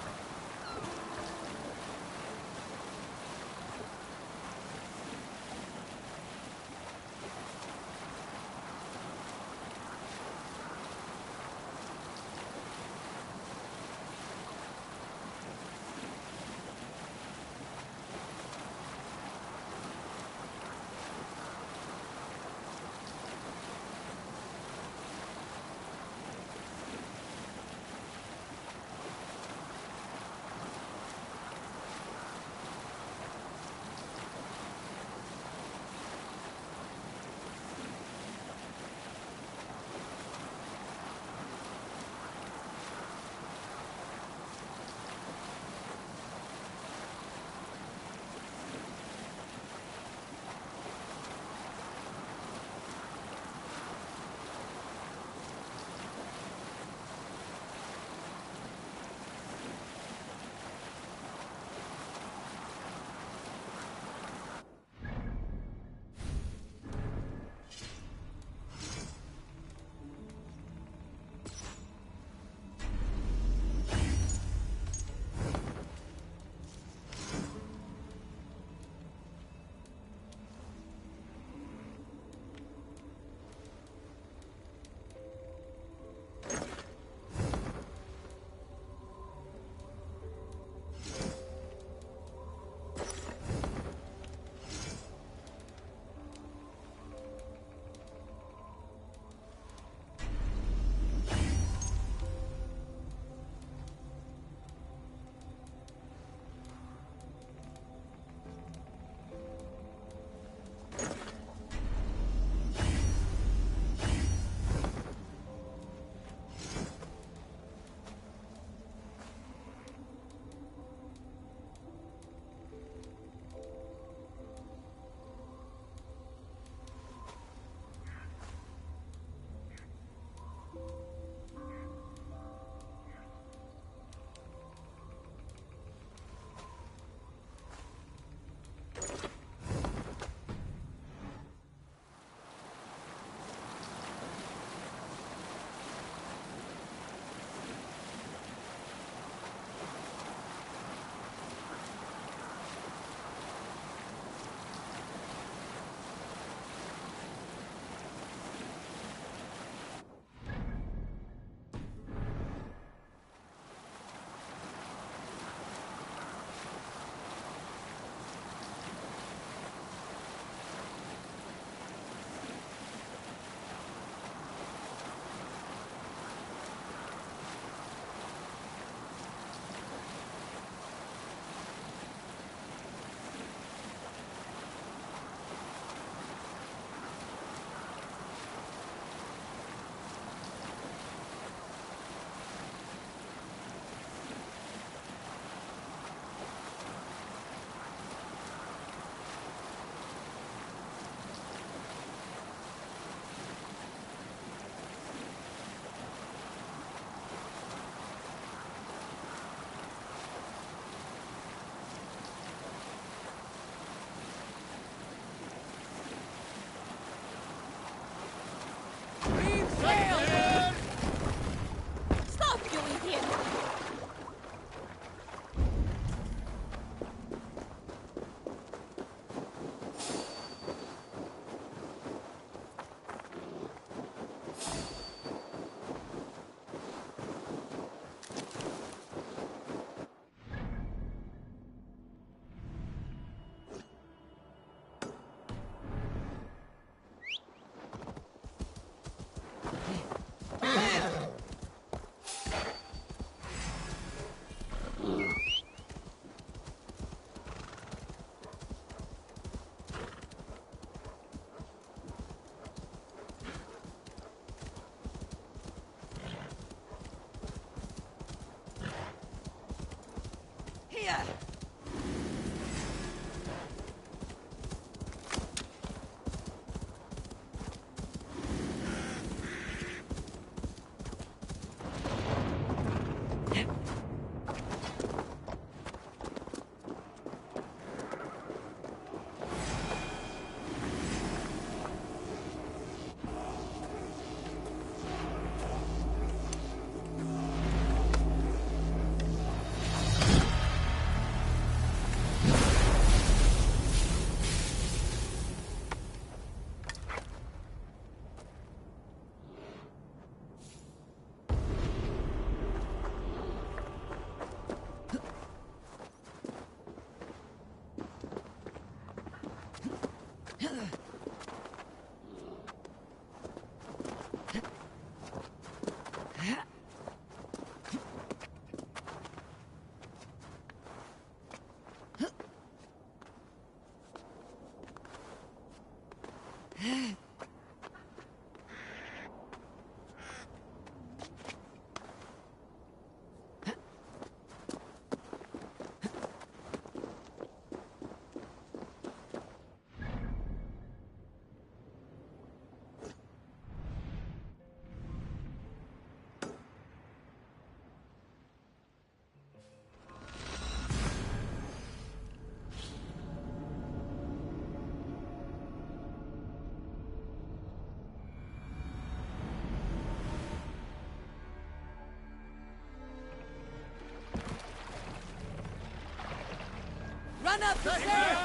Run up the stairs!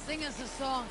Sing us a song.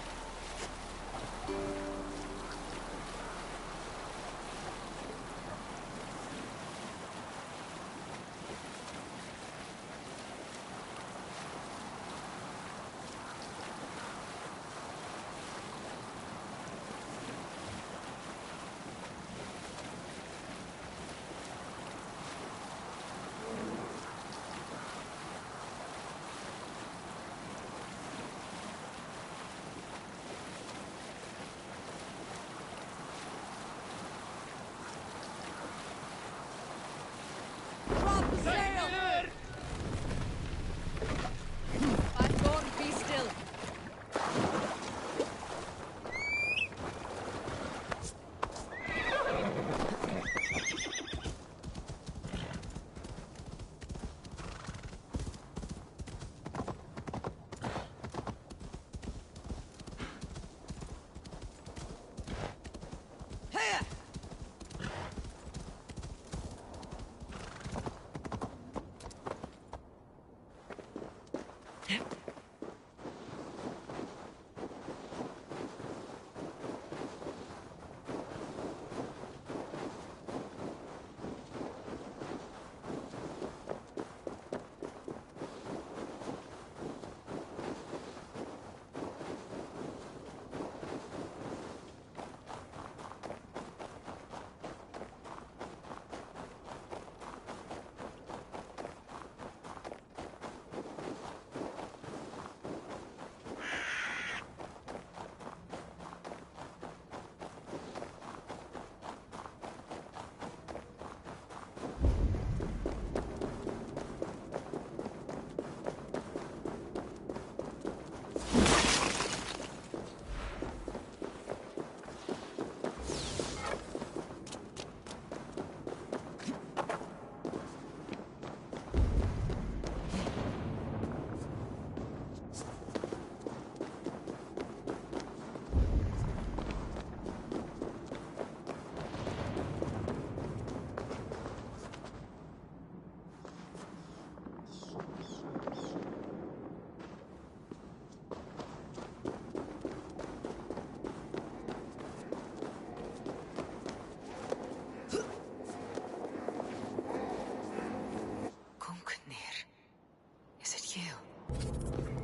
Is it you?